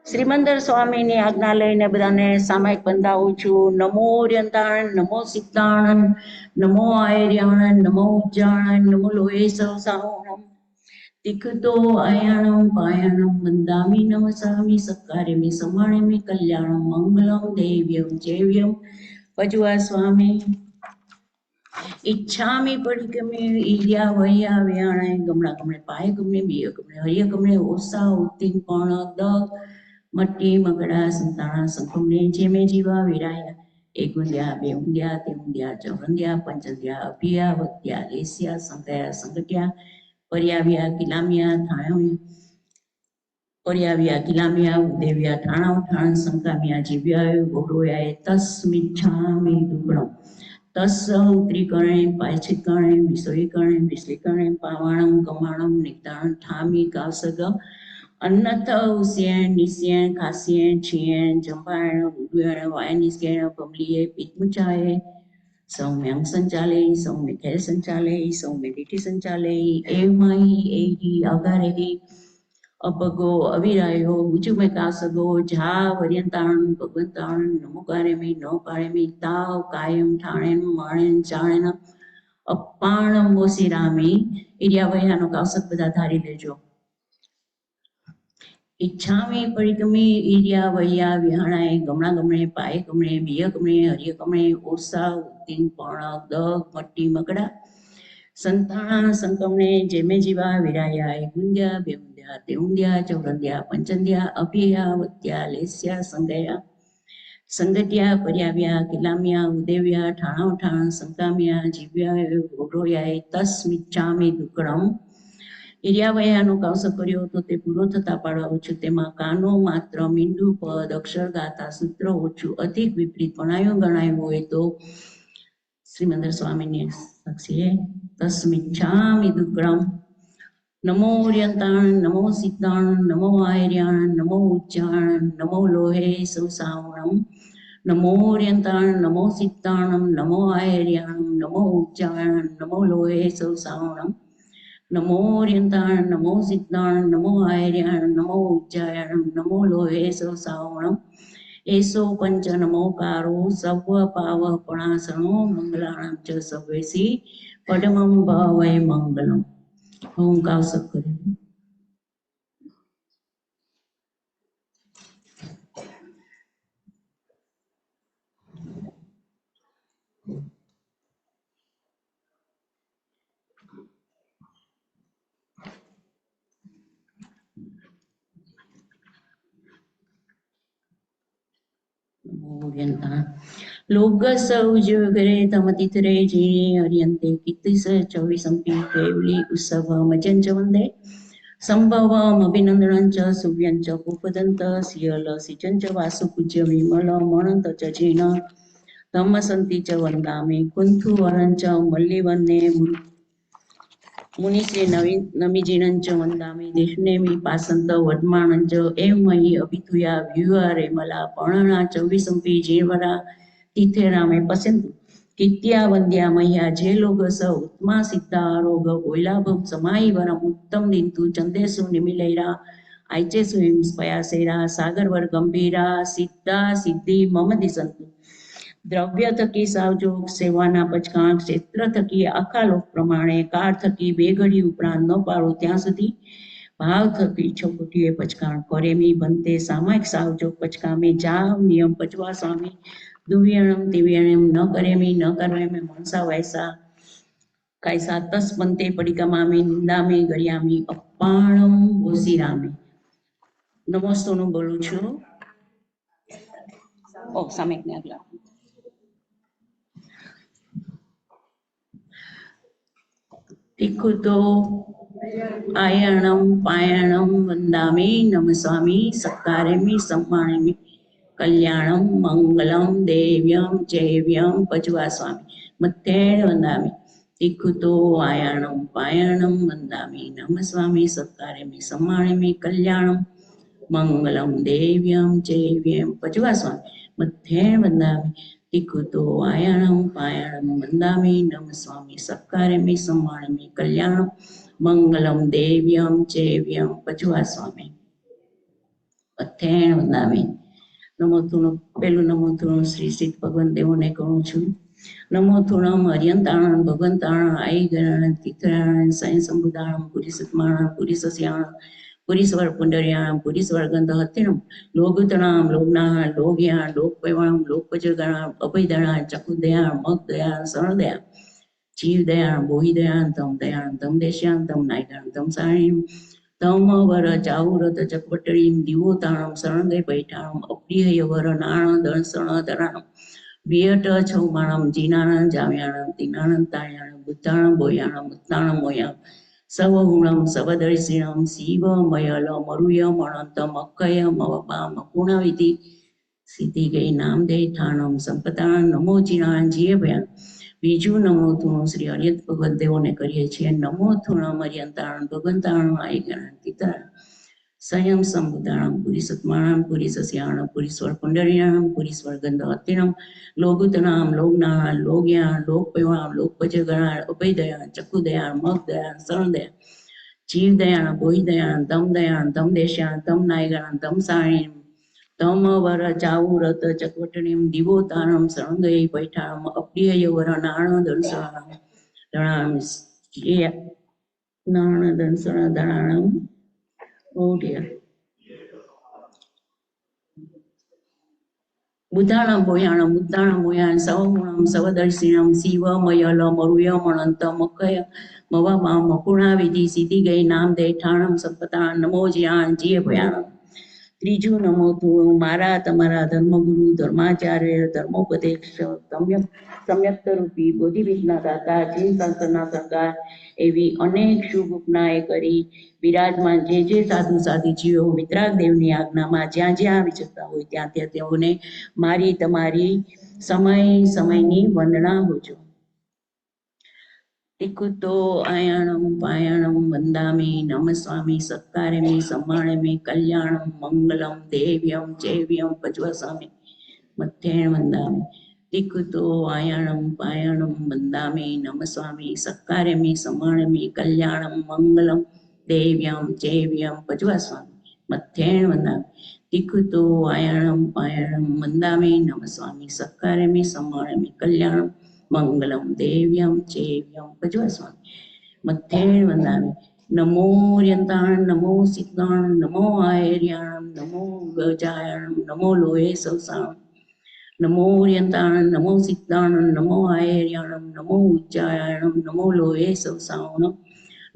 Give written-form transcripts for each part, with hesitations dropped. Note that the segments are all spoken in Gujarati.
શ્રીમંદર સ્વામીની આજ્ઞા લઈને બધાને સામાયિક બંધાવું છું. નમો ઓર્યંતાણ, નમો સિદ્ધાણન, નમો આયર્યાણન, નમો ઉજ્જાણન, નમો લોહે સવસાવણમ તિખતો આયાણમ પાયાણમ વંદામી નમસામી સત્કાર્યમી સમાણિમી કલ્યાણમ મંગલમ દેવ્યમ જૈવ્યમ પજવા સ્વામી ઈચ્છામી પરિક્રમે ઈર્યા વૈયા વ્યાણાય ગમણા ગમણે પાય ગમણે બીય ગમણે હરિય ગમણે ઓસા ઉત્તીન પણ દગ મટ્ટી મગડા સંતાણા સંકમને જેમે જીવા વિરાયા એક ઊંડ્યા બે ઊંડ્યા તે ઊંડ્યા ચૌરંડ્યા પંચંડ્યા અભિયા વત્યા લેસ્યા સંકયા સંગટ્યા पर्याव्या किलामिया पर्याव्या किलामिया उदेव्या ठाणा ठाण संकामिया जीव्या गौरवयाय तस्मिच्छामि दुग्णम तस् उत्तरीकरणे पायच्छिकरणे विषयीकरणे विश्लीकरणे पावाणं कमाणं निक्ताणं ठामी कासग अन्नथ उस्येण निस्येण खास्येण छियेण जंपायण उद्वेण वायनिस्केण बमलीये पित्मुचाये सौम्यं संचाले सौम्य खेल संचाले सौम्य दिठी संचाले एवमहि एहि अगारेहि अपगो अविरायो उजुमे कासगो झा वर्यंताण भगवंताण नमोकारेमि नो कारेमि ताव कायम ठाणेन माणेन चाणेन अपाण मोसिरामी इरियावयानो कासक बधा धारी लेजो ઈચ્છામે પરિક્રમે ઈર્યા વૈયા વિહાણાય ગમણા ગમણે પાય ગમણે બીય ગમણે હરિય ગમણે ઓસા ઉત્તીન પણ દગ મટ્ટી મકડા સંતાણા સંકમણે જેમે જીવા વિરાયા ગુંદ્યા બેઉંદ્યા તેઉંદ્યા ચૌરંદ્યા પંચંદ્યા અભિયા વત્યા લેસ્યા સંગયા સંગત્યા પર્યાવ્યા કિલામ્યા ઉદેવ્યા ઠાણો ઠાણ સંકામ્યા જીવ્યા ગૌરવયાય તસ્મિચ્છામિ દુક્કડમ ઈર્યાવયાનો કાવસક કર્યો તો તે પૂરો થતા પાડવા ઓછું તેમાં કાનો માત્ર મીંડું પદ અક્ષર ગાતા સૂત્ર ઓછું અધિક વિપરીત ગણાયું હોય તો શ્રીમંદર સ્વામીની સાક્ષીએ તસ્મિચ્છામિ દુક્કડમ નમો ઓર્યંતાણ નમો સિદ્ધાણ નમો આયર્યાણ નમો ઉજ્જાણ નમો લોહે સૌસાવણમ નમો ઓર્યંતાણ નમો સિદ્ધાણમ નમો આયર્યાણ નમો ઉજ્જાણ નમો લોહે સૌસાવણમ नमो ओर्यंताण नमो सिद्धाण नमो आयर्याण नमो उज्जायण नमो लोहे सवसावणम एसो पंच नमोकारो सव पाव पणासनो मंगलाणं च सवेसी पडमं भावय मंगलम ओम कावसक करे लोगस उज्जवरे तमतितरे जीणे अर्यन्ते कित्तिस चौविसंपि केवली उत्सव मजंच वंदे संभवम अभिनंदनं च सुव्यं च उपदन्त सियल सिचं च वासु पूज्य विमल मणंत च जीण तमसन्ति च वन्दामि कुंथु वरं च मल्लिवन्ने मुनिश्री नमीजीणं च वन्दामि देशनेमि पासंत वड्माणं च एवमयि अभितुया व्यूहरे मला पर्णना चौविसंपि जीवरा तीर्थेरामे पसंतु कित्या वंद्या मह्या जे लोग स उत्मा सिद्धा आरोग वैलाभम समाई वरम उत्तम दिंतु चंदेसु निमिलेरा आयचेसु हिंस्पयासेरा सागरवर गंभीरा सिद्धा सिद्धि मम दिसंतु द्रव्य थकी सावजोग सेवाना पचकाण क्षेत्र थकी आखा लोक प्रमाणे काળ थकी બે ઘડી ઉપરાંત ન પાડો ત્યાં સુધી ભાવ થકી છોકટીએ પચકાણ કરેમી બનતે સામાયિક સાવજોગ પચકામે જાવ નિયમ પચવા સ્વામી દુવ્યણમ દિવ્યણમ ન કરેમી ન કરવેમે મનસા વૈસા કાયસા તસ બનતે પડિકામામી નિંદામે ગરિયામી અપાણમ ઓસીરામે નમસ્તોનું બોલું છું સામાયિકને આગલા टिकुतो आयणम पायणम वंदामि नमस्वामी सत्कारेमि सम्मानेमि कल्याणम मंगलम देव्यम जैव्यम पजवा स्वामी मत्तेण वंदामि टिकुतो आयणम पायणम वंदामि नमस्वामी सत्कारेमि सम्मानेमि कल्याणम मंगलम देव्यम जैव्यम पजवा स्वामी मत्तेण वंदामि टिकुतो आयणम पायणम वंदामि नमस्वामी सत्कारेमि सम्मानेमि कल्याणम मंगलम देव्यम जैव्यम पजवा स्वामी મથેણ વંદામી. નમો થુણું પેલું નમો થુણું શ્રી સિદ્ધ ભગવાન દેવોને કહું છું. નમો થુણમ હરિયંતાણમ ભગવંતાણ આઈ ગણ તીર્થાણ સાઈ સંબુદાણમ પુરી સત્માણમ પુરી સસ્યાણ પુરીશ્વર પુંડરિયાણ પુરીશ્વર ગંધ હતિણમ લોગુતણામ લોગનાહ લોગ્યાણ લોકપૈવાણમ લોકપજગાણ અભયદણાણ ચકુદયાણ મગદયાણ શરણદયાણ જીવદયાણ બોહિદયાણ તમ દેશ્યાણ તમ નાયગાણ તમ સાણીમ તમ વર ચાવુરત ચકવટડીમ દિવોતાણમ શરણદય પૈઠાણમ અપ્રિય વર નાણ દણસણ દરાણમ વિયટ છૌમાણમ જીનાણમ જાવ્યાણમ તીનાણમ તાણ્યાણમ બુદ્ધાણમ બોયાણમ મુત્તાણમ મોયાણમ સવગુણમ સવદર્શિણમ શિવમયલ મરુયમ અનંતમ અક્ષય મવપા મપુણાવિધિ સિદ્ધિ ગઈ નામ દે ઠાણમ સંપતાણ નમો ચિણાણ જીએ ભયાણ. બીજું નમો થુણું શ્રી હરિયત ભગવત દેવોને કરીએ છીએ. નમો થુણમ હરિયંતાણ ભગવંતાણ આઈ ગણ તીતાણ સંયમ સંબુદાણમ પુરી સત્માણમ પુરી સસ્યાણ પુરીશ્વર પુંડરિયાણમ પુરીશ્વર ગંધ હતિણમ લોગુતનામ લોગનાણ લોગ્યાણ લોકપૈવાણ લોકપજગણાણ અભયદયાણ ચકુદયાણ મગદયાણ શરણદયાણ જીવદયાણ બોહિદયાણ તમ દેશ્યાણ તમ નાયગાણ તમ સાણીમ તમ વર ચાવુરત ચકવટણીમ દિવોતાણમ શરણદય પૈઠાણમ અપ્રિય વર નાણ દંસણાણમ દણાણમ નાણ દંસણ દણાણમ. Oh dear. બુદ્ધાણમ બોયાણમ મુદ્દાણમ મોયાણ સવગુણમ સવદર્શિણમ શિવમયલ મરુયમ અનંતમ અક્ષય મવપા મપુણાવિધિ સિદ્ધિ ગઈ નામ દે ઠાણમ સંપતાણ નમો જ્યાણ જીએ ભયાણમ. ત્રીજું નમો થુણું મારા તમારા ધર્મગુરુ ધર્માચાર્ય ધર્મોપદેશ સમ્યક્ત રૂપી બોધિવિજ્ઞા દાતા જે સંતના સરકાર એવી અનેક શુભ ઉપનાએ કરી વિરાજમાન જે સાધુ સાધુજીઓ વિતરાગ દેવની આજ્ઞામાં જ્યાં જ્યાં વિચરતા હોય ત્યાં ત્યાં તેઓને મારી તમારી સમયની વંદના હોજો. તિકુતો આયાણમ પાયાણમ વંદામી નમ સ્વામી સત્કારેમી સમ્માણેમી કલ્યાણમ મંગલમ દેવ્યમ ચૈવ્યમ પજ્વસામી મધ્યેણ વંદામી. તિકુતો આયાણમ પાયાણમ વંદામી નમ સ્વામી સત્કારેમી સમ્માણેમી કલ્યાણમ મંગલમ દેવ્યમ ચૈવ્યમ પજ્વસામી મધ્યેણ વંદામી. તિકુતો આયાણમ પાયાણમ વંદામી નમ સ્વામી સત્કારેમી સમ્માણેમી કલ્યાણમ મંગલમ દેવ્યમ ચૈવ્યમ પજ્વસ્વામી મધ્યેણ વંદામી. નમો ર્યંતાણ નમો સિદ્ધાણ નમો આયર્યાણમ નમો ગજાયણમ નમો લોહે સવસાણ નમો ર્યંતાણ નમો સિદ્ધાણ નમો આયર્યાણમ નમો ઉચ્ચાયણમ નમો લોહે સવસાણ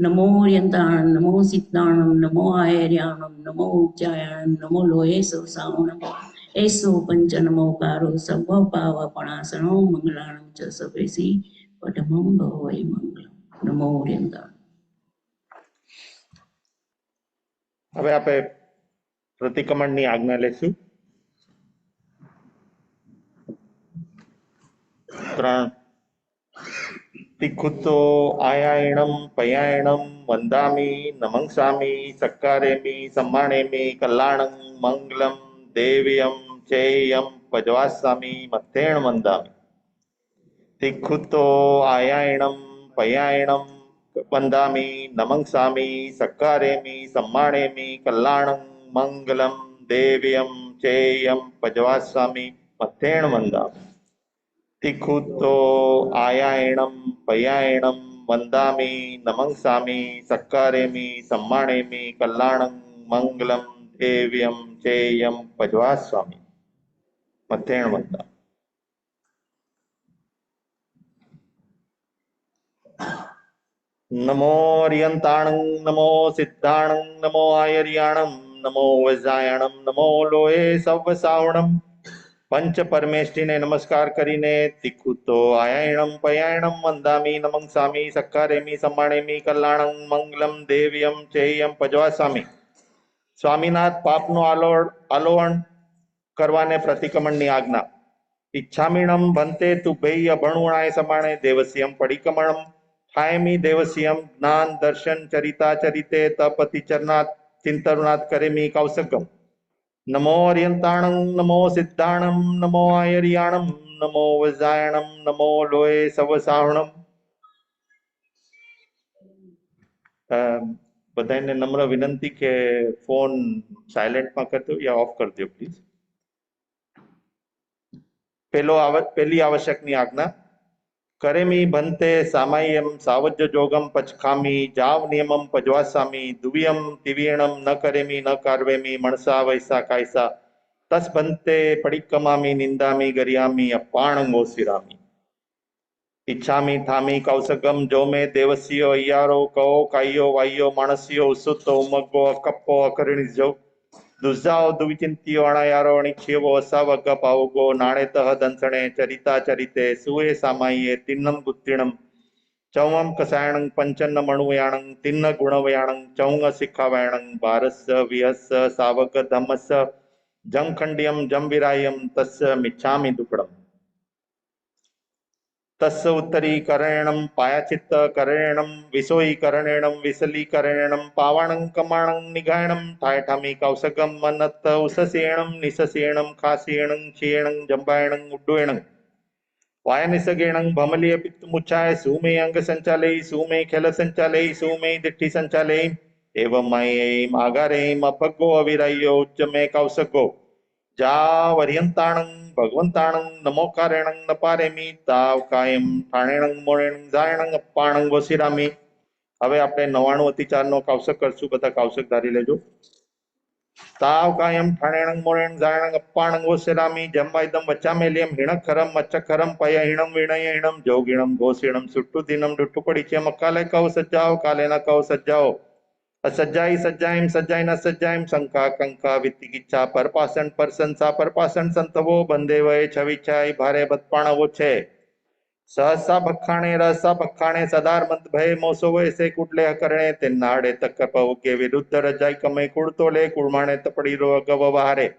નમો ર્યંતાણ નમો સિદ્ધાણમ નમો આયર્યાણમ નમો ઉચ્ચાયણમ નમો લોહે સવસાણ એસો પંચ નમોકારો સર્વ પાવપણાસણો મંગલાણમ ચ સભેસી પટમમ ભવૈ મંગલમ. નમો ર્યંતાણ. હવે આપણે પ્રતિક્રમણની આજ્ઞા લેશું. 3 તિખુતો આયાયણમ પયાયણમ વંદામી નમંસામી સક્કારેમી સમ્માણેમી કલ્યાણં મંગલમ દેવ્યમ ચેયમ પજવાસામી મધ્યેણ વંદામી. તિખુતો આયાયણમ પયાયણમ વંદામી નમંસામી સક્કારેમી સમ્માણેમી કલ્યાણં મંગલમ દેવ્યમ ચેયમ પજવાસામી મધ્યેણ વંદામી. તિખુતો આયાયણમ પયાયણમ વંદામી નમંસામી સક્કારેમી સમ્માણેમી કલ્યાણં મંગલમ દેવ્યમ ચેયમ પજવાસ્વામી મધ્યેણ વંદામી. નમો ર્યંતાણં નમો સિદ્ધાણં નમો આયર્યાણં નમો વજાયણં નમો લોહે સવસાવણમ. પંચ પરમેષ્ઠીને નમસ્કાર કરીને તિખુતો આયાયણમ પયાયણમ વંદામી નમંસામી સક્કારેમી સમ્માણેમી કલ્યાણં મંગલમ દેવ્યમ ચેયમ પજવાસામી. સ્વામીનાથ પાપનો આલોહન કરવાને પ્રતિક્રમણની આજ્ઞા. ઈચ્છામીણમ ભંતે તુભૈય ભણુણાય સમાણે દેવસ્યમ પડિકમણમ થાયમી દેવસ્યમ જ્ઞાન દર્શન ચરિતા ચરિતે તપતિ ચરનાથ ચિંતનાથ કરેમી કૌશકમ. નમો ર્યંતાણં નમો સિદ્ધાણં નમો આયર્યાણં નમો વજાયણં નમો લોહે સવસાહણમ. બધાને નમ્ર વિનંતી કે ફોન સાયલેન્ટમાં કરી દો યા ઓફ કરી દો પ્લીઝ. પહેલી આવશ્યકની આજ્ઞા. કરેમી ભંતે સામાય્યમ સાવજ્ય જોગમ પચખામી જાવ નિયમમ પજવાસામી દુવ્યમ તિવીર્ણમ ન કરેમી ન કાર્વેમી મણસા વૈસા કાયસા તસ ભંતે પડિક્કમામી નિંદામી ગરિયામી અપાણંગો સિરામી ઈચ્છામી થામી કૌસગમ જો મે દેવસ્યો અય્યારો કહો કાયો વાયો માણસ્યો ઉસુતો ઉમગ્ગો અકપ્પો અકરણિજો દુઝાઓ દુવિચિંત્યો અણાયારો અણિક્ષેવો અસાવગ પાવગો નાણેતઃ દંસણે ચરિતા ચરિતે સુએ સામાયે તિન્નમ ગુત્તિણમ ચૌમમ કસાયણં પંચન્ન મણુયાણં તિન્ન ગુણવયાણં ચૌંગ શિખાવાયણં ભારસ વિહસ સાવક ધમ્મસ જંખંડિયમ જંવિરાયમ તસ્સ મિચ્છામિ દુકડમ तस्य उत्तरीकरणं पायाचित्तकरणं विसोयीकरणं विसलीकरणं पावाणं कमाणं निगायणं ठायठामी कौसगम मनत्त उससेणं निससेणं खासेणं क्षेणं जंबायणं उड्डुयणं वायनिसगेणं भमलीय पित्तमुच्छाय सुमे अंग संचालय सुमे खेल संचालय सुमे दिट्ठी संचालय एवं मयेम आगारेम अपग्गो अविरायो उच्चमे कौसगो जा વર્યંતાણં ભગવંતાણં નમોકારેણં નપારેમી તાવ કાયમ ઠાણેણં મોણેણં જાયણં અપ્પાણં વસિરામી. હવે આપણે 99 અતિચારનો કૌશક કરશું. બધા કૌશક ધારી લેજો. તાવ કાયમ ઠાણેણં મોણેણં જાયણં અપ્પાણં વસિરામી જંબાયદમ વચ્ચામેલિયમ હિણખરમ મચ્છખરમ પય હિણમ વિણય હિણમ જોગિણમ ઘોષિણમ સુટ્ટુ દિનમ ડુટ્ટુ પડી છે મકાલે કવ સજ્જાઓ કાલે ન કવ સજ્જાઓ असज्जाई सज्जाइम सज्जाई न सज्जाइम शंका कंका वित्तिकिच्छा परपासन परसंसा परपासन संतवो बंदे वय छविच्छाई भारे बतपाणवो छे सहसा भखाणे रहसा भखाणे सदार मंत भय मोसो वैसे कुटले करणे ते नाड़े तक पवके विरुद्ध रजाई कमय कुड़तोले कुड़माणे तपड़ी रो अगव वहारे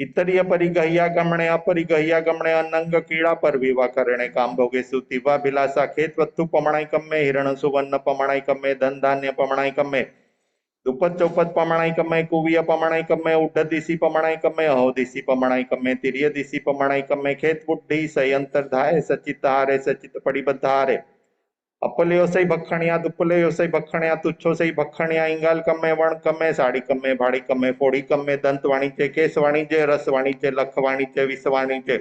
इतरिय परिगह्या गमणे अपरिगह्या गमणे अनंग कीड़ा पर विवा करणे काम भोगे सुतिवा भिलासा खेत वत्तु पमणाई कम्मे हिरण सुवर्ण पमणाई कम्मे धन धान्य पमणाई कम्मे दुपत चौपत पमणाई कम्मे कुविय पमणाई कम्मे उड्ढ दिसी पमणाई कम्मे अहो दिसी पमणाई कम्मे तिरिय दिसी पमणाई कम्मे खेत बुद्धि सयंतर धाय सचित हारे सचित पड़ी बधारे अपल्यो सही भखणिया दुपल्यो सही भखणिया तुच्छो सही भखणिया इंगाल कम्मे वण कम्मे साड़ी कम्मे भाड़ी कम्मे फोड़ी कम्मे दंत वाणिज्य केस वाणिज्य रस वाणिज्य लख वाणिज्य विष वाणिज्य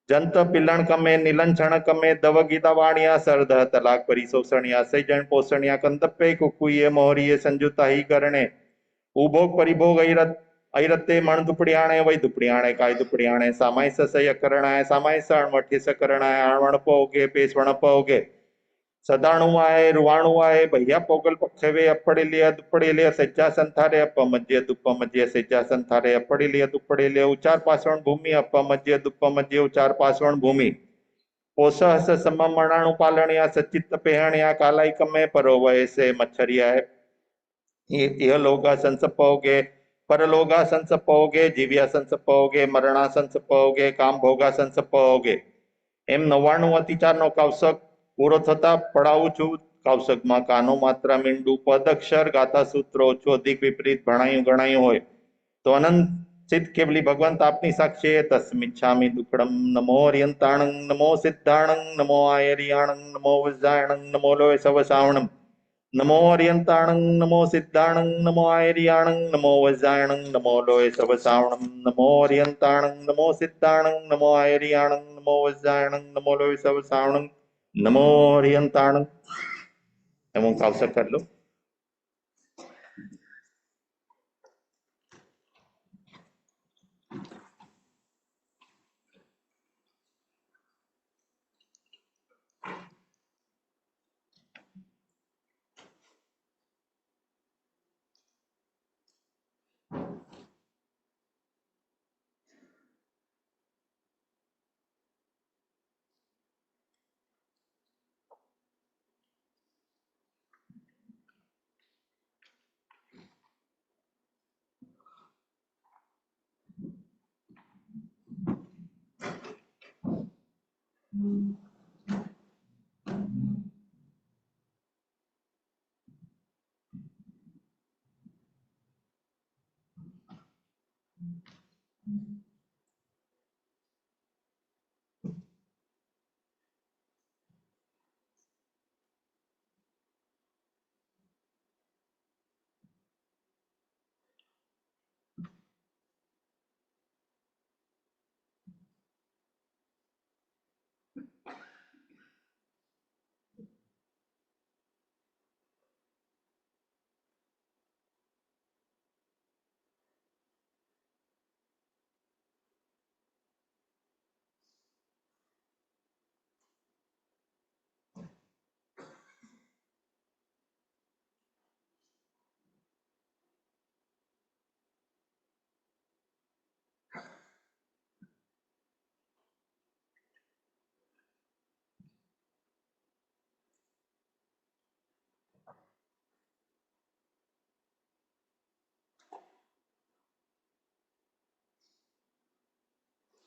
जंत पिलण कम्मे नीलन छण कम्मे दव गीता वाणिया सरद तलाक परी शोषणिया सैजन पोषणिया कंदप्पे कुकुये मोहरिये संजुता ही करणे उभोग परिभोग ऐरते मण दुपड़ियाणे वही दुपड़ियाणे काय दुपड़ियाणे सामाय ससय करणाय सामाय सणवठी सकरणाय आणवण पोगे पेसवण पोगे सदाणु आए रुवाणु आए भैया पोगल पक्षवे अपड़ेलिया दुपड़ेलिया सज्जा संथारे अपमज्य दुपमज्य सज्जा संथारे अपड़ेलिया दुपड़ेलिया उचार पासवण भूमि अपमज्य दुपमज्य उचार पासवण भूमि पोसहस सममणाणु पालणिया सचित पेहणिया कालाई कमे परो वैसे मच्छरिया है यह लोगा संसपोगे परलोगा संसपोगे जीव्या संसपोगे मरणा संसपोगे काम भोगा संसपोगे एम 99 અતિચારનો કૌશક પૂરો થતા પડાવું છું. કૌશકમાં કાનો માત્રા મીંડું પદ અક્ષર ગાથા સૂત્રો ઓછું અધિક વિપરીત ભણાયું ગણાયું હોય તો અનંત સિદ્ધ કેવલી ભગવંત આપની સાક્ષીએ તસ્મિચ્છામિ દુક્કડમ નમો અર્યંતાણં નમો સિદ્ધાણં નમો આયર્યાણં નમો વજ્જાયણં નમો લોય સવસાવણં નમો અર્યંતાણં નમો સિદ્ધાણં નમો આયર્યાણં નમો વજ્જાયણં નમો લોય સવસાવણં નમો અર્યંતાણં નમો સિદ્ધાણં નમો આયર્યાણં નમો વજ્જાયણં નમો લોય સવસાવણં નમો અર્યંતાણં. એમ હું કાવસર કરી લઉં.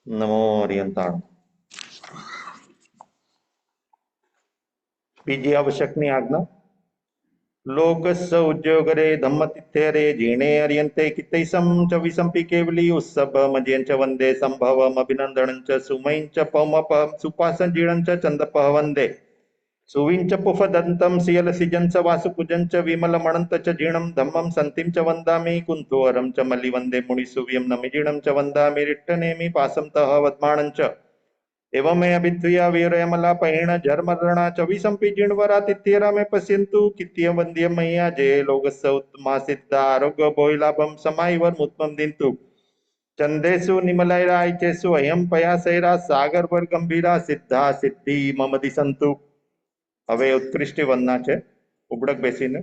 નમો હરિયંતાણ. બીજી આવશ્યકની આજ્ઞા. लोकस्य उद्योगरे धम्मतिथ्यरे जीर्णे अर्यन्ते कितैसं च विसम्पि केवली उत्सवमजयं च वन्दे सम्भवमभिनन्दनं च सुमयं च पौमपं सुपासञ्जीर्णं च चन्दपः वन्दे सुविं च पुफदन्तं सियलसिजं च वासुकुजं च विमलमणन्त च जीर्णं धम्मं सन्तिं च वन्दामि कुन्तुहरं च मल्लिवन्दे मुनिसुव्यं नमिजीर्णं च वन्दामि रिट्टनेमि पासं तः वद्माणं च एवं मे अभिद्विया वीरयमला पहिण झर्मरणा चविसंपि जिण्वरातिथ्येरा मे पश्यन्तु कित्य वन्द्य मय्या जय लोकस्य उत्तमा सिद्धा आरोग्य भोयलाभं समायवर्मुत्तमं दिन्तु चन्देषु निमलैरायचेषु अयं पयासैरा सागरवर गंभीरा सिद्धा सिद्धि मम दिसन्तु. હવે ઉત્કૃષ્ટ વંદના છે. ઉબડક બેસીને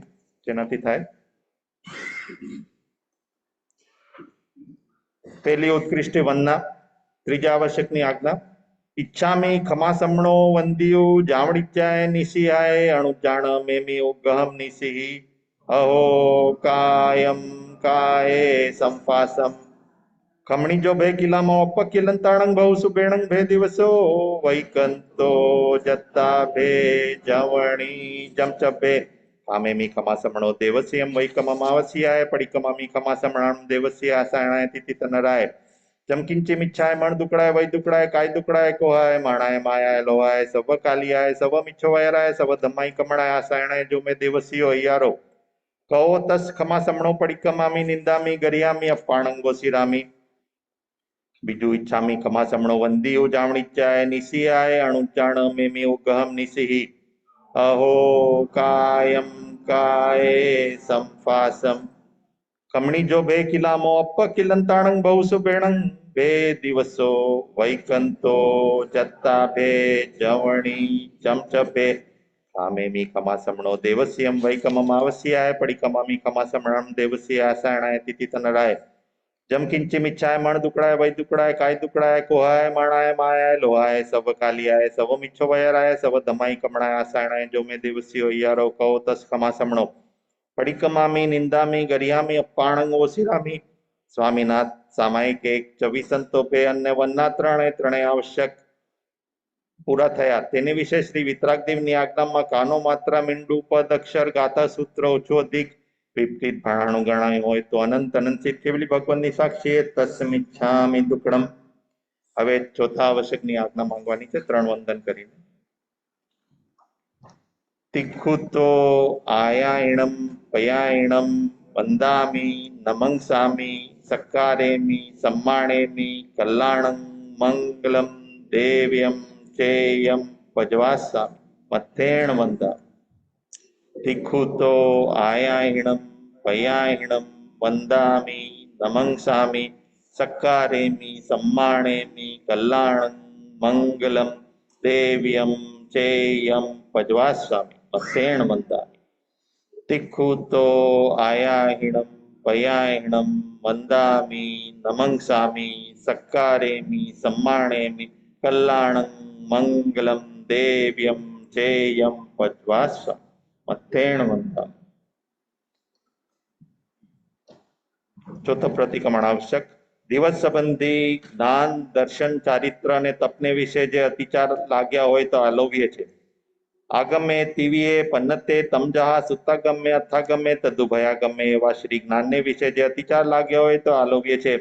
જેનાથી થાય. પહેલી ઉત્કૃષ્ટ વંદના. ત્રીજા આવશ્યકની આજ્ઞા. इच्छामि खमासमणो वंदियो जावणित्याय निशियाय अणुजाण मेमि उगहम निशिः अहो कायम काये संफासम खमणी जो भे किलामो अपकिलंताणं बहु सुबेणं भे दिवसो वैकंतो जत्ता भे जवणी जमचबे कामेमि खमासमणो देवस्यं वैकममावस्याय पडिकमामि खमासमणं देवस्य आसायणाय तिथितनराय जमकिंची मिच्छाय मण दुकड़ाय वै दुकड़ाय काय दुकड़ाय कोहाय माणाय मायाय लोहाय सब कालियाय सब मिच्छो वैराय सब धमाई कमणाय आसायणाय जो में देवसियो अयारो कहो तस खमा समणो पडिकमामी निंदामी गरियामी अपाणंगो सिरामी बीजू इच्छामी खमा समणो वंदी उजावणीचाय निशियाय अणुचाण मेमी उगहम निशिहि अहो कायम काये संफासम खमणी जो भे किलामो अप किलंताणं बहु सुबेणं भे दिवसो वैकंतो जत्ता भे जवणी चमचपे कामेमी खमासमणो देवस्यं वैकममावस्याय पडिकमामी खमासमणं देवस्य आसायणाय तिथितनराय जमकिंचिमिच्छाय मण दुकड़ाय वै दुकड़ाय काय दुकड़ाय कोहाय माणाय मायाय लोहाय सब कालियाय सब मिच्छो वैराय सब धमाई कमणाय आसायणाय जो में देवस्यो यारो कहो तस खमासमणो पडिकमामी निंदामी गरियामी अपाणंगो सिरामी. स्वामीनाथ सामायिक 1:24 અને વનના ત્રણે આવશ્યક પૂરા થયા. તેને વિશે શ્રી વિતરાગદેવની આજ્ઞામાં કાનો માત્રા મીંડુ પદ અક્ષર ગાથા સૂત્ર ઓછું અધિક વિપરીત ભાણાનું ગણાયું હોય તો અનંત અનંતિત કેવલી ભગવાનની સાક્ષી તસ્મિચ્છામિ દુક્કડમ. હવે ચોથા આવશ્યકની આજ્ઞા માંગવાની છે 3 વંદન કરીને. तिक्खुतो आयायणं पयायणं वन्दामि नमंसामि सक्कारेमि सम्मानेमि कल्याणं मङ्गलं देव्यं चेयं पजवास्सामि मत्थेण वन्दामि. तिक्खुतो आयायणं पयायणं वन्दामि नमंसामि सक्कारेमि सम्मानेमि कल्याणं मङ्गलं देव्यं चेयं पजवास्सामि मत्थेण वन्दामि. तिक्खुतो आयाहिणं पयाहिणं वन्दामि नमंसामि सक्कारेमि सम्मानेमि कल्याणं मङ्गलं देव्यं चेयं पजवास्सामि मत्थेण वन्दामि. ચોથો પ્રતિક્રમણ આવશ્યક. દિવસ સંબંધી જ્ઞાન દર્શન ચારિત્ર અને તપને વિશે જે અતિચાર લાગ્યા હોય તો આલોવ્ય છે. આગમે તીવીએ પન્નતે તમજહા સુત્તાગમ્ય અથાગમ્ય તદુભયાગમ્ય એવા શ્રી જ્ઞાનને વિશે જે અતિચાર લાગ્યા હોય તો આલોવ્ય છે.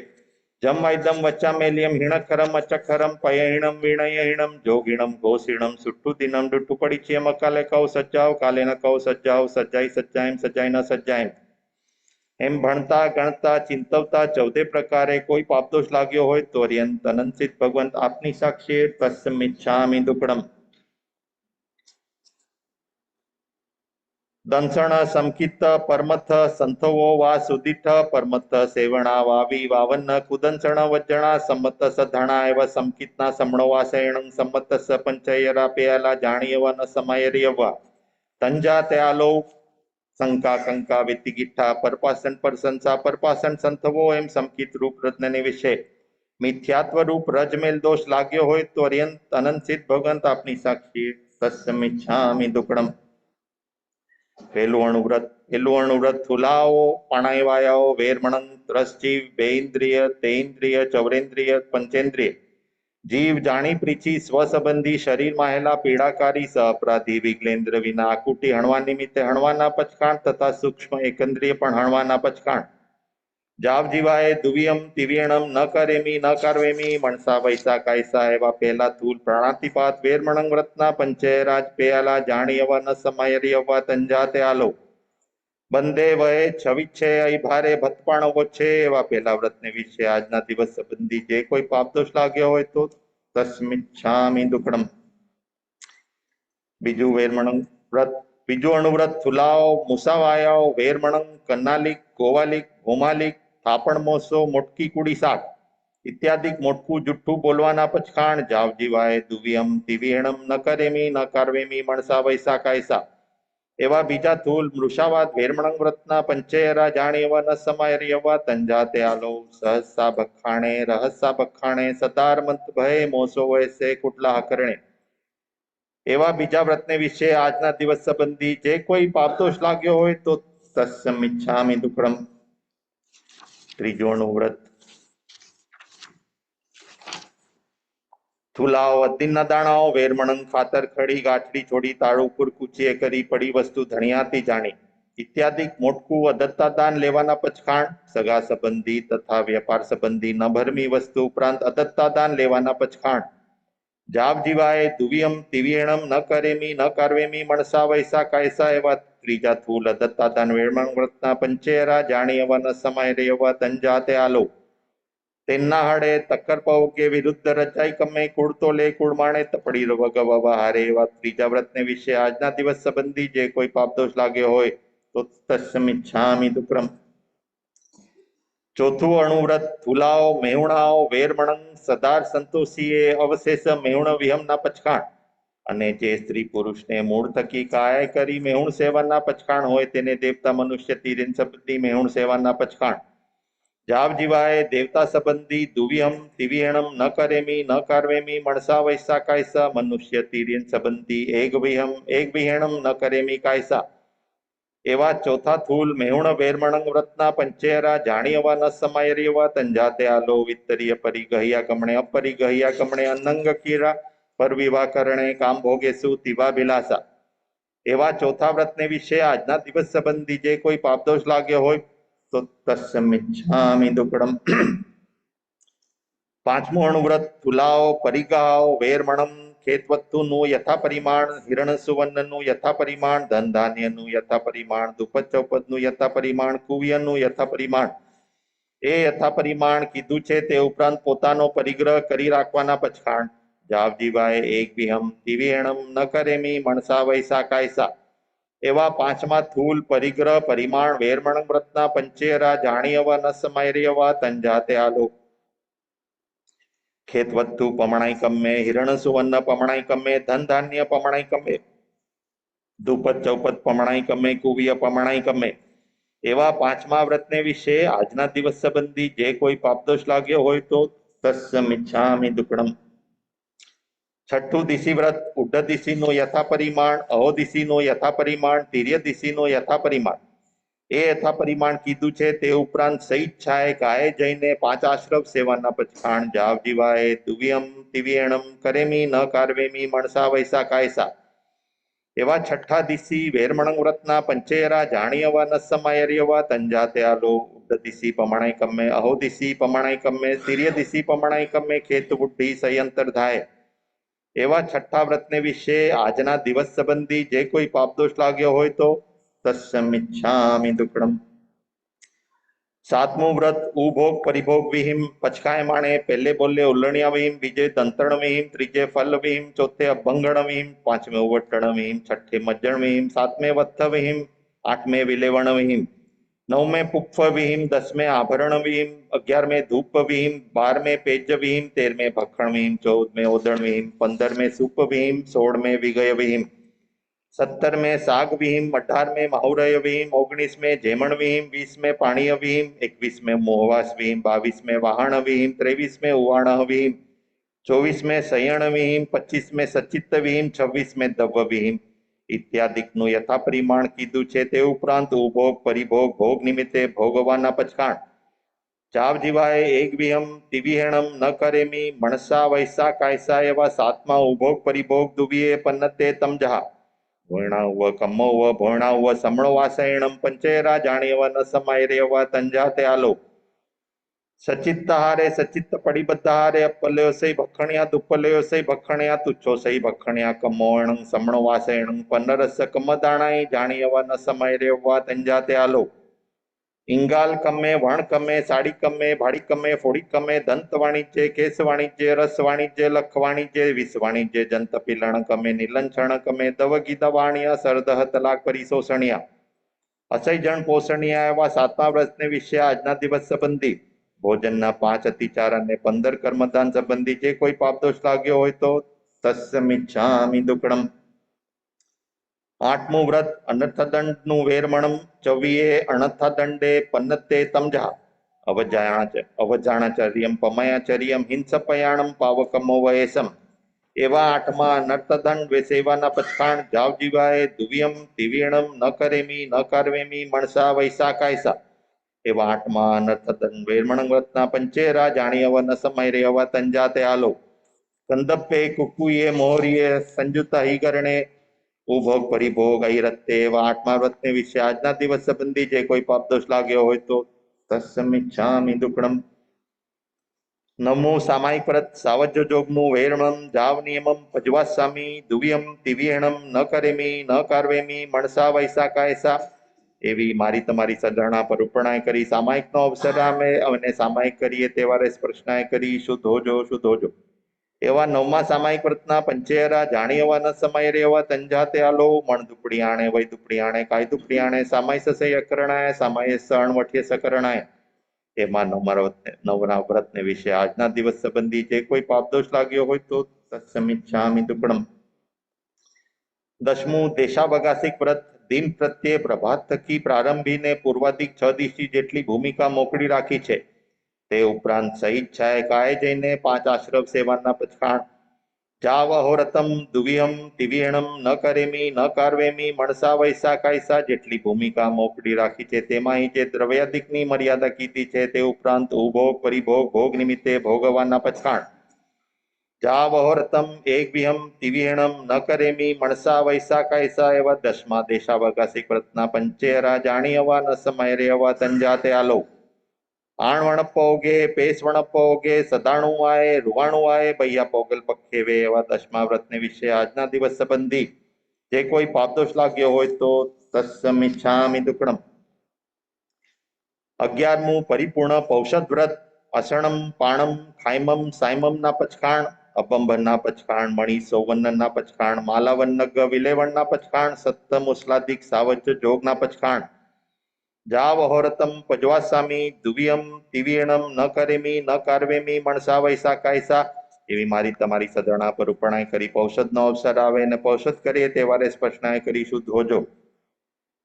જમ વાયદમ વચ્ચામેલિયમ હિણખરમ અચખરમ પયહિણમ વિણયહિણમ જોગિણમ ઘોષિણમ સુઠ્ઠુ દિનમ ડુઠ્ઠુ પડીચ્યમ અકાલે કૌ સજ્જાવ કાલે ન કૌ સજ્જાવ સજ્જાઈ સજ્જાયમ સજ્જાઈ ન સજ્જાયમ એમ ભણતા ગણતા ચિંતવતા 14 પ્રકારે કોઈ પાપદોષ લાગ્યો હોય તો અર્યંત અનંતિત ભગવંત આપની સાક્ષી તસ્મિચ્છામિ દુક્કડમ. દંસણ સમકિત પરમથ સંથવો વા સુદિઠ પરમથ સેવણા વાવી વાવન કુદંસણ વજ્જણા સંમત સધણા એવ સમકિતના સમણો વાસયણં સંમત સ પંચયરા પેયાલા જાણીયવા ન સમાયર્યવા તંજા ત્યાલો શંકા કંકા વિતિગિઠ્ઠા પરપાસન પરસંસા પરપાસન સંથવો એમ સમકિત રૂપ રત્નને વિશે મિથ્યાત્વ રૂપ રજમેલ દોષ લાગ્યો હોય તો અર્યંત અનંત ભગવંત આપની સાક્ષી તસ્મિચ્છામિ દુક્કડમ. પહેલું અણુવ્રત થુલાઓ પાણાયવાયાઓ વેરમણંગ ત્રસજીવ બેઇન્દ્રિય તેઇન્દ્રિય ચૌરેન્દ્રિય પંચેન્દ્રિય જીવ જાણી પ્રીચી સ્વસંબંધી શરીરમાં હેલા પીડાકારી સહઅપરાધી વિગલેન્દ્ર વિના આકુટી હણવા નિમિત્તે હણવાના પચખાણ તથા સૂક્ષ્મ એકંદ્રિય પણ હણવાના પચખાણ જાવ જીવાએ દુવિયમ તિવિયણમ ન કરેમી ન કરવેમી મણસા વૈસા કાયસા એવા પહેલા થૂલ પ્રાણાતિપાત વેરમણંગ વ્રતના પંચેરાજ પેયાલા જાણી અવા ન સમાયરી અવા તંજાતે આલો બંદે વહે છવિચ્છે ભારે ભતપાણો છે એવા પહેલા વ્રતને વિશે આજના દિવસ સંબંધી જે કોઈ પાપદોષ લાગ્યો હોય તો તસ્મિચ્છામિ દુક્કડમ. બીજું વેરમણંગ વ્રત. બીજું અણુવ્રત થુલાવ મુસાવાયાવ વેરમણંગ કન્નાલિક ગોવાલિક ભોમાલિક થાપણ મોસો મોટકી કુડી શાક ઇત્યાદિક મોટકું જુઠ્ઠું બોલવાના પચખાણ જાવ જીવાય દુવિયમ તિવિયણમ ન કરેમી ન કારવેમી મણસા વૈસા કાયસા એવા બીજા થૂલ મૃષાવાદ વેરમણંગ વ્રતના પંચેરા જાણી એવા ન સમાયરી એવા તંજાતે આલો સહસા ભખાણે રહસ્સા ભખાણે સદાર મંત ભય મોસો વૈસે કુટલા કરણે એવા બીજા વ્રતને વિશે આજના દિવસ સંબંધી જે કોઈ પાપદોષ લાગ્યો હોય તો તસ્મિચ્છામિ દુક્કડમ. ત્રીજું વ્રત થુલાઓ અદ્દિનના દાણાઓ વેરમણંગ ખાતર ખડી ગાંઠડી છોડી તાળું કુરકુચીએ કરી પડી વસ્તુ ધણિયાતી જાણી ઇત્યાદિક મોટકું અદત્તા દાન લેવાના પચખાણ સગા સંબંધી તથા વ્યાપાર સંબંધી ન ભરમી વસ્તુ ઉપરાંત અદત્તા દાન લેવાના પચખાણ જાવ જીવાએ દુવિયમ તિવિયણમ ન કરેમી ન કારવેમી મણસા વૈસા કાયસા એવા ત્રીજા થૂલ અદત્તા દાન વેરમણંગ વ્રતના પંચેરા જાણી એવા ન સમાય એવા તંજાતે આલો તેના હાડે તક્કર પૌકે વિરુદ્ધ રચાઈ કમે કુડતો લે કુડમાણે તપડી વગવા હારે એવા ત્રીજા વ્રતને વિશે આજના દિવસ સંબંધી જે કોઈ પાપદોષ લાગ્યો હોય તો તસ્મિચ્છામિ દુક્કડમ. ચોથું અણુવ્રત થુલાઓ મેહુણાઓ વેરમણંગ સદાર સંતોષીએ અવશેષ મેહુણ વિહમના પચખાણ અને જે સ્ત્રી પુરુષને મૂળ થકી કાય કરી મેહુણ સેવાના પચખાણ હોય તેને દેવતા મનુષ્ય તીરેન સંબંધી મેહુણ સેવાના પચખાણ જાવ જીવાએ દેવતા સંબંધી દુવિયમ તિવિયણમ ન કરેમી ન કારવેમી મણસા વૈસા કાયસા મનુષ્ય તીર્યન સંબંધી એક વિહેણમ ન કરેમી કાયસા એવા ચોથા થૂલ મેહુણ વેરમણંગ વ્રતના પંચેરા જાણી અવા ન સમાયરી અવા તંજાતે આલો વિત્તરીય પરિગહ્યા કમણે અપરિગહ્યા કમણે અનંગ કીરા પર વિવાહ કરણે કામ ભોગેસુ તિવા ભિલાસા એવા ચોથા વ્રતને વિશે આજના દિવસ સંબંધી જે કોઈ પાપદોષ લાગ્યો હોય તો તસ્મિચ્છામિ દુક્કડમ. પાંચમું અણુવ્રત થુલાઓ પરિગાઓ વેરમણમ ખેતવત્તુનું યથા પરિમાણ હિરણ સુવર્ણનું યથા પરિમાણ ધન ધાન્યનું યથા પરિમાણ દુપત ચૌપદનું યથા પરિમાણ કુવિયનું યથા પરિમાણ એ યથા પરિમાણ કીધું છે તે ઉપરાંત પોતાનો પરિગ્રહ કરી રાખવાના પચખાણ જાવ જીવાએ એક વિહમ તિવિયણમ ન કરેમી મણસા વૈસા કાયસા એવા પાંચમા થૂલ પરિગ્રહ પરિમાણ વેરમણંગ વ્રતના પંચેરા જાણી અવા ન સમાયરી અવા તંજાતે આલો ખેતવત્તુ પમણાઈ કમ્મે હિરણ સુવર્ણ પમણાઈ કમ્મે ધન ધાન્ય પમણાઈ કમ્મે દુપત ચૌપત પમણાઈ કમ્મે કુવિય પમણાઈ કમ્મે એવા પાંચમા વ્રતને વિશે આજના દિવસ સંબંધી જે કોઈ પાપદોષ લાગ્યો હોય તો તસ્મિચ્છામિ દુક્કડમ. છઠ્ઠું દિશી વ્રત ઉઢ દિશીનું યથા પરિમાણ અહોદિશીનું યથા પરિમાણ તિર્ય દિશીનું યથા પરિમાણ એ યથા પરિમાણ કીધું છે તે ઉપરાંત સ્વેચ્છાએ ગાયે જઈને 5 આશ્રવ સેવાના પચખાણ જાવ જીવાએ દુવિયમ તિવિયણમ કરેમી ન કારવેમી મણસા વૈસા કાયસા એવા છઠ્ઠા દિશી વેરમણંગ વ્રતના પંચેરા જાણી અવા ન સમાયરી અવા તંજાતે આલો ઉઢ દિશી પમણાઈ કમ્મે અહોદિશી પમણાઈ કમ્મે તિર્ય દિશી પમણાઈ કમ્મે ખેત બુદ્ધિ સંયંતર ધાય એવા છઠ્ઠા વ્રતને વિશે આજના દિવસ સંબંધી જે કોઈ પાપદોષ લાગ્યો હોય તો તસ્મિચ્છામિ દુક્કડમ. સાતમું વ્રત ઉભોગ પરિભોગ વિહીમ પચખાય માણે પહેલે બોલે ઉલ્લણિયા વિહીમ બીજે દંતણ વિહીમ ત્રીજે ફલ વિહીમ ચોથે અભંગણ વિહીમ પાંચમે ઉવટણ વિહીમ છઠ્ઠે મજ્જણ વિહીમ સાતમે વત્થ વિહીમ આઠમે વિલેવણ વિહીમ નવમે પુપ્ફ વિહીમ દસમે આભરણ વિહીમ 11મે ધૂપ વિહીમ 12મે પેજ વિહીમ 13મે ભખણ વિહીમ 14મે ઓદણ વિહીમ 15મે સૂપ વિહીમ 16મે વિગય વિહીમ 17મે સાગ વિહીમ 18મે મહુરય વિહીમ 19મે જેમણ વિહીમ 20મે પાણીય વિહીમ 21મે મોહવાસ વિહીમ 22મે વાહણ વિહીમ 23મે ઉવાણ વિહીમ 24મે સયણ વિહીમ 25મે સચિત્ત વિહીમ 26મે દવ્વ વિહીમ ઇત્યાદિકનું યથા પરિમાણ કીધું છે તે ઉપરાંત ઉભોગ પરિભોગ ભોગ નિમિત્તે ભોગવવાના પચખાણ જાવ જીવાય એક વિહમ દિવિહેણમ ન કરેમી મણસા વૈસા કાયસા એવા સાતમા ઉભોગ પરિભોગ દુવિયે પન્નતે તમજહા ભોયણાવ કમ્મવ ભોયણાવ સમણો વાસયણમ પંચેરા જાણીયવ ન સમાય રેવ તંજાતે આલો સચિત્ત હારે સચિત્ત પડિબદ્ધ હારે અપલ્યો સೈ ભખણ્યા દુપલ્યો સೈ ભખણ્યા તુચ્છો સೈ ભખણ્યા કમોણં સમણો વાસયણં પન્નરસ કમદાણાઈ જાણીયવ ન સમય રેવ તંજાતે આલો इंगाल कमे वण कमे साड़ी कमे भाड़ी कमे फोड़ी कमे दंत वाणिज्य केस वाणिज्य रस वाणिज्य लख वाणिज्य विष वाणिज्य जंत पिलण कमे नीलंछण कमे दवगी दवाणिया सरदह तलाक परिशोषणिया असई जन पोषणिया एवं सातमा व्रतने विषय આજના દિવસ સંબંધી ભોજનના 5 અતિચાર અને 15 કર્મદાન સંબંધી જે કોઈ પાપદોષ લાગ્યો હોય તો તસ્મિચ્છામિ દુક્કડમ। 8મું વ્રત અનર્થદંડનું વેરમણમ ચવીએ અનર્થદંડે પન્નતે તમજા અવજાણાચર્યમ પમયાચર્યમ હિંસપયાણમ પાવકમો વયેસમ। એવા 8મા અનર્થદંડ સેવાના પચખાણ જાવ જીવાય દુવિયમ દિવ્યણમ ન કરેમી ન કાર્વેમી મણસા વૈસા કાયસા। એવા 8મા અનર્થદંડ વેરમણ વ્રતના પંચેરા જાણીયવ ન સમય રેવ તંજાતે આલો કંદપ્પે કુકુયે મોહરીએ સંજુતા હિગરણે ઉભોગ પરિભોગ ઐરત્તે। એવા 8મા વ્રતને વિશે આજના દિવસ સંબંધી જે કોઈ પાપદોષ લાગ્યો હોય તો તસ્મિચ્છામિ દુક્કડમ। 9મું સામાયિક વ્રત સાવજ્ય જોગનું વેરમણમ જાવ નિયમમ પજવાસ્સામી દુવિયમ દિવ્યેણમ ન કરેમી ન કાર્વેમી મણસા વૈસા કાયસા। એવી મારી તમારી સધારણા પર ઉપણાય કરી સામાયિકનો અવસર આવે અને સામાયિક કરીએ તેવારે સ્પર્શનાય કરી શુદ્ધ હોજો શુદ્ધ હોજો। એવા 9મા સામાયિક વ્રતના પંચેરા જાણીયવા ન સમય રેવા તંજાતે આલો મણ દુપડિયાણે વય દુપડિયાણે કાય દુપડિયાણે સામાય સસય અકરણાય સામાય સણવઠ્ય સકરણાય। એમાં 9મા વ્રતને વિશે આજના દિવસ સંબંધી જે કોઈ પાપદોષ લાગ્યો હોય તો તસ્મિચ્છામિ દુક્કડમ। 10મું દેશાવગાસિક વ્રત દિન પ્રત્યે પ્રભાત થકી પ્રારંભીને પૂર્વાધિક 6 દિશી જેટલી ભૂમિકા મોકળી રાખી છે। તે ઉપરાંત સહિચ્છાએ કાય જઈને 5 આશ્રમ સેવાના પચખાણ જાવ અહોરતમ દુવિહમ દિવ્યેણમ ન કરેમી ન કાર્વેમી મણસા વૈસા કાયસા જેટલી ભૂમિકા મોકળી રાખી છે તેમાં જે દ્રવ્યાધિકની મર્યાદા કીધી છે તે ઉપરાંત ઉભોગ પરિભોગ ભોગ નિમિત્તે ભોગવવાના પચખાણ જાવ અહોરતમ એક વિહમ દિવ્યેણમ ન કરેમી મણસા વૈસા કાયસા। એવા 10મા દેશાવગાસિક વ્રતના પંચેરા જાણીયવા ન સમય રેવા તંજાતે આલો આણ વણપ્પ ઓગે પેસ વણપ્પ ઓગે સદાણું આય રૂવાણું આય બૈયા પોગલ પક્ષેવે। એવા 10મા વ્રતને વિશે આજના દિવસ સંબંધી જે કોઈ પાપદોષ લાગ્યો હોય તો તસ્મિચ્છામિ દુક્કડમ। 11મું પરિપૂર્ણ પૌષધ વ્રત અષણમ પાણમ ખાયમમ સાયમમના પચખાણ અપંભનના પચખાણ મણી સૌવન્નના પચખાણ માલાવન્નગ વિલેવણના પચખાણ સત્ત મુસ્લાધિક સાવજ્ય જોગના પચખાણ જાવ અહોરતમ પજવાસ્સામી દુવિયમ દિવ્યેણમ ન કરેમી ન કાર્વેમી મણસા વૈસા કાયસા। એવી મારી તમારી સધારણા પર ઉપણાય કરી પૌષધનો અવસર આવે અને પૌષધ કરીએ તેવારે સ્પર્શનાય કરી શુદ્ધ હોજો।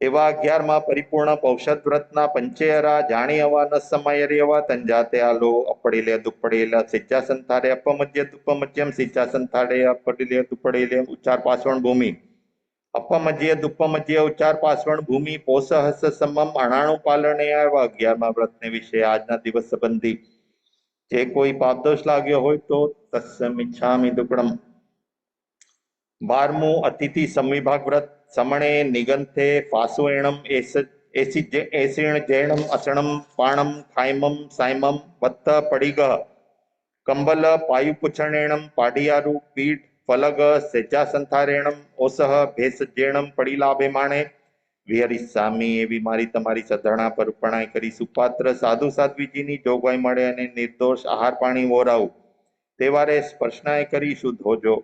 એવા 11મા પરિપૂર્ણ પૌષધ વ્રતના પંચેરા જાણીયવા ન સમય રેવા તંજાતે આલો અપડિલે દુપડિલે સિચ્છાસન થારે અપમજ્ય દુપમજ્યમ સિચ્છાસન થારે અપડિલે દુપડિલે ઉચ્ચાર પાસવણ ભૂમિ અપમજ્ય દુપમજ્ય ઉચ્ચાર પાસવણ ભૂમિ પોષહસ સમમ અણાણું પાલણે। આવ્યા 11મા વ્રતને વિશે આજના દિવસ સંબંધી જે કોઈ પાપદોષ લાગ્યો હોય તો તસ્મિચ્છામિ દુક્કડમ। 12મું અતિથિ સંવિભાગ વ્રત સમણે નિગંથે ફાસુએણમ એસીણ જૈણમ અસણમ પાણમ ખાયમમ સાયમમ વત્ત પડિગહ કંબલ પાયુપુછણેણમ પાડિયારુ પીઠ ફલગ સેજાસંથારેણમ ઓસહ ભેષજેણમ પડિલાભેમાણે વિહરિસ્સામી। એવી મારી તમારી સધારણા પર ઉપણાય કરી સુપાત્ર સાધુ સાધ્વીજીની જોગવાઈ મળે અને નિર્દોષ આહાર પાણી વોરાવું તેવારે સ્પર્શનાય કરી શુદ્ધ હોજો।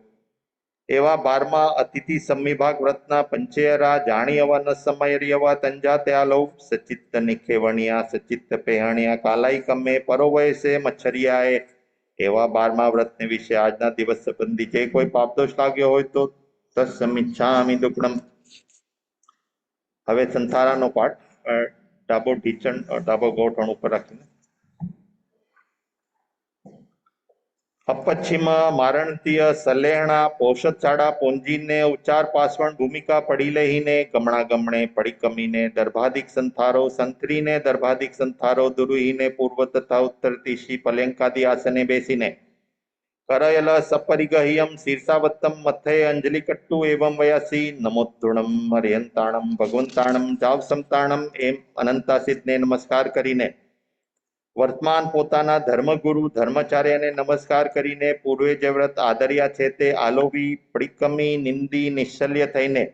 એવા 12મા અતિથિ સંવિભાગ વ્રતના પંચેરા જાણીયવા ન સમય રેવા તંજાતે આલો સચિત્ત નિખેવણિયા સચિત્ત પહેણિયા કાલાઈ કમે પરોવયસે મચ્છરિયાએ। એવા 12મા વ્રતને વિશે આજના દિવસ સંબંધી જે કોઈ પાપદોષ લાગ્યો હોય તો તસ્મિચ્છામિ દુક્કડમ। હવે સંથારાનો પાઠ ડાબો ઢીચણ ડાબો ગોઠણ ઉપર રાખીને अपच्छिम मारणतीय सलेहणा पोषतशाळा पोंजीने उच्चार पासवण भूमिका पड़ी लहीने गमणा गमणे पड़ी कमीने दर्भाधिक संथारो संथरीने दर्भाधिक संथारो दुरुहीने पूर्व तथा उत्तर दिशि पलंकादि आसने बेसीने करयल सपरिगह्यम शीर्षावत्तम मथे अंजलि कट्टु एवं वयासी नमोत्तुणम हरियंताणम भगवंताणम जाव समताणम एम अनंतासिद्धने नमस्कार करीने वर्तमान पोताना धर्मगुरु धर्माचार्यने नमस्कार करीने पूर्वे जे व्रत आदर्या छे ते आलोवी पड़िकमी निंदी निश्चल्य थईने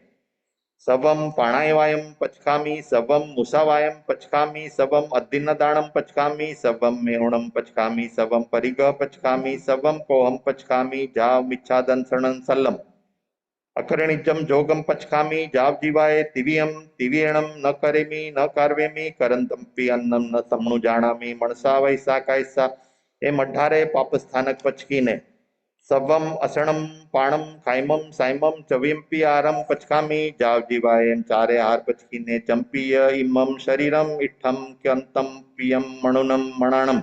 सवम पाणायवायम पचकामी सवम मुसावायम पचकामी सवम अद्दिनदाणम पचकामी सवम मेहुणम पचकामी सवम परिगह पचकामी सवम कोहम पचकामी जाव मिच्छादंसरणं सल्लम अकरणिजम जोगम पचकामी जाव जीवाय तिवियम तिवियणम न करेमी न कार्वेमी करंतम्पि अन्नम न तमणु जाणामी मणसा वैसा कायसा ए मठारे पापस्थानक पचकीने सवम असणम पाणम खाइमम साइमम चवियम्पि आरम पचकामी जाव जीवाय एम चारे हार पचकीने चंपीय इमम शरीरम इठम क्यंतम पियम मणुनम मणाणम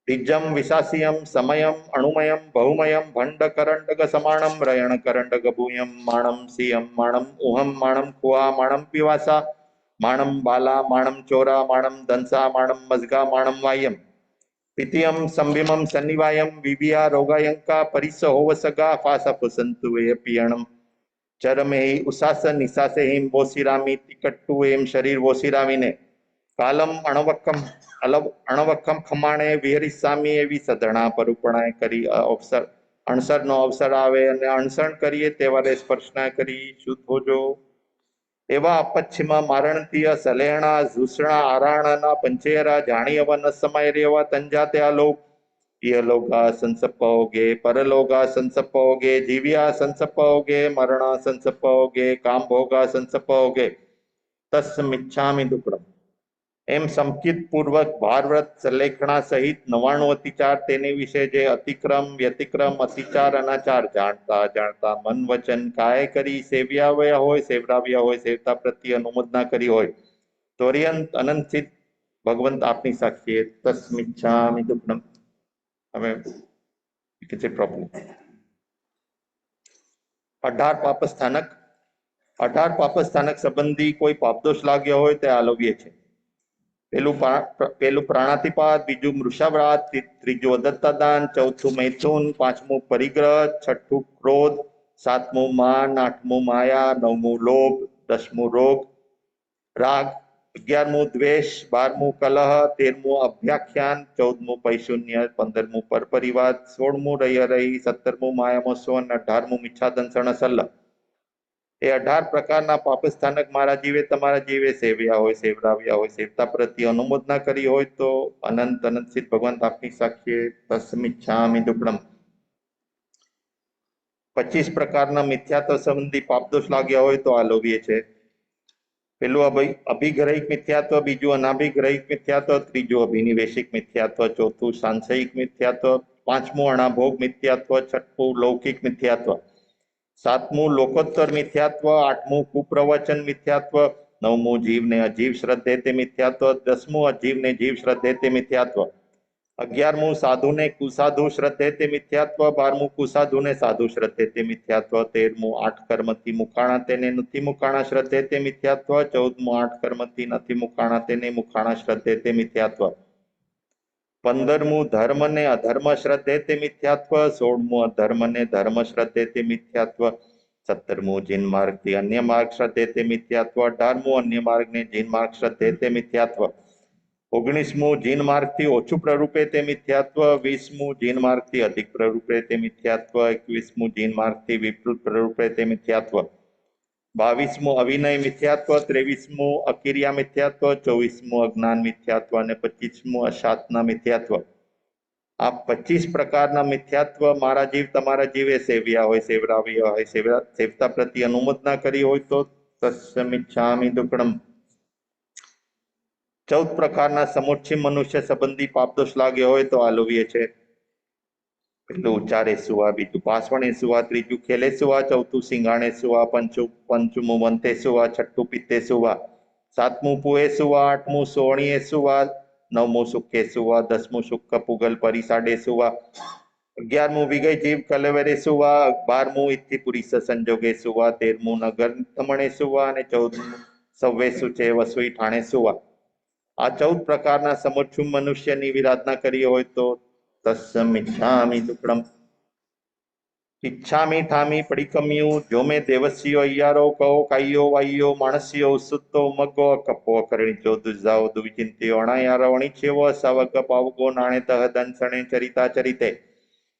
तिजम विशासियम समयम अणुमयम बहुमयम भंड करंडग समाणम रयण करंडग भूयम माणम सियम माणम उहम माणम कुआ माणम पिवासा माणम बाला माणम चोरा माणम दंसा माणम मजगा माणम वायम पितियम संभिमम सन्निवायम विविया रोगायंका परिस होवसगा फासा पुसंतु वे पियणम चरमे ही उसास निसासे हिम बोसिरामी तिकट्टु एम शरीर बोसिरामीने कालम अणवक्कम अणवक्कम खमाणे વિહરીસામી એવી સધણા પરુપણાએ કરી અવસર અણસરનો અવસર આવે અને અણસણ કરીએ તેવારે સ્પર્શના કરી શુદ્ધ હોજો એવા અપચ્છિમાં મારણતીય સલેહણા ઝૂસણા આરાણના પંચેરા જાણી અવા ન સમાય રેવા તંજાતે આલોક ઇહલોકા સંસપોગે પરલોકા સંસપોગે જીવ્યા સંસપોગે મરણા સંસપોગે કામ ભોગા સંસપોગે તસ્મિચ્છામિ દુક્કડમ एम समकित पूर्वक भारव्रत सलेखना सहित 99 अतिचार तेने विषय जे अतिक्रम व्यतिक्रम अतिचार अनाचार जानता जानता मन वचन काय करी सेव्याव्या होय सेवराव्या होय सेवता प्रति अनुमोदना करी होय तोर्यंत अनंत भगवंत आपनी साक्षी तस्मिच्छामि दुक्कडम हमें किसे प्रॉब्लम 18 पापस्थानक संबंधी कोई पापदोष लाग्यो होय ते आलोव्य छे पेलू प्राणातिपात बीजू मृषाव्रात त्रीजू अदत्तादान चौथू मैथुन पांचमू परिग्रह छठू क्रोध सातमू मान आठमू माया नवमू लोभ दसमू रोग राग 11मू द्वेष 12मू कलह 13मू अभ्याख्यान 14मू पैशून्य 15मू परपरिवाद 16मू रही 17मू मायामोत्सव 18मू मिच्छादंसरण सल्ल એ 18 પ્રકારના પાપસ્થાનક મારા જીવે તમારા જીવે સેવ્યા હોય સેવરાવ્યા હોય સેવતા પ્રત્યે અનુમોદના કરી હોય તો અનંત અનંત ભગવંત આપની સાક્ષીએ તસ્મિચ્છામિ દુક્કડમ 25 પ્રકારના મિથ્યાત્વ સંબંધી પાપદોષ લાગ્યા હોય તો આલોવ્ય છે પેલું અભિગ્રહિક મિથ્યાત્વ બીજું અનાભિગ્રહિક મિથ્યાત્વ ત્રીજું અભિનિવેશિક મિથ્યાત્વ ચોથું સાંશયિક મિથ્યાત્વ પાંચમું અણાભોગ મિથ્યાત્વ છઠ્ઠું લૌકિક મિથ્યાત્વ सातमू लोकोत्तर मिथ्यात्व आठमू कुप्रवचन मिथ्यात्व नवमू जीव ने अजीव श्रद्धे ते मिथ्यात्व 10मू अजीव ने जीव श्रद्धे ते मिथ्यात्व 11मू साधु ने कुसाधु श्रद्धे ते मिथ्यात्व 12मू कुसाधु ने साधु श्रद्धे ते मिथ्यात्व 13मू 8 कर्मथी मुखाणा तेने नथी मुखाणा श्रद्धे ते मिथ्यात्व 14मू 8 कर्मथी नथी मुखाणा तेने मुखाणा श्रद्धे ते मिथ्यात्व 15मू धर्म ने अधर्म श्रद्धे ते मिथ्यात्व 16मू अधर्म ने धर्म श्रद्धे ते मिथ्यात्व 17मू जिन मार्ग थी अन्य मार्ग श्रद्धे ते मिथ्यात्व 18मू अन्य मार्ग ने जिन मार्ग श्रद्धे ते मिथ्यात्व 19मू जिन मार्ग थी ओछू प्ररूपे ते मिथ्यात्व 20मू जिन मार्ग थी अधिक प्ररूपे ते मिथ्यात्व 21मू जिन मार्ग थी विपरीत प्ररूपे ते मिथ्यात्व 22मू अविनय मिथ्यात्व 23मू अकिर्या मिथ्यात्व 24मू अज्ञान मिथ्यात्व અને 25મુ અશાતના મિથ્યાત્વ આ 25 પ્રકારના મિથ્યાત્વ મારા જીવ તમારા જીવે સેવ્યા હોય સેવરાવ્યા હોય સેવતા પ્રતિ અનુમોદના કરી હોય તો તસ્મિચ્છામિ દુક્કડમ 14 પ્રકારના સમુચ્છિ મનુષ્ય સંબંધી પાપદોષ લાગ્યો હોય તો આલોવ્ય છે પેલું ઉચ્ચારે સુવા બીજું પાસવણે સુવા ત્રીજું ખેલે સુવા ચૌથું સિંગાણે સુવા પંચમું વંતે સુવા છઠ્ઠું પિત્તે સુવા સાતમું પુએ સુવા આઠમું સોણીએ સુવા નવમું સુકે સુવા 10મું શુક્ક પુગલ પરિસાડે સુવા 11મું વિગય જીવ કલવરે સુવા, 12મું ઇત્થી પુરીસ સંજોગે સુવા, 13મું નગર તમણે સુવા અને 14મું સવ્વેસુ છે વસુઈ ઠાણે સુવા. આ 14 પ્રકારના સમોચ્છું મનુષ્યની વિરાધના કરી હોય તો તસ્મિચ્છામિ દુક્કડમ. ઈચ્છામી ઠામી પડિકમ્યું જો મેં દેવસ્યો અయ్యారో કહો કાયો વાયો માણસ્યો ઉસુત્તો મગ્ગો કપ્પો કરણીચો દુજાઓ દુવિચિંત્યો અણાયારો અણીછેવો સવગ પાવગો નાણે તહ દંસણે ચરિતા ચરિતે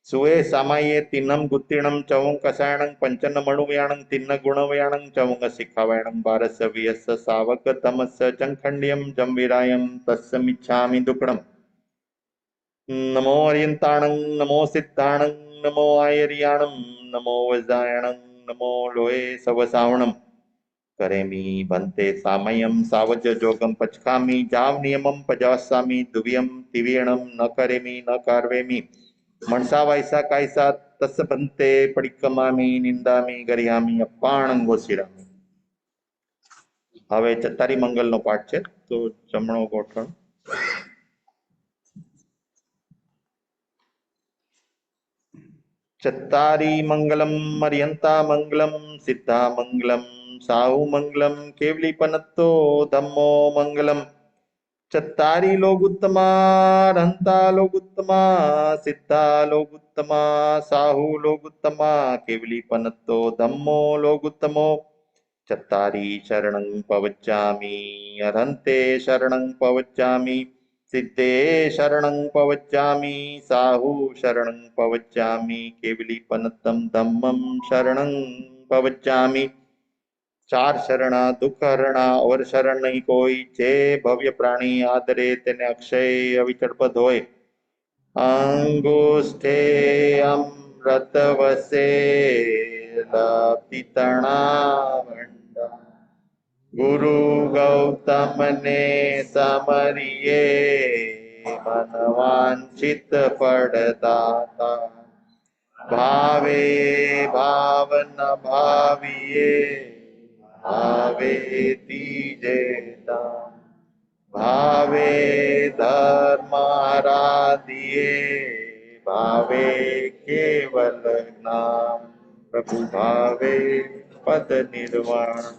સુએ સામાયે તિન્નમ ગુત્તિણમ ચવું કસાયણં પંચન મણુવ્યાણં તિન્ન ગુણવ્યાણં ચવું શિખાવાયણં બારસ વિયસ સાવક તમસ જંખંડ્યમ જંવિરાયમ તસ્મિચ્છામિ દુક્કડમ. નમો અર્યંતાણં નમો સિદ્ધાણં નમો આયર્યાણં નમો વજાયણં નમો લોહે સવસાવણમ. કરેમી ભંતે સામયમ સાવજ જોગમ પચકામી જાવ નિયમમ પજાસામી દુવ્યમ દિવ્યણમ ન કરેમી ન કાર્વેમી મણસા વાયસા કાયસા તસ ભંતે પડિકમામી નિંદામી ગરિયામી અપાણં ગોસિરામી. હવે ચત્તારી મંગલનો પાઠ છે, તો જમણો ગોઠણ. ચત્તારી મંગલમ મર્યંતા મંગલમ સિદ્ધા મંગલમ સાહુ મંગલમ કેવલી પનત્તો ધમ્મો મંગલમ. ચત્તારી લોગુત્તમા રંતા લોગુત્તમા સિદ્ધા લોગુત્તમા સાહુ લોગુત્તમા કેવલી પનત્તો ધમ્મો લોગુત્તમો. ચત્તારી શરણં પવચ્ચામિ અરહંતે શરણં પવચ્ચામિ સિદ્ધે શરણં પવચ્ચામિ સાહુ શરણં પવચ્ચામિ કેવલી પનત્તમ ધમ્મમ શરણં પવચ્ચામિ. ચાર શરણા દુઃખ હરણા ઓર શરણ નહીં કોઈ, જે ભવ્ય પ્રાણી આદરે તેને અક્ષય અવિચળ પદ હોય. અંગુષ્ઠે અમૃત વસે લપિતણા ગુરુ ગૌતમ ને સમરીએ મનવાંછિત ફળદાતા. ભાવે ભાવન ભાવીએ ભાવે તીજેતા. ભાવે ધર્મ આરાધીએ ભાવે કેવલ જ્ઞાન. પ્રભુ ભાવે પદ નિર્વાણ.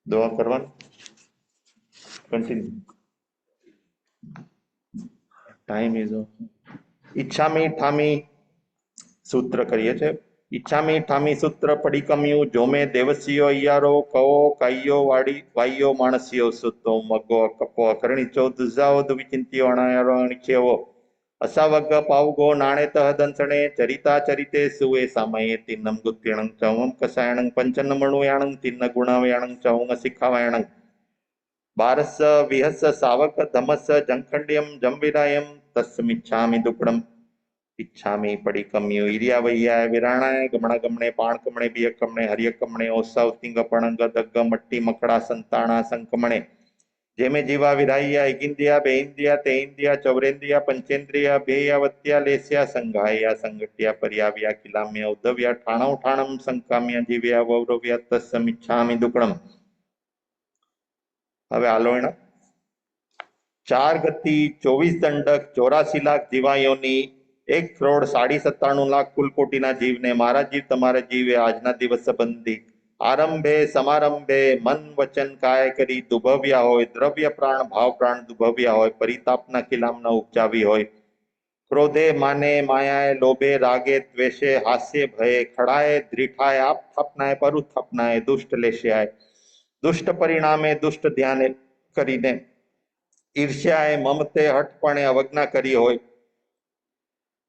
દુઆ કરવાની. કન્ટિન્યુ. Time is off. ઈચ્છામી ઠામી સૂત્ર કરીએ છે. ઈચ્છામી ઠામી સૂત્ર પડિકમ્યું જો મેં દેવસ્યો અయ్యారో કહો કાયો વાયો માણસ્યો સુતો મગો કપો અકરણીચો દુજાઓ દુવિચિંત્યો અણાયારો અણીછેવો અસાવગ પાવગો નાણે તહ દંસણે ચરિતા ચરિતે સુએ સામયે તિન્નમ ગુત્તિણં ચવમ કસાયણં પંચન મણુયાણં તિન્ન ગુણવ્યાણં ચવું શિખાવાયણં બારસ વિહસ સાવક ધમસ જંખંડ્યમ જંવિરાયમ તસ્મિચ્છામિ દુક્કડમ. ઈચ્છામી પડિકમ્યું ઈર્યા વૈયા વિરાણાય ગમણા ગમણે પાણ કમણે બિય કમણે હરિય કમણે ઓસાવ તિંગ પણંગ દગ્ગ મટ્ટી મકડા સંતાણા સંકમણે જેમે જીવા વિરાહ્યા ઇગિંદિયા બેઇંદિયા તેઇંદિયા ચૌરેન્દ્રિયા પંચેન્દ્રિયા ભેયાવત્યા લેસ્યા સંઘાયા સંગટ્યા પર્યાવ્યા કિલામ્યા ઉદ્ધવ્યા ઠાણવ ઠાણમ સંકામ્યા જીવ્યા વૌરવ્યા તસ્મિચ્છામિ દુક્કડમ. હવે આલોયણા. 4 ગતિ 24 દંડક 84 લાખ જીવાયોની 1,97,00,000 કુલ કોટીના જીવને મારા જીવ તમારા જીવે આજના દિવસ સંબંધી આરંભે સમારંભે મન વચન કાય કરી દુભવ્યા હોય. દ્રવ્ય પ્રાણ ભાવ પ્રાણ દુભવ્યા હોય. પરિતાપના કિલામના ઉપજાવી હોય. ક્રોધે માને માયાએ લોભે રાગે દ્વેષે હાસ્ય ભયે ખડાએ દ્રીઠાય આપ થાપનાય પરુ થાપનાય દુષ્ટ લેશ્યાય દુષ્ટ પરિણામે દુષ્ટ ધ્યાને કરીને ઈર્ષ્યાએ મમતે હઠપણે અવજ્ઞા કરી હોય.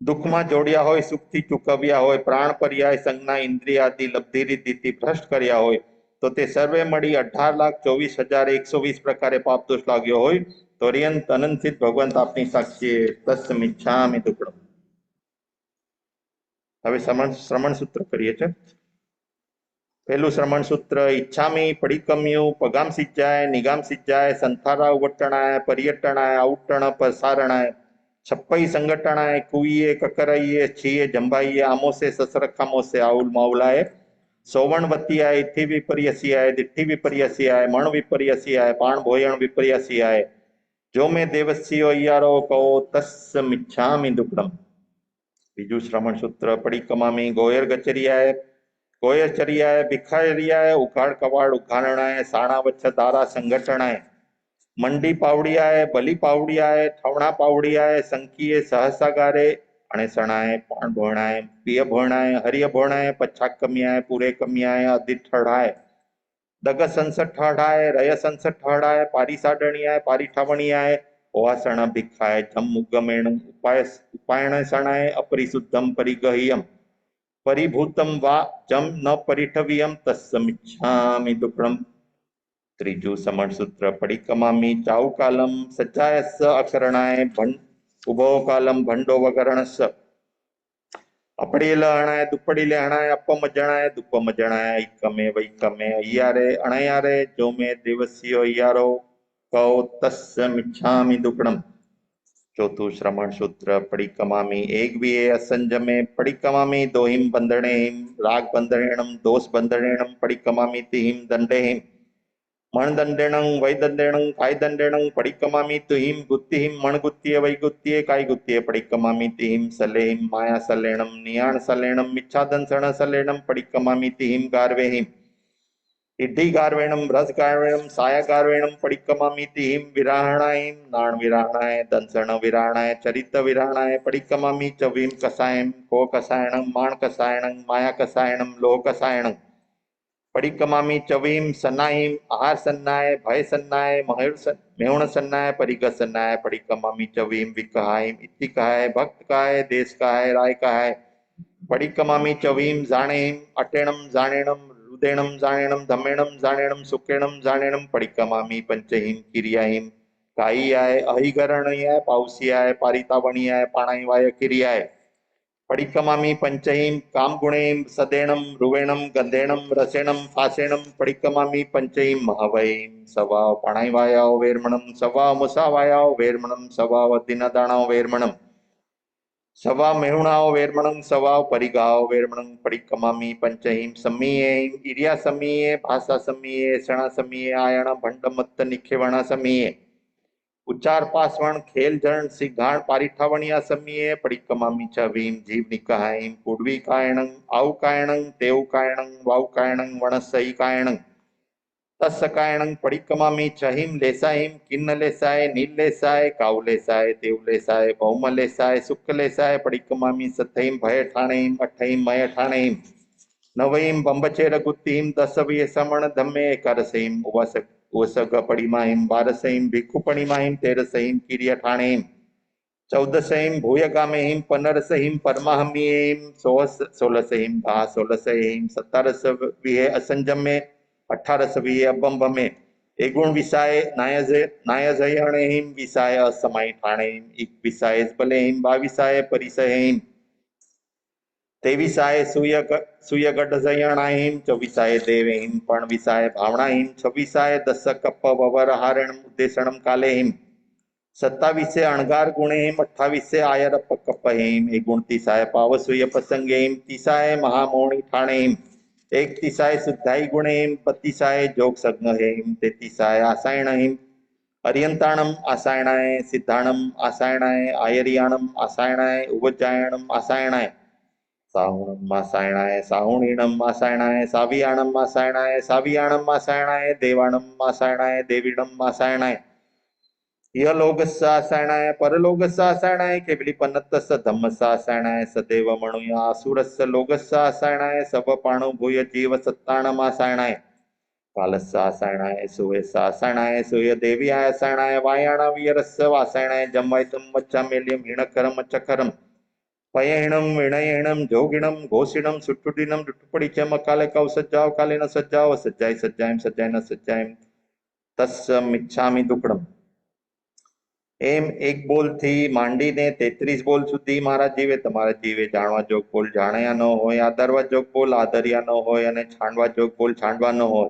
દુઃખમાં જોડ્યા હોય સુખથી ચૂકવ્યા હોય. પ્રાણ પર્યાય સંજ્ઞા ઇન્દ્રિય આદિ લબ્ધિ રીતિથી ભ્રષ્ટ કર્યા હોય તો તે સર્વે મળી 18,24,120 પ્રકારે પાપ દોષ લાગ્યો હોય તો અર્યંત અનંતિત ભગવંત આપની સાક્ષીએ તસ્મિચ્છામિ દુક્કડમ. હવે શ્રમણ સૂત્ર કરીએ છીએ. પહેલું શ્રમણ સૂત્ર. ઈચ્છામી પડિકમ્યું પગામ સિંચાય નિગામ સિંચાય સંથારા ઉવટણાય પર્યટણાય આઉટણ પસારણાય છપ્પઈ સંગટણાય કુઈએ કકરાઈએ છીએ જંભાઈએ આમોસે સસરખામોસે આઉલ માઉલાએ સોવણ વતિયાય ઇથિ વિપર્યસિયાય દિઠ્ઠિ વિપર્યસિયાય મણ વિપર્યસિયાય પાણ ભોયણ વિપર્યસિયાય जो मैं देवस्यो अय्यारो कहो तस् मिच्छामि दुक्कड़म। बीजू श्रवण सूत्र पड़िकमामी गोयर गचरियाए गोयर चरियाए भिखारियाए उखाड़ कवाड़ उखारणाए साणा वच्छ दारा संगठणाए मंडी पावड़ियाए बली पावड़ियाए ठवणा पावड़ियाए संकीये सहसागारे अणेसणाए पण भोणाए पिय भोणाए हरिय भोणाए पच्छा कमियाए पूरे कमियाए अधि ठढ़ाए दग संसठ ठढ़ाए रय संसठ ठढ़ाए पारी साडणियाए पारी ठावणियाए ओवासण भिक्षाए जम मुगमेण उपायण सणाए अपरिशुद्धम परिगह्यम परिभूतम वा जम न परिठवियम तस्समिच्छामि दुक्कड़म। त्रीजू समण सूत्र पड़िकमामी चाऊ कालम सज्जायस अकरणाय भंड उभो कालम भंडो वगरणस अपड़ील अणाय दुपड़ीले अणाय अपम जणाय दुपम जणाय इकमे वैकमे अय्यारे अणयारे जो में देवस्यो अय्यारो कहो तस्य मिच्छामि दुक्कड़म। चौथु श्रवण सूत्र पड़िकमामी एक भी असंजमे पड़िकमामी दोहिम बंधणेहिम राग बंधणेणम दोष बंधणेणम पड़िकमामी तिहिम दंडेहिम मणदंडेणं वैदंडेणं कायदंडेणं पड़िकमामी तुहिम गुत्तिहिम मणगुत्तिये वैगुत्तिये कायगुत्तिये पड़िकमामी तिहिम सलेहिम माया सलेणम नियाण सलेणम मिच्छादंसण सलेणम पड़िकमामी तिहिम गार्वेहिम इड्ढी गार्वेणम रस गार्वेणम साया गार्वेणम पड़िकमामी तिहिम विराहणायम नाण विराहणाय दंसण विराहणाय चरित विराहणाय पड़िकमामी चवीम कसायम को कसायणम माण कसायणम माया कसायणम लोह कसायणम पड़िकमामी चवीम सन्नाहिम आहार सन्नाय भय सन्नाय मेहुण सन्नाय परिग सन्नाय पड़िकमामी चवीम विकहायम इति कहाय भक्त कहाय देश कहाय राय कहाय पड़िकमामी चवीम जाणेहिम अटेणम जाणेणम रुदेणम जाणेणम धमेणम जाणेणम सुकेणम जाणेणम पड़िकमामी पंचहिम किरियाहिम काईयाय अहिगरणयाय पावसियाय पारितावणियाय पाणाईवाय किरियाय पड़िकमामी पंचहिम कामगुणेम सदेणम रुवेणम गंधेणम रसेणम फासेणम पड़िकमामी पंचहिम महावैम सवाव पाणाईवायाव वेरमणम सवाव मुसावायाव वेरमणम सवाव दिनदाणाव वेरमणम सवाव मेहुणाव वेरमणम सवाव परिगाव वेरमणम पड़िकमामी पंचहिम सम्मीयेम इरिया सम्मीये भाषा सम्मीये सणा सम्मीये आयण भंडमत्त निखेवणा सम्मीये उच्चार पासवण खेल जरण सिद्धाण पारिठावणिया सम्मीये पड़िकमामी छवीम जीव निकायम कुडवी कायणं आउ कायणं तेव कायणं वाउ कायणं वणसई कायणं तस् कायणं पड़िकमामी छहिम लेसाहिम किन्न लेसाय नील लेसाय काउ लेसाय तेव लेसाय भौम लेसाय सुख लेसाय पड़िकमामी सथईम भय ठाणेम अठईम मय ठाणेम नवईम बंबचेर गुत्तीम दसवीय समण धम्मे करसईम उवसग पड़िमाहिम बारसईम भिक्खु पड़िमाहिम तेरसईम किरिय ठाणेम चौदसईम भूयगामेहिम पनरसईम परमाहमीहिम सोलसईम भा सोलसईम सत्तारस विहे असंजमे अठारस विहे अबंभमे एगुण विसाय नायजयणेहिम विसाय असमाई ठाणेम एक विसाय बलेहिम बाविसाय परिसहेम तेविसाय सूयगढ़ जयणाहिम चौविसाय देवेहिम पण विसाय भावणाहिम छविसाय दस कप ववर हारणम उद्देशणम कालेहिम सत्तावीसे अणगार गुणेहिम अट्ठावीसे आयर कपहिम एगुणतीसाय पावसूय प्रसंगेहिम तीसाय महामोणी ठाणेहिम एक तीसाय शुद्धाई गुणेहिम बत्तीसाय जोग सग्नहेम तेतीसाय आसायणहिम अर्यंताणम आसायणाय सिद्धाणम आसायणाय आयरियाणम आसायणाय उपजायणम आसायणाय साहुणम आसायणाय साहुणीणम आसायणाय सावियाणम आसायणाय सावियाणम आसायणाय देवाणम आसायणाय देवीणम आसायणाय यलोकस्स आसायणाय परलोकस्स आसायणाय केवली पन्नतस्स धम्मस्स आसायणाय सदैव मणुया असुरस्स लोकस्स आसायणाय सब पाणु भूय जीव सत्ताणम आसायणाय कालस्स आसायणाय सुवेस्स आसायणाय सूय देवी आसायणाय वायाण वियरस्स वासायणाय जम्वैतम मच्चामेल्यम हिणकरम चकरम पयहिणम विणयहिणम जोगिणम घोषिणम सुट्टुडिणम दुट्टुपड़िचम काले कौ सज्जाव काले न सज्जाव सज्जाय सज्जायम सज्जाय न सज्जायम तस्य मिच्छामि दुक्कड़म। एम एक बोल थी मांडी ने 33 बोल सुधी मारा जीवे तमारा जीवे जाणवा जोग बोल जाणया न होय आदरवा जोग बोल आदर्या न होय अने छांडवा जोग बोल छांडवा न होय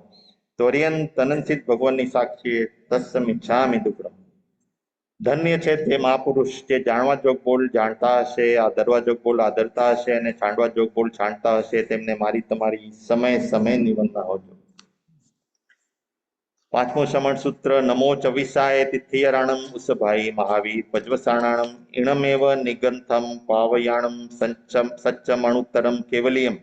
तोरियन तननसित भगवान ની સાક્ષીએ તસ્સ મિચ્છામિ દુક્કડમ। ધન્ય છે તે મહાપુરુષ જે જાણવા જોગ બોલ જાણતા હશે આદરવા જોગ બોલ આદરતા હશે અને છાંડવા જોગ બોલ છાંડતા હશે તેમને મારી તમારી સમય સમયની વંદના હોજો। પાંચમું શ્રમણ સૂત્ર નમો ચવિસાય તિથિયરાણમ ઉસભાઈ મહાવીર પજ્વસાણાણમ ઇણમેવ નિગંથમ પાવયાણમ સચ્ચમણુત્તરમ કેવલિયમ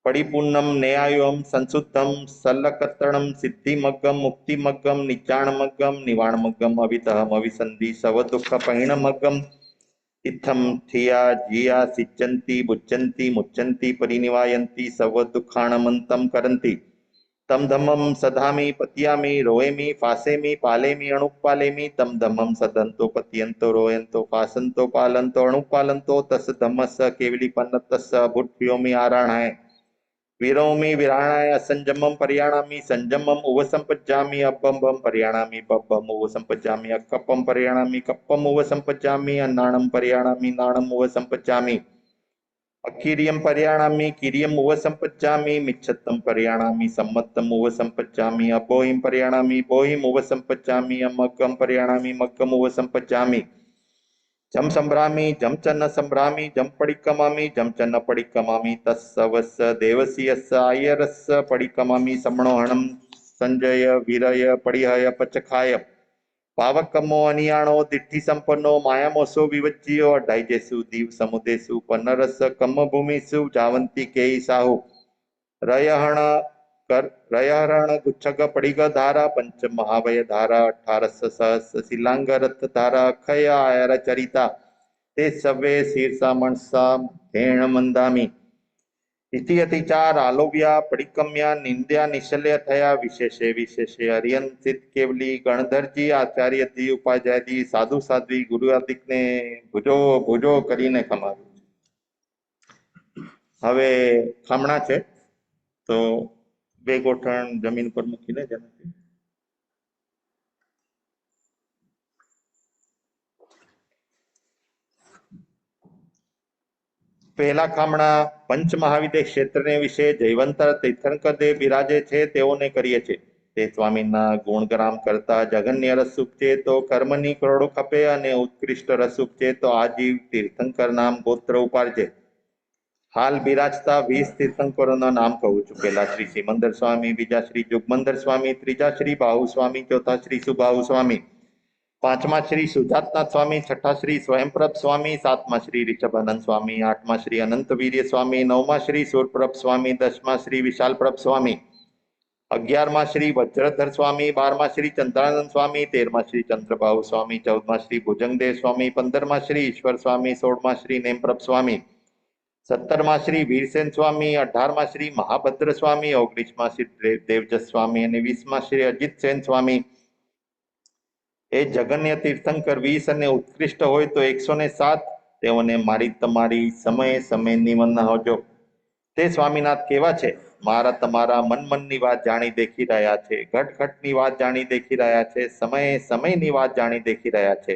પરિપૂર્ણમ ન્યાયોમ સંશુદ્ધમ સલ્લકત્તણમ સિદ્ધિમગ્ગમ મુક્તિમગ્ગમ નિચાણમગ્ગમ નિવાણમગ્ગમ અવિતઃ અવિસંધિ સવદુઃખ પરિણમગ્ગમ ઇત્થમ થિયા જીયા સિચ્ચંતી બુચ્ચંતી મુચ્ચંતી પરિનિવાયંતી સવદુઃખાણમંતમ કરંતી તમ ધમ્મમ સધામી પત્યામી રોએમી ફાસેમી પાલેમી અણુપાલેમી તમ ધમ્મમ સદંતો પત્યંતો રોયંતો ફાસંતો પાલંતો અણુપાલંતો તસ ધમ્મસ કેવલી પન્નતસ ભૂટ્યોમી આરાણાય વિરોમી વિરાણાય અસંજમમ પર્યાણામી સંજમમ ઉવસંપજ્જામી અબ્બંબમ પર્યાણામી બબ્બમ ઉવસંપજ્જામી અકપ્પમ પર્યાણામી કપ્પમ ઉવસંપજ્જામી અન્નાણમ પર્યાણામી નાણમ ઉવસંપજ્જામી અકીર્યમ પર્યાણામી કીર્યમ ઉવસંપજ્જામી મિચ્છત્તમ પર્યાણામી સમ્મત્તમ ઉવસંપજ્જામી અબોહિમ પર્યાણામી બોહિમ ઉવસંપજ્જામી અમગ્ગમ પર્યાણામી મગ્ગમ ઉવસંપજ્જામી જમ સંભ્રામી જમ ચન્ન સંભ્રામી જમ પડિક્કમામી જમ ચન્ન પડિક્કમામી તસ્સવસ્સ દેવસીયસ્સ આયરસ્સ પડિક્કમામી સમણોહણમ સંજય વીરય પડિહય પચખાય પાવકમો અનિયાણો દિઠ્ઠી સંપન્નો માયામોસો વિવજ્જીયો અઢાઈજેસુ દીવ સમુદેસુ પન્નરસ કમ ભૂમિસુ જાવંતી કેઈ સાહુ રયહરણ ગુચ્છગ પડિગ ધારા પંચ મહાવય ધારા 18 સહસ શિલાંગ રથ ધારા અખય આયર ચરિતા તે સવે શીર્ષા મણસા ધેણ મંદામી ઇતિ અતિચાર આલોવ્યા પડિકમ્યા નિંદ્યા નિશલ્ય થયા વિશેષે વિશેષે હરિયંસિત કેવલી ગણધરજી આચાર્ય દી ઉપાધ્યાયજી સાધુ સાધ્વી ગુરુ આદિકને ભુજો ભુજો કરીને ખમાવ્યું. હવે ખામણા છે તો બે ગોઠણ જમીન પર મૂકીને જેનાથી પહેલા ખામણા પંચ મહાવિદ્ય ક્ષેત્રને વિશે જયવંતર તીર્થંકર દેવ બિરાજે છે તેઓને કરીએ છે. તે સ્વામીના ગુણગ્રામ કરતા જગન્ય રસુખ છે તો કર્મની કરોડો ખપે અને ઉત્કૃષ્ટ રસુખ છે તો આજીવ તીર્થંકર નામ ગોત્ર ઉપાડજે. હાલ બિરાજતા 20 તીર્થંકરોના નામ કહું છું. પહેલા શ્રી સિમંદર સ્વામી, બીજા શ્રી જુગમંદર સ્વામી, ત્રીજા શ્રી બાહુ સ્વામી, ચોથા શ્રી સુબાહુ સ્વામી, પાંચમા શ્રી સુજાતનાથ સ્વામી, છઠ્ઠા શ્રી સ્વયંપ્રભ સ્વામી, સાતમા શ્રી રિષભાનંદ સ્વામી, આઠમા શ્રી અનંતવીર્ય સ્વામી, નવમા શ્રી સૂરપ્રભ સ્વામી, દસમા શ્રી વિશાલપ્રભ સ્વામી, 11મા શ્રી વજ્રધર સ્વામી, 12મા શ્રી ચંદ્રાનંદ સ્વામી, 13મા શ્રી ચંદ્રબાહુ સ્વામી, 14મા શ્રી ભુજંગદેવ સ્વામી, 15મા શ્રી ઈશ્વર સ્વામી, 16મા શ્રી નેમપ્રભ સ્વામી, 17મા શ્રી વીરસેન સ્વામી, 18મા શ્રી મહાભદ્ર સ્વામી, 19મા શ્રી દેવજસ સ્વામી અને 20મા શ્રી અજીત સેન સ્વામી. એ જગન્ય તીર્થંકર 20 અને ઉત્કૃષ્ટ હોય તો 107 તેઓને મારી તમારી સમયે સમય નિમંત્રણ હોજો. તે સ્વામીનાથ કેવા છે? મારા તમારા મન મનની વાત જાણી દેખી રહ્યા છે, ઘટ ઘટની વાત જાણી દેખી રહ્યા છે, સમયે સમયની વાત જાણી દેખી રહ્યા છે,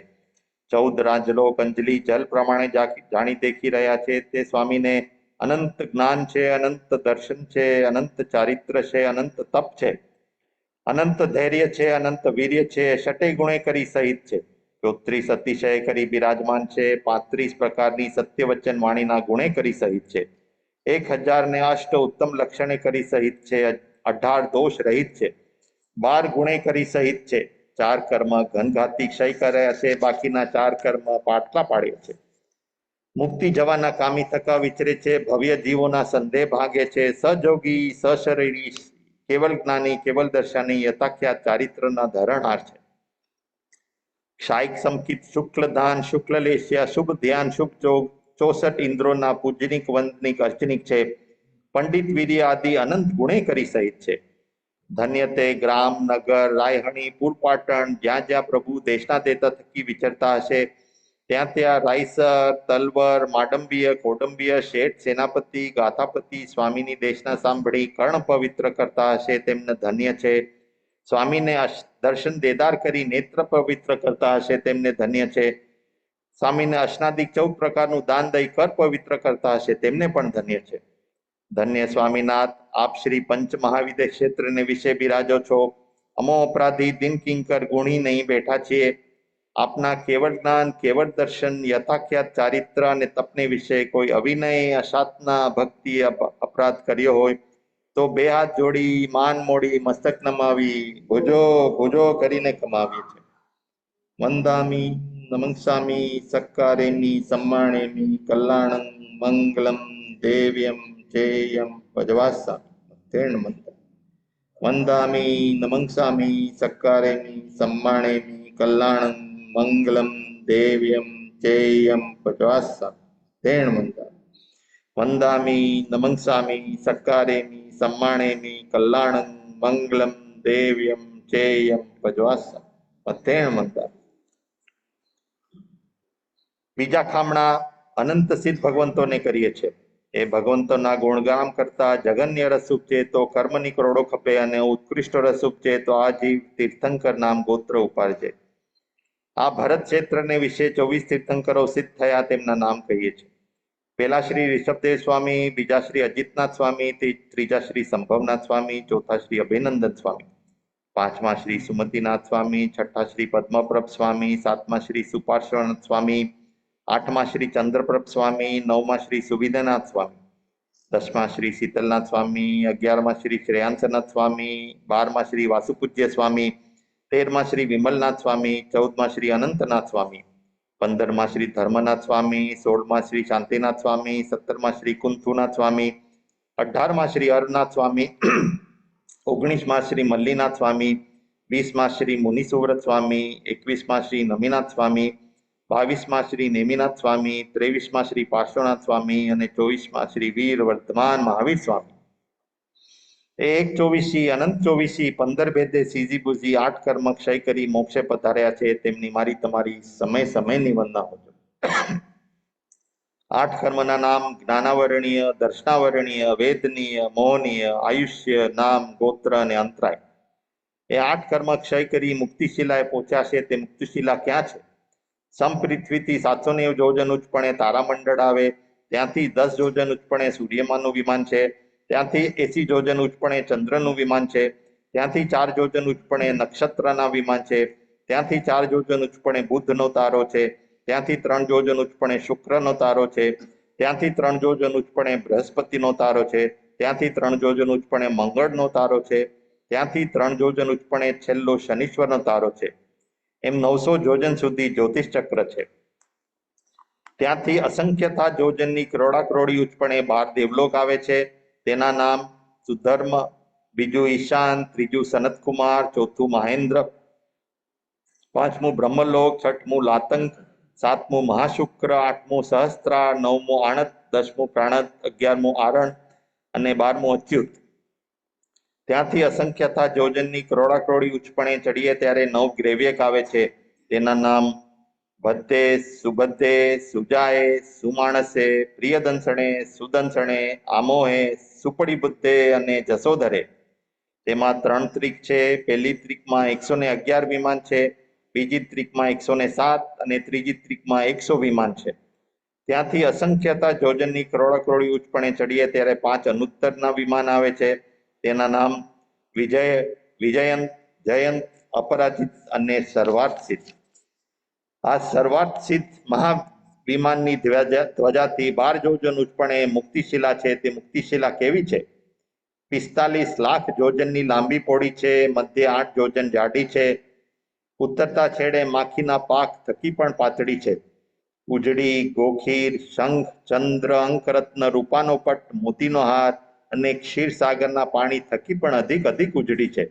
14 રાજલોક અંજલિ જલ પ્રમાણે જાણી દેખી રહ્યા છે. તે સ્વામીને અનંત જ્ઞાન છે, અનંત દર્શન છે, અનંત ચારિત્ર છે, અનંત તપ છે, અનંત ધૈર્ય છે, અનંત વીર્ય છે, ષટે ગુણે કરી સહિત છે, 34 અતિશય કરી બિરાજમાન છે, 35 પ્રકારની સત્ય વચન વાણીના ગુણે કરી સહિત છે, 1008 ઉત્તમ લક્ષણે કરી સહિત છે, 18 દોષ રહિત છે, 12 ગુણે કરી સહિત છે, 4 કર્મ ઘનઘાતી ક્ષય કર્યા છે, બાકીના 4 કર્મ પાટલા પાડ્યા છે, મુક્તિ જવાના કામી થકા વિચરે છે, ભવ્ય જીવોના સંદેહ ભાગે છે, સજોગી સશરીરી કેવલ જ્ઞાની કેવલ દર્શની યથાખ્યાત ચારિત્રના ધરણહાર છે. ક્ષાયિક સંકિત શુક્લ દાન શુક્લ લેસ્યા શુભ ધ્યાન શુભ જોગ 64 ઇન્દ્રોના પૂજનિક વંદનિક અર્ચનિક છે, પંડિત વીર્ય આદિ અનંત ગુણે કરી સહિત છે. ધન્ય તે ગ્રામ નગર રાયહણી પૂરપાટણ જ્યાં જ્યાં પ્રભુ દેશના દેતા થકી વિચરતા હશે ત્યાં ત્યાં રાયસર તલવર માડંબીય કૌડંબીય શેઠ સેનાપતિ ગાથાપતિ સ્વામીની દેશના સાંભળી કર્ણ પવિત્ર કરતા હશે તેમને ધન્ય છે. સ્વામીને દર્શન દેદાર કરી નેત્ર પવિત્ર કરતા હશે તેમને ધન્ય છે. સ્વામીને અશ્નાદિક 14 પ્રકારનું દાન દઈ કર પવિત્ર કરતા હશે તેમને પણ ધન્ય છે. ધન્ય સ્વામીનાથ, આપ શ્રી પંચ મહાવિદ્ય ક્ષેત્રને વિશે બિરાજો છો. અમો અપરાધી દિન કિંકર ગુણી નહીં બેઠા છીએ. આપના કેવળ જ્ઞાન કેવળ દર્શન યથાખ્યાત ચારિત્ર અને તપને વિશે કોઈ અવિનય અસાધના ભક્તિ અપરાધ કર્યો હોય તો બે હાથ જોડી માન મોડી મસ્તક નમાવી ભુજો ભુજો કરીને કમાવીએ છીએ. વંદામી નમંસામી સક્કારેમી સમ્માણેમી કલ્યાણં મંગલમ દેવ્યમ ચેયમ ભજવાસામી તેણ મંત્ર. વંદામી નમંસામી સક્કારેમી સમ્માણેમી કલ્યાણં મંગલમ દેવ્યમ ચેયમ ભજવાસામી તેણ મંત્ર. વંદામી નમંસામી સક્કારેમી સમ્માણેમી કલ્યાણં મંગલમ દેવ્યમ ચેયમ ભજવાસામી તેણ મંત્ર. બીજા ખામણા અનંત સિદ્ધ ભગવંતોને કરીએ છીએ. એ ભગવંતોના ગુણગાન કરતા જગન્ય રસ ઉપજે તો કર્મની કરોડો ખપે અને ઉત્કૃષ્ટ રસ ઉપજે તો આ જીવ તીર્થંકર નામ ગોત્ર ઉપાડજે. આ ભરત ક્ષેત્રને વિશે 24 તીર્થંકરો સિદ્ધ થયા તેમના નામ કહીએ છીએ. પહેલા શ્રી ઋષભદેવ સ્વામી, બીજા શ્રી અજીતનાથ સ્વામી, ત્રીજા શ્રી સંભવનાથ સ્વામી, ચોથા શ્રી અભિનંદન સ્વામી, પાંચમા શ્રી સુમતિનાથ સ્વામી, છઠ્ઠા શ્રી પદ્મપ્રભ સ્વામી, સાતમા શ્રી સુપાર્શ્વનાથ સ્વામી, આઠમા શ્રી ચંદ્રપ્રભ સ્વામી, નવમા શ્રી સુવિધનાથ સ્વામી, દસમા શ્રી શીતલનાથ સ્વામી, 11મા શ્રી શ્રેયાંસનાથ સ્વામી, 12મા શ્રી વાસુપૂજ્ય સ્વામી, 13મા શ્રી વિમલનાથ સ્વામી, 14મા શ્રી અનંતનાથ સ્વામી, 15મા શ્રી ધર્મનાથ સ્વામી, 16મા શ્રી શાંતિનાથ સ્વામી, 17મા શ્રી કુંથુનાથ સ્વામી, 18મા શ્રી અરનાથ સ્વામી, 19મા શ્રી મલ્લીનાથ સ્વામી, 20મા શ્રી મુનિસુવ્રત સ્વામી, 21મા શ્રી નમીનાથ સ્વામી, 22મા શ્રી નેમિનાથ સ્વામી, 23મા શ્રી પાર્શ્વનાથ સ્વામી અને 24મા શ્રી વીર વર્ધમાન મહાવીર સ્વામી. એ 124 અનંત 24 15 ભેદે સીજી બુજી 8 કર્મ ક્ષય કરી મોક્ષે પધાર્યા છે. તેમની મારી તમારી સમય સમયની વંદના હોજો. 8 કર્મના નામ જ્ઞાનાવરણીય, દર્શનાવરણીય, વેદનીય, મોહનીય, આયુષ્ય, નામ, ગોત્ર અને અંતરાય. એ 8 કર્મ ક્ષય કરી મુક્તિશિલાએ પહોંચ્યા છે. તે મુક્તિશિલા ક્યાં છે? સમપૃથ્વીથી 790 જોજન ઉચ્ચપણે તારામંડળ આવે, ત્યાંથી 10 જોજન ઉચ્ચપણે સૂર્યમાનનું વિમાન છે, ત્યાંથી 80 જોજન ઉચ્ચપણે ચંદ્રનું વિમાન છે, ત્યાંથી 4 જોજન ઉચ્ચપણે નક્ષત્રના વિમાન છે, ત્યાંથી 4 જોજન ઉચ્ચપણે બુધનો તારો છે, ત્યાંથી 3 જોજન ઉચ્ચપણે શુક્રનો તારો છે, ત્યાંથી 3 જોજન ઉચ્ચપણે બૃહસ્પતિનો તારો છે, ત્યાંથી 3 જોજન ઉચ્ચપણે મંગળનો તારો છે, ત્યાંથી 3 જોજન ઉચ્ચપણે છેલ્લો શનીશ્વરનો તારો છે. એમ 900 જોજન સુધી જ્યોતિષ ચક્ર છે. ત્યાંથી અસંખ્યતા જોજનની કરોડાકરોડી ઉચ્ચપણે 12 દેવલોક આવે છે. તેના નામ સુધર્મ, બીજું ઈશાન, ત્રીજું સનતકુમાર, ચોથું મહેન્દ્ર, પાંચમું બ્રહ્મલોક, છઠમું લાતંક, સાતમું મહાશુક્ર, આઠમું સહસ્ત્રા, નવમું આણત, 10મું પ્રાણત, 11મું આરણ અને 12મું અચ્યુત. ત્યાંથી અસંખ્યતા જોજનની કરોડાકરોડી ઉચ્ચપણે ચડીએ ત્યારે 9 ગ્રેવ્યક આવે છે. તેના નામ ભદ્દે, સુબદ્ધે, સુજાએ, સુમાણસે, પ્રિયદંસણે, સુદંસણે, આમોહે, સુપડી બુદ્ધે અને જસોધરે. તેમાં 3 ત્રિક છે. પહેલી ત્રિકમાં 111 વિમાન છે, બીજી ત્રિકમાં 107 અને ત્રીજી ત્રિકમાં 100 વિમાન છે. ત્યાંથી અસંખ્યતા જોજનની કરોડાકરોડી ઉચ્ચપણે ચડીએ ત્યારે 5 અનુત્તરના વિમાન આવે છે. તેના નામ વિજય, વિજયંત, જયંત, અપરાજિત અને સર્વાર્થ સિદ્ધ. આ સર્વાર્થ સિદ્ધ મહાવિમાનની ધ્વજાથી 12 જોજન ઉચ્ચપણે મુક્તિશિલા છે. તે મુક્તિશિલા કેવી છે? 45 લાખ જોજનની લાંબી પહોળી છે, મધ્ય 8 જોજન જાડી છે, ઉત્તરતા છેડે માખીના પાક થકી પણ પાતળી છે. ઉજળી, ગોખીર, શંખ, ચંદ્ર, અંકરત્ન, રૂપાનો પટ, મોતીનો હાર અને ક્ષીરસાગરના પાણી થકી પણ અધિક ઉજળી છે.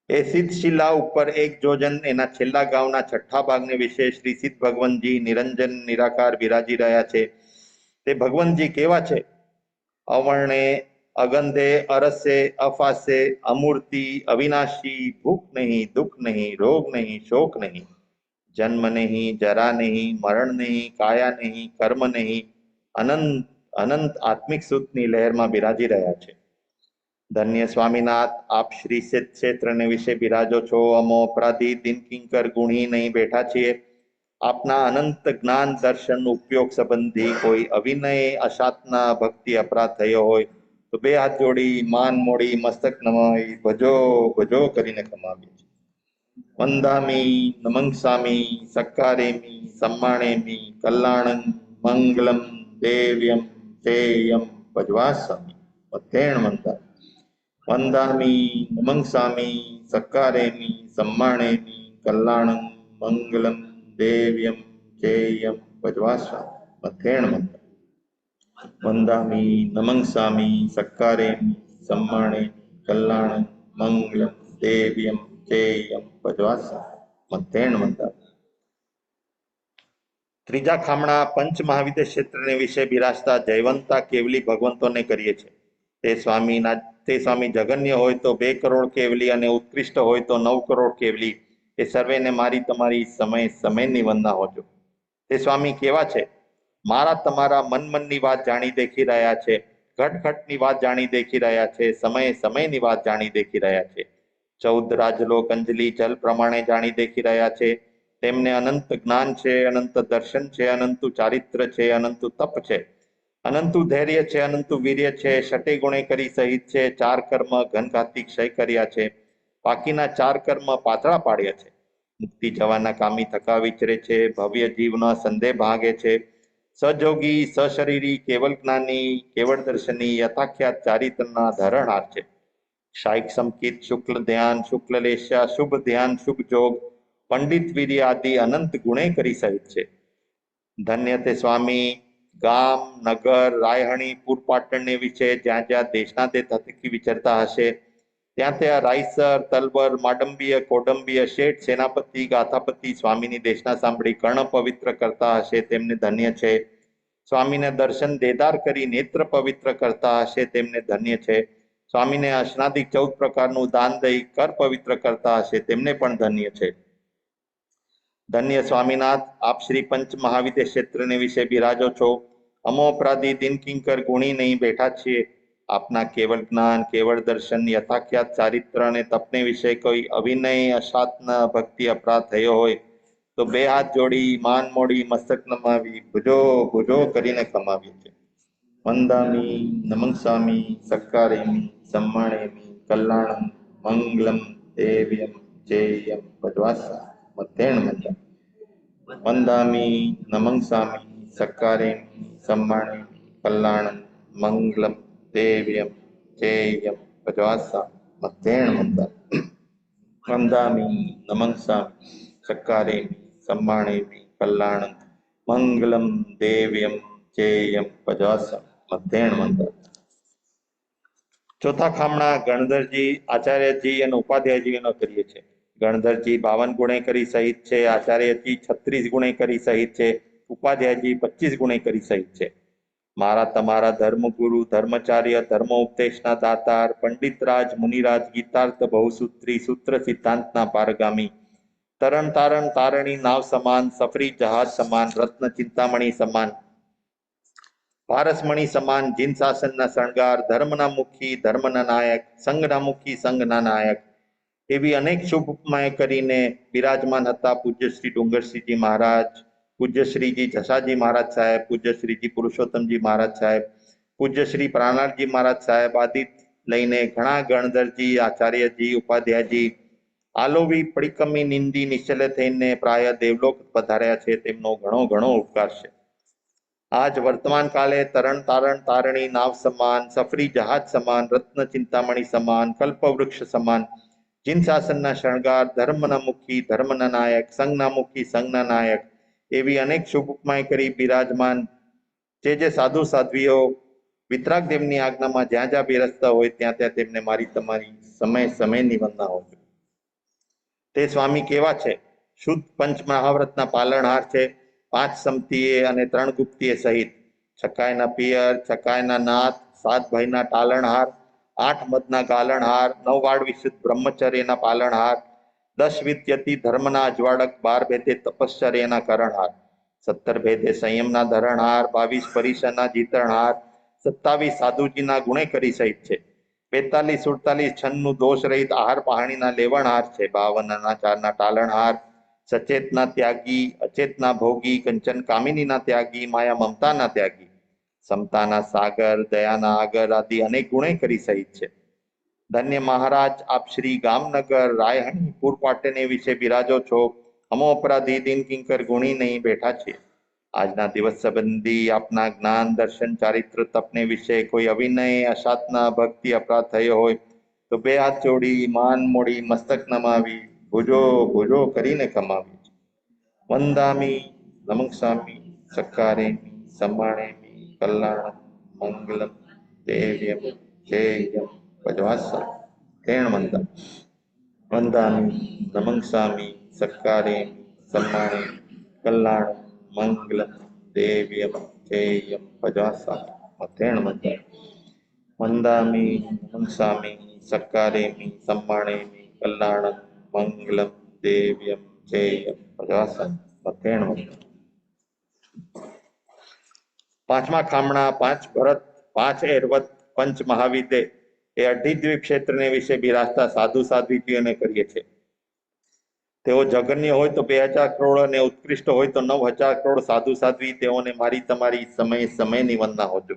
એ સિદ્ધ શિલા ઉપર 1 જોજન એના છેલ્લા ગાવના છઠ્ઠા ભાગને વિશે શ્રી સિદ્ધ ભગવંતજી નિરંજન નિરાકાર બિરાજી રહ્યા છે. તે ભગવંતજી કેવા છે? અવર્ણે, અગંધે, અરસે, અફાસે, અમૂર્તિ, અવિનાશી, ભૂખ નહીં, દુઃખ નહીં, રોગ નહીં, શોક નહીં, જન્મ નહીં, જરા નહીં, મરણ નહીં, કાયા નહીં, કર્મ નહીં, અનંત આત્મિક સુખની લહેરમાં બિરાજી રહ્યા છે. ધન્ય સ્વામીનાથ, આપ શ્રી સિદ્ધ ક્ષેત્રને વિશે બિરાજો છો. અમો અપરાધી દિનકિંકર ગુણી નહીં બેઠા છીએ. આપના અનંત જ્ઞાન દર્શન ઉપયોગ સંબંધી કોઈ અવિનય અશાતના ભક્તિ અપરાધ થયો હોય તો 2 હાથ જોડી માન મોડી મસ્તક નમાવી ભજો ભજો કરીને કમાવીએ છીએ. વંદામી નમંસામી સક્કારેમી સમ્માણેમી કલ્યાણં મંગલમ દેવ્યમ તેયમ ભજવાસામી મધ્યેણ મંતર. વંદામિ નમંસામિ સક્કારેમિ સમ્માણેમિ કલ્યાણં મંગલમ દેવ્યમ ચેયમ ભજવાસ્વા. મધ્યેણ મંતર. વંદામિ નમંસામિ સક્કારેમિ સમ્માણેમિ કલ્યાણં મંગલમ દેવ્યમ ચેયમ ભજવાસ્વા. મધ્યેણ મંતર. ત્રીજા ખામણા પંચ મહાવિદ્ય ક્ષેત્રને વિશે બિરાજતા જયવંતા કેવલી ભગવંતોને કરીએ છીએ. તે સ્વામી જગન્ય હોય તો 2 કરોડ કેવલી અને ઉત્કૃષ્ટ હોય તો 9 કરોડ કેવલી. એ સર્વેને મારી તમારી સમયની વંદના હોજો. તે સ્વામી કેવા છે? મારા તમારા મનની વાત જાણી દેખી રહ્યા છે, ઘટઘટની વાત જાણી દેખી રહ્યા છે, સમયની વાત જાણી દેખી રહ્યા છે. 14 રાજલોક અંજલિ જલ પ્રમાણે જાણી દેખી રહ્યા છે. તેમને અનંત જ્ઞાન છે, અનંત દર્શન છે, અનંત ચારિત્ર છે, અનંત તપ છે, અનંત ધૈર્ય છે, અનંત વીર્ય છે, 6 ગુણે કરી સહિત છે. 4 કર્મ ઘનઘાતી ક્ષય કર્યા છે, બાકીના 4 કર્મ પાતળા પાડ્યા છે. મુક્તિ જવાના કામી થકા વિચરે છે, ભવ્ય જીવનો સંદેહ ભાગે છે. સજોગી સશરીરી કેવલ જ્ઞાની કેવળ દર્શની યથાખ્યાત ચારિત્રના ધરણહાર છે. શાયક સંકિત શુક્લ ધ્યાન શુક્લ લેસ્યા શુભ ધ્યાન શુભ જોગ પંડિત વીર્ય આદિ અનંત ગુણે કરી સહિત છે. ધન્ય તે સ્વામી ગામ નગર રાયહણી પૂરપાટણને વિશે જ્યાં જ્યાં દેશના તે થકી વિચરતા હશે ત્યાં ત્યાં રાયસર તલબર માડંબીય કોડંબીય શેઠ સેનાપતિ ગાથાપતિ સ્વામીની દેશના સાંભળી કર્ણ પવિત્ર કરતા હશે તેમને ધન્ય છે. સ્વામીને દર્શન દેદાર કરી નેત્ર પવિત્ર કરતા હશે તેમને ધન્ય છે. સ્વામીને અશ્નાદિક 14 પ્રકારનું દાન દઈ કર પવિત્ર કરતા હશે તેમને પણ ધન્ય છે. ધન્ય સ્વામીનાથ, આપ શ્રી પંચ મહાવિદ્ય ક્ષેત્રને વિશે બિરાજો છો. અમો અપરાધી દિન કિંકર ગુણી નહીં બેઠા છીએ. આપના કેવળ જ્ઞાન કેવળ દર્શન યથાખ્યાત ચારિત્ર અને તપને વિશે કોઈ અવિનય અશાત્ન ભક્તિ અપરાધ થયો હોય તો 2 હાથ જોડી માન મોડી મસ્તક નમાવી ભુજો ભુજો કરીને કમાવીએ છે. વંદામિ નમંસામિ સક્કારેમિ સમ્માણેમિ કલ્યાણં મંગલમ દેવ્યમ ચેયમ ભજવાસ્વા. મધ્યેણ મંતર. વંદામિ નમંસામિ સક્કારેમિ સમ્માણેમિ કલ્યાણં મંગલમ દેવ્યમ ચેયમ ભજવાસ્વા. મધ્યેણ મંતર. વંદામિ નમંસામિ સક્કારેમિ સમ્માણેમિ કલ્યાણં મંગલમ દેવ્યમ ચેયમ ભજવાસ્વા. મધ્યેણ મંતર. ચોથા ખામણા ગણધરજી આચાર્યજી અને ઉપાધ્યાયજીનો કરીએ છીએ. ગણધરજી 52 ગુણે કરી સહિત છે, આચાર્યજી 36 ગુણે કરી સહિત છે, ઉપાધ્યાયજી 25 ગુણે કરી સહિત છે. મારા તમારા ધર્મગુરુ ધર્મચાર્ય ધર્મોપદેશના દાતાર પંડિતરાજ મુનિરાજ ગીતાર્થ બહુસૂત્રી સૂત્ર સિદ્ધાંતના પારગામી તરણ તારણ તારણી નાવ સમાન સફરી જહાજ સમાન રત્ન ચિંતામણી સમાન પારસમણી સમાન જીન શાસનના શણગાર ધર્મના મુખી ધર્મના નાયક સંઘના મુખી સંઘના નાયક એવી અનેક શુભ ઉપમાએ કરીને બિરાજમાન હતા પૂજ્ય શ્રી ડુંગરસિંહજી મહારાજ, પૂજ્ય શ્રીજી જસાજી મહારાજ સાહેબ, પૂજ્ય શ્રીજી પુરુષોત્તમજી મહારાજ સાહેબ, પૂજ્ય શ્રી પ્રાણાલજી મહારાજ સાહેબ આદિ લઈને ઘણા ગણધરજી આચાર્યજી ઉપાધ્યાયજી આલોવી પડીકમી નિંદી નિશ્ચલે થઈને પ્રાય દેવલોક પધાર્યા છે. તેમનો ઘણો ઘણો ઉપકાર છે. આજ વર્તમાન કાલે તરણ તારણ તારણી નાવ સમાન સફરી જહાજ સમાન રત્ન ચિંતામણી સમાન કલ્પવૃક્ષ સમાન જીન શાસનના શણગાર ધર્મના મુખી ધર્મના નાયક સંઘના મુખી સંઘના નાયક એવી અનેક શુભ ઉપમાએ કરી બિરાજમાન જે સાધુ સાધ્વીઓ વિતરાગ દેવની આજ્ઞામાં જ્યાં જ્યાં બિરાજતા હોય ત્યાં ત્યાં તેમને મારી તમારી સમયની વંદના હોય. તે સ્વામી કેવા છે? શુદ્ધ પંચ મહાવ્રતના પાલનહાર છે. 5 સમતીએ અને 3 ગુપ્તીએ સહિત છકાયના પિયર છકાયના નાથ 7 ભાઈના ટાલણહાર 8 મદના ગાલણહાર 9 વાડ વિશુદ્ધ બ્રહ્મચર્યના પાલનહાર 10 વિદ્યતિ ધર્મના અજવાળક 12 ભેદે તપશ્ચર્યના કરણહાર 17 ભેદે સંયમના ધરણહાર 22 પરિસરના જીતણહાર 27 સાધુજીના ગુણે કરી સહિત છે. 42 48 છન્નું દોષ રહિત આહાર પાહણીના લેવણહાર છે. 52 અનાચારના ટાલણહાર સચેતના ત્યાગી અચેતના ભોગી કંચન કામિનીના ત્યાગી માયા મમતાના ત્યાગી સમતાના સાગર દયાના આગર આદિ અનેક ગુણે કરી સહિત છે. ધન્ય મહારાજ, આપ શ્રી ગામનગર રાયહણી પૂરપાટને વિશે બિરાજો છો. અમો અપરાધી દિન કિંકર ગુણી નહીં બેઠા છીએ. આજના દિવસ સંબંધી આપના જ્ઞાન દર્શન ચારિત્ર તપને વિશે કોઈ અવિનય અસાધના ભક્તિ અપરાધ થયો હોય તો બે હાથ જોડી માન મોડી મસ્તક નમાવી ભુજો ભુજો કરીને કમાવી. વંદામી નમસ્સામી સક્કારેમી સમ્માણેમી કલ્યાણમ મંગલમ દેવ્યમ જયમ ભજવાસા તેણ વંદા. વંદામી નમસ્સામી સક્કારેમી સમ્માણેમી કલ્યાણમ મંગલમ દેવ્યમ જયમ ભજવાસા તેણ વંદા. વંદામી નમસ્સામી સક્કારેમી સમ્માણેમી કલ્યાણમ મંગલમ દેવ્યમ જયમ ભજવાસા તેણ વંદા. પાંચમા ખામણા, પાંચ ભરત, પાંચ એરવત, પંચ મહાવિદ્ય એ અઢી ક્ષેત્રને વિશે બિરાજતા સાધુ સાધ્વીટીઓને કરીએ છીએ. તેઓ જગન્ય હોય તો 2000 કરોડ અને ઉત્કૃષ્ટ હોય તો 9000 કરોડ સાધુ સાધ્વી તેઓને મારી તમારી સમય સમયની વંદના હોજો.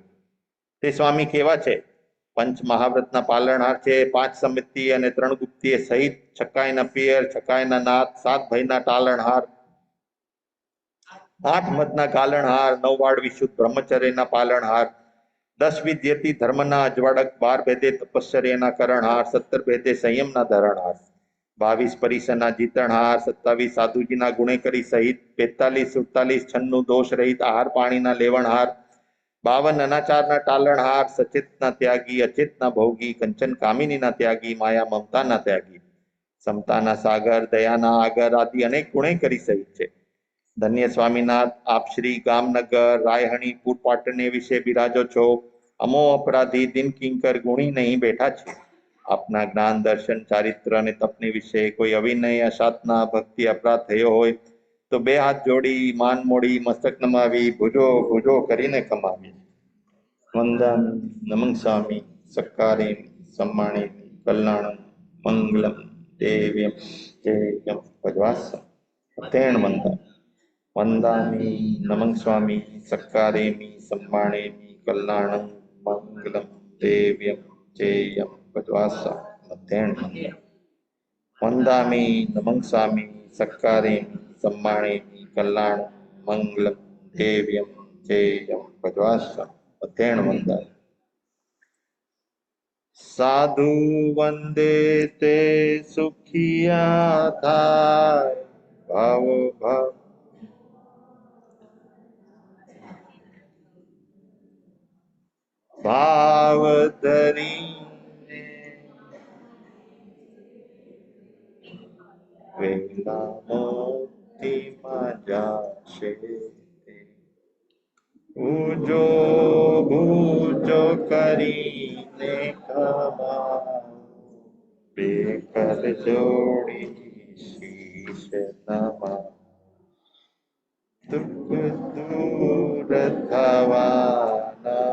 તે સ્વામી કેવા છે? પંચ મહાવ્રતના પાલનહાર છે. 5 સમિતિ અને 3 ગુપ્તીય સહિત છકાઈના પિયર, છકાઈના નાથ, 7 ભયના ટાલણહાર, 8 મદના ગાલણહાર, 9 વાળ વિશુદ્ધ બ્રહ્મચર્યના પાલનહાર, 10 વિદ્યતિ ધર્મના અજવાળક, 12 ભેદે તપશ્ચર્યના કરણહાર, 17 ભેદે સંયમના ધરણહાર, 22 પરિસરના જીતણહાર, 27 સાધુજીના ગુણેકરી સહિત, 42 47 છન્નું દોષ રહિત આહાર પાણીના લેવણહાર, 52 અનાચારના ટાલણહાર, સચેતના ત્યાગી, અચેતના ભોગી, કંચન કામિનીના ત્યાગી, માયા મમતાના ત્યાગી, સમતાના સાગર, દયાના આગર આદિ અનેક ગુણેકરી સહિત છે. ધન્ય સ્વામીનાથ, આપ શ્રી ગામનગર રાયહણી પૂરપાટણને વિશે બિરાજો છો. અમો અપરાધી દિન કિંકર ગુણી નહીં બેઠા છે. આપના જ્ઞાન દર્શન ચારિત્ર અને તપની વિશે કોઈ અવિનય અસાધના ભક્તિ અપરાધ થયો હોય તો બે હાથ જોડી માન મોડી મસ્તક નમાવી ભુજો ભુજો કરીને કમાવી. વંદન નમસ્સામી સક્કારેમી સમ્માણેમી કલ્યાણમ મંગલમ દેવ્યમ જયમ ભજવાસા તેણ વંદા. વંદામી નમસ્સામી સક્કારેમી સમ્માણેમી કલ્યાણમ મંગલમ દેવ્યમ જયમ ભજવાસા તેણ વંદા. વંદામી નમસ્સામી સક્કારેમી સમ્માણેમી કલ્યાણમ મંગલમ દેવ્યમ જયમ ભજવાસા તેણ વંદા. સાધુ વંદે તે સુખિયા થાય ભાવ ભાવ ભાવ ધરીને વેલા મોતીમાં જાશે ભુજો ભુજો કરીને કમા બે કર જોડી શીશ નમા દુઃખ દૂર થવાના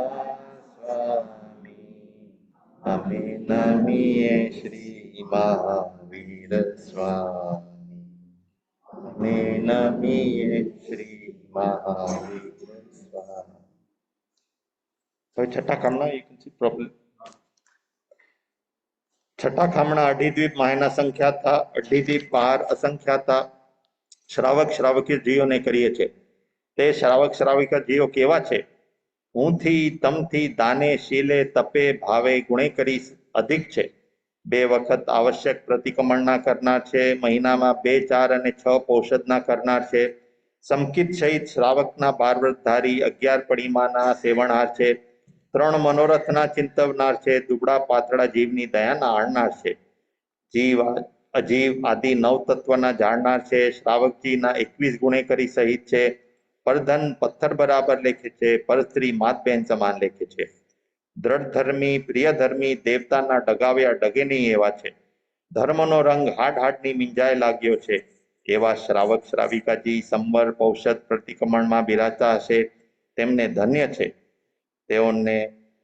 અમે નમીએ શ્રી મહાવીર સ્વામી. અમે નમીએ શ્રી મહાવીર સ્વામી. હવે છઠ્ઠા ખામણા પ્રોબ્લેમ. છઠ્ઠા ખામણા અઢીદ્વીપ માયના સંખ્યાતા, અઢીદ્વીપ બહાર અસંખ્યાતા શ્રાવક શ્રાવકી જીવોને કરીએ છીએ. તે શ્રાવક શ્રાવિકા જીવો કેવા છે? હુંથી તમથી દાને શીલે તપે ભાવે ગુણે કરી અધિક છે. 2 વખત આવશ્યક પ્રતિક્રમણના કરનાર છે. મહિનામાં 2, 4 અને 6 પૌષદના કરનાર છે. સમકિત સહિત શ્રાવકના 12 વ્રતધારી, 11 પડીમાના સેવણહાર છે. 3 મનોરથના ચિંતવનાર છે. દુબળા પાતળા જીવની દયાના આણનાર છે. જીવ અજીવ આદિ 9 તત્વના જાણનાર છે. શ્રાવકજીના 21 ગુણે કરી સહિત છે. પરધન પથ્થર બરાબર લેખે છે. પરસ્ત્રી માત બેન સમાન લેખે છે. દ્રઢ ધર્મી પ્રિય ધર્મી દેવતાના ડગાવ્યા ડગે નહીં એવા છે. ધર્મનો રંગ હાડની મિંજાય લાગ્યો છે. એવા શ્રાવક શ્રાવિકાજી સંબર પૌષદ પ્રતિક્રમણમાં બિરાજતા હશે તેમને ધન્ય છે. તેઓને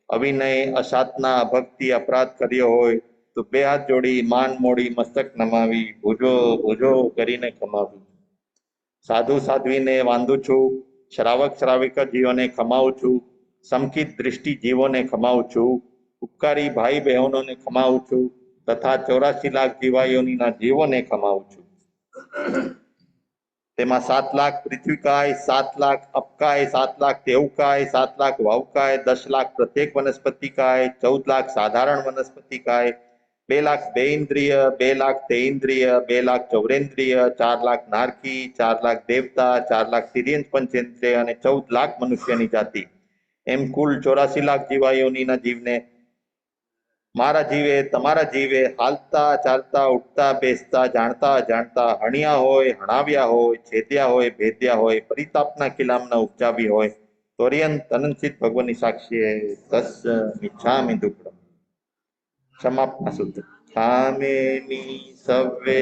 અવિનય અસાધના અભક્તિ અપરાધ કર્યો હોય તો 2 હાથ જોડી માન મોડી મસ્તક નમાવી ભુજો ભુજો કરીને કમાવી. સાધુ સાધ્વીને વાંધું છું. શ્રાવક શ્રાવિકા જીવોને ખમાવું છું. સમકિત દૃષ્ટિ જીવોને ખમાવું છું. ઉપકારી ભાઈ બહેનોને ખમાવું છું તથા 84 લાખ જીવાયોનીના જીવોને ખમાવું છું. તેમાં 7 લાખ પૃથ્વીકાય, 7 લાખ અપકાય, 7 લાખ તેવકાય, 7 લાખ વાવકાય, 10 લાખ પ્રત્યેક વનસ્પતિકાય, 14 લાખ સાધારણ વનસ્પતિકાય, 2 લાખ બેઇન્દ્રિય, 2 લાખ તેઇન્દ્રિય, 2 લાખ ચૌરેન્દ્રિય, 4 લાખ નારકી, 4 લાખ દેવતા, 4 લાખ તિર્યંત પંચેન્દ્રિય અને 14 લાખ મનુષ્યની જાતિ. એમ કુલ 84 લાખ જીવાયોનીના જીવને મારા જીવે, તમારા જીવે, હાલતા ચાલતા ઉઠતા બેસતા, જાણતા અજાણતા, હણ્યા હોય, હણાવ્યા હોય, છેદ્યા હોય, ભેદ્યા હોય, પરિતાપના કિલામના ઉપજાવી હોય, તોર્યંત અનંતસિત ભગવાનની સાક્ષીએ તસ મિચ્છામિ દુક્કડમ. સમાપના સૂત્ર. કામેની સવ્વે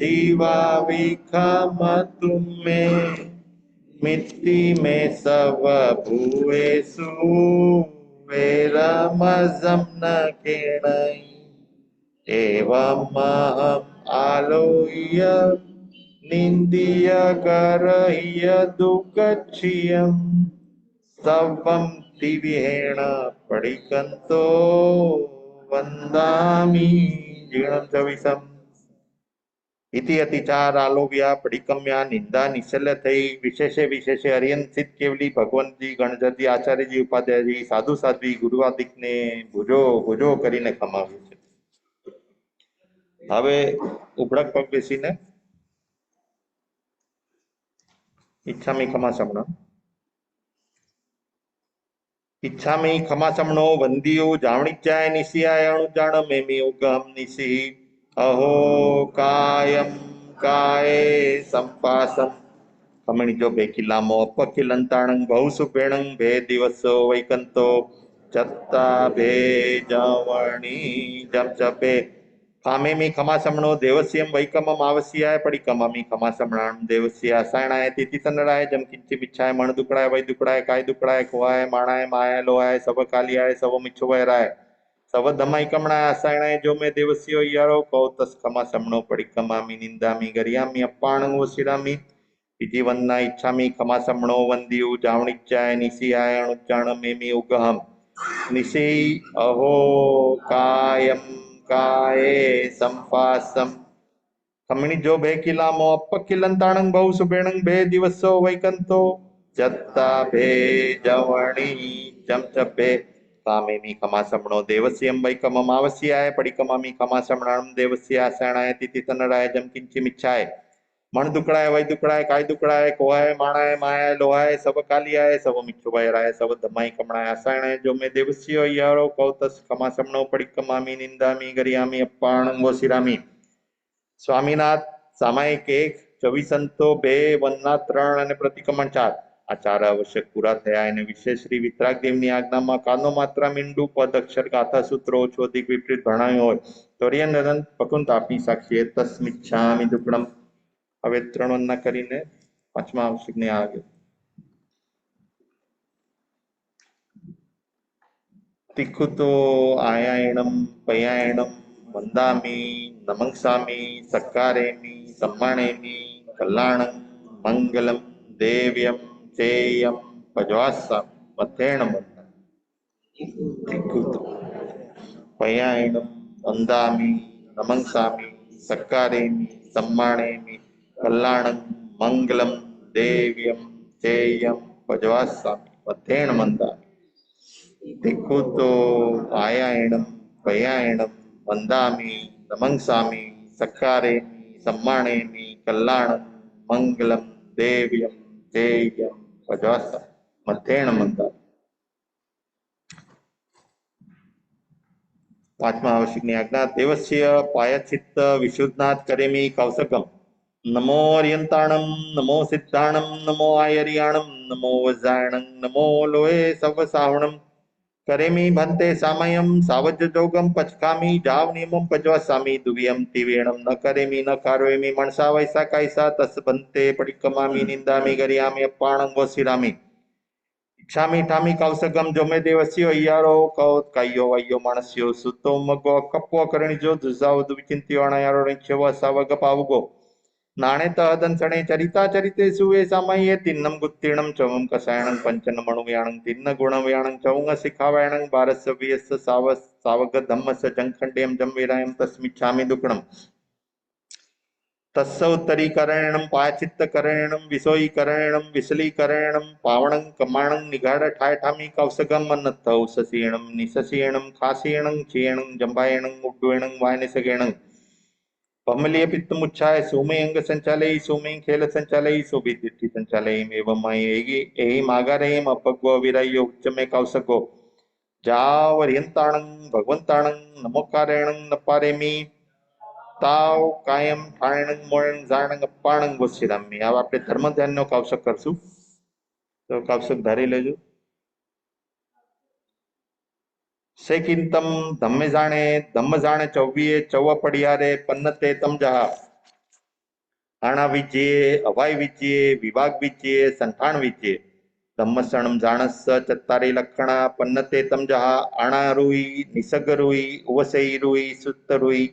જીવા વિખમતુ મે મિત્તિ મે સવ ભૂએષુ વેરમઝમ ન કેણૈ એવમહમ આલોય નિંદિય કરહ્ય દુઃખચ્છિયમ સવમ દિવ્યેણ પડિકંતો વંદામિ જીર્ણમ ચ વિષમ. इति अतिचार आलोव्या पडिकम्या निंदा निशल्य થઈ વિશેષે વિશેષે હરિયંસિત કેવલી ભગવંતજી ગણધરજી આચાર્યજી ઉપાધ્યાયજી સાધુ સાધ્વી ગુરુવાદિકને ભુજો ભુજો કરીને કમાવ્યું છે. હવે ઉભડક પગ બેસીને ઈચ્છામી ખમાસમણ. ઈચ્છામી ખમાસમણો વંદિયો જાવણિચ્ચાય નિશિયાય અણુજાણ મેમી ઉગમ નિશિ અહો કાયમ કાયે સંપાસમ ખમણી જો બેકિલામો અપકિલંતાણં બહુ સુપેણં ભે દિવસો વૈકંતો ચત્તા ભે જવણી જમ ચપે કામેમી ખમાસમણો દેવસ્યમ વૈકમમ આવસ્યાય પડિકમમી ખમાસમણામ દેવસ્ય અસાયણાય તિથિ સંડળાય જમ કિંચિ મિચ્છાય મણ દુકડાય વૈ દુકડાય કાય દુકડાય ખોવાય માણાય માયા લોહાય સવ કાલિયાય સવ મિચ્છો વૈરાય સવ ધમાઈ કમણાય અસાયણાય જો મેં દેવસ્યો યારો કૌતસ ખમાસમણો પડિકમામી નિંદામી ગરિયામી અપ્પાણં વશિરામી બીજી વંદના ઈચ્છામી ખમાસમણો વંદિયું જાવણિચ્ચાય નિશિયાય અણુચાણ મેમી ઉગહમ નિશિ અહો કાયમ કાયે સંપાસમ ખમણી જો બે કિલામો અપકિલંતાણં બહુ સુબેણં બે દિવસો વૈકંતો જત્તા ભે જવણી ચમચપે કામેમી ખમાસમણો દેવસ્યમ વૈકમમ આવસ્યાય પડિકમામી ખમાસમણામ દેવસ્ય આસાણાય તિથિ તનડાય જમ કિંચિ મિચ્છાય મણ દુકડાય વૈ દુકડાય કાય દુકડાય કોહાય માણાય માયા લોહાય સબ કાલિયાય સબ મિચ્છુ વૈરાય સબ ધમાઈ કમણાય આસાણાય જો મેં દેવસ્યો યારો કૌતસ ખમાસમણો પડિકમામી નિંદામી ગરિયામી અપ્પાણં વશિરામી. સ્વામીનાથ સામાયિક 1, ચવિસંતો 2, વનના 3 અને પ્રતિક્રમણ 4. આ 4 આવશ્યક પૂરા થયા અને વિશેષ શ્રી વિતરાગદેવની આજ્ઞામાં કાનો માત્રા મીંડું પદ અક્ષર ગાથા સૂત્રો ઓછો અધિક વિપરીત ભણાયું હોય તોર્યન અનંત પકુંત આપી સાક્ષીએ તસ્મિચ્છામિ દુક્કડમ. હવે 3 વંદના કરીને 5મા આવશ્યકને આવ્યો. તિખુતો આયાયણમ પયાયણમ વંદામિ નમંસામિ સક્કારેમિ સમ્માણેમિ કલ્યાણં મંગલમ દેવ્યમ ચેયમ ભજવાસા મથેણ વંદના. તિખુતો પયાયણમ વંદામિ નમંસામિ સક્કારેમિ સમ્માણેમિ કલ્યાણં મંગલમ દેવ્યમ ચેયમ ભજવાસા મથેણ વંદના. તિખુતો આયાયણમ પયાયણમ વંદામિ નમંસામિ સક્કારેમિ સમ્માણેમિ કલ્યાણં મંગલમ દેવ્યમ ચેયમ ભજવાસા મથેણ વંદના. 5મા આવશ્યકની આજ્ઞા. દેવસ્ય પાયચિત્ત વિશુદ્ધનાથ કરેમી કૌશકમ નમો અર્યંતાણમ નમો સિદ્ધાણમ નમો આયરિયાણમ નમો વજાયણં નમો લોહે સવ સાવણમ કરેમી ભંતે સામયમ સાવજ જોગમ પચકામી જાવ નિયમમ પજવાસામી દુવ્યમ તિવેણમ ન કરેમી ન કારોમી મણસા વૈસા કાયસા તસ ભંતે પડિકમામી નિંદામી ગરિયામી અપ્પાણં વશિરામી. ઈચ્છામી ઠામી કૌશગમ જોમે દેવસ્યો અయ్యాરો કૌત કાયો વાયો માણસ્યો સુતો મગો કપવો કરણીજો દુઝાવ દુવિચિંત્યો અણયારો રંચ્યવ સાવગ પાવગો નાણે તહદન સણે ચરિતા ચરિતે સુવે સામયે તિન્નમ ગુત્તીર્ણમ ચવમ કસાયણં પંચન મણુવ્યાણં તિન્ન ગુણવ્યાણં ચૌંગ શિખાવાયણં ભારસ્ય વિયસ્સ સાવગ ધમ્મસ જંખંડેમ જમવીરાયમ તસ્મિચ્છામિ દુક્કડમ. તસ્સૌત્તરીકરણમ પાયચિત્તકરણમ વિસોયીકરણમ વિસલીકરણમ પાવણં કમાણં નિગાઢ ઠાયઠામી કૌસગમ અન્નત્થ ઉસસીણમ નિસસીણમ ખાસીણં ચીણં જંભાયણં ઉડ્ડવેણં વાયનિસગેણં પમલીય પિત્તમુચ્છાય સોમયંગ સંચાલય સોમય ખેલ સંચાલય શોભિદિષ્ટિ સંચાલય એવમય એહિ માગારયમ અપગ્વ વિરાયો ઉચ્ચમે કૌસગો જાવર્યંતાણં ભગવંતાણં નમોકારેણં નપારેમી તાવ કાયમ ઠાણં મોણં જાણં અપાણં વસિરામી. હવે આપણે ધર્મ ધ્યાનનો કૌશક કરશું, તો કૌશક ધારી લેજો. શેકિંતમ ધમ્મે જાણે ધમ્મ જાણે ચૌવીએ ચૌવ પડિયારે પન્નતે તમજહા આણા વિજ્યે અવાય વિજ્યે વિભાગ વિજ્યે સંઠાણ વિજ્યે ધમ્મસણમ જાણસ ચત્તારી લક્ષણા પન્નતે તમજહા આણા રૂઈ નિસગ રૂઈ ઉવસઈ રૂઈ સુત્ત રૂઈ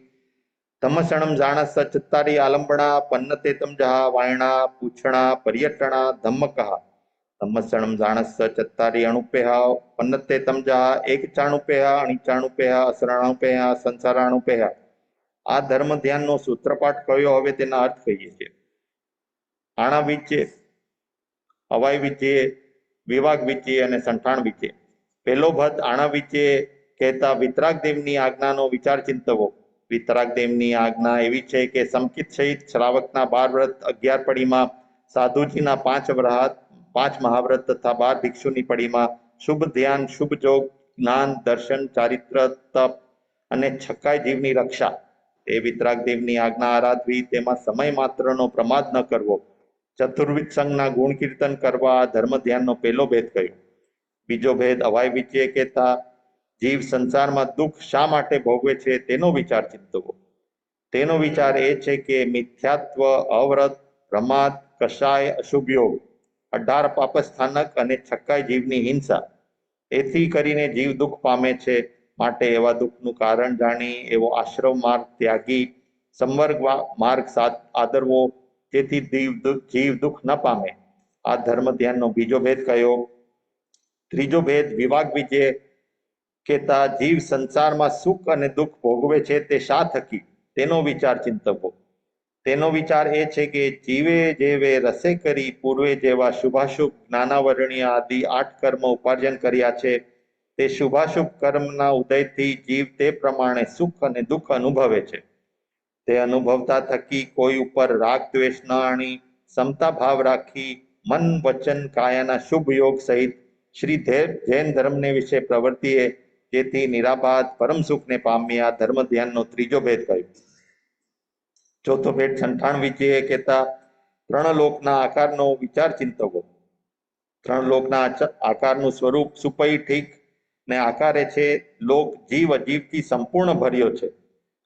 ધમ્મસણમ જાણસ ચત્તારી આલંબણા પન્નતે તમજહા વાયણા પૂછણા પર્યટણા ધમ્મકહ ધમ્મસણમ જાણસ ચત્તારી અણુપેહ પન્નતે તમજહા એક ચાણુપેહ અણિચાણુપેહ અસરાણુપેહ સંસારાણુપેહ. આ ધર્મ ધ્યાનનો સૂત્રપાઠ કયો, હવે તેના અર્થ કહીએ છીએ. આણા વિજ્યે, અવાય વિજ્યે, વિવાગ વિજ્યે અને સંઠાણ વિજ્યે. પહેલો ભદ આણા વિજ્યે કહેતા વિતરાગદેવની આજ્ઞાનો વિચાર ચિંતવો. વિતરાગદેવની આજ્ઞા એવી છે કે સમકિત સહિત શ્રાવકના 12 વ્રત, 11 પડીમાં સાધુજીના 5 વ્રત, 5 મહાવ્રત તથા 12 ભિક્ષુની પડીમાં શુભ ધ્યાન, શુભ જોગ, જ્ઞાન, દર્શન, ચારિત્ર, તપ અને છક્કાય જીવની રક્ષા એ વિતરાગદેવની આજ્ઞા આરાધવી, તેમાં સમય માત્રનો પ્રમાદ ન કરવો, ચતુર્વિધ સંઘના ગુણ કીર્તન કરવા ધર્મ ધ્યાનનો પહેલો ભેદ કહ્યો. બીજો ભેદ અવાય વિજ્યે કહેતા જીવ સંસારમાં દુઃખ શા માટે ભોગવે છે તેનો વિચાર ચિંતવો. તેનો વિચાર એ છે કે મિથ્યાત્વ, અવ્રત, પ્રમાદ, કષાય, અશુભ યોગ, 18 પાપસ્થાનક અને છક્કાય જીવની હિંસા, એથી કરીને જીવ દુઃખ પામે છે. માટે એવા દુઃખનું કારણ જાણી એવો આશ્રમ માર્ગ ત્યાગી સંવર્ગ માર્ગ આદરવો, જેથી જીવ દુઃખ ન પામે. આ ધર્મ ધ્યાનનો બીજો ભેદ કયો. ત્રીજો ભેદ વિવાગ વિજ્યે કહેતા જીવ સંસારમાં સુખ અને દુઃખ ભોગવે છે તે શા થકી, તેનો વિચાર ચિંતવવો. તેનો વિચાર એ છે કે જીવે જેવે રસે કરી પૂર્વે જેવા શુભાશુભ જ્ઞાનાવરણીય આદિ 8 કર્મ ઉપાર્જન કર્યા છે, તે શુભાશુભ કર્મના ઉદયથી જીવ તે પ્રમાણે સુખ અને દુઃખ અનુભવે છે. તે અનુભવતા થકી કોઈ ઉપર રાગ દ્વેષ ન આણી સમતા ભાવ રાખી મન વચન કાયાના શુભ યોગ સહિત શ્રી જૈન ધર્મને વિશે પ્રવર્તીએ, જેથી નિરાબાદ પરમ સુખને પામી. આ ધર્મ ધ્યાનનો ત્રીજો ભેદ કહ્યો. ચોથો ભેદ સંઠાણ વિજ્યે કહેતા 3 લોકના આકારનો વિચાર ચિંતવો. 3 લોકના આકારનું સ્વરૂપ સુપઈ ઠીક ને આકારે છે. લોક જીવ અજીવથી સંપૂર્ણ ભર્યો છે.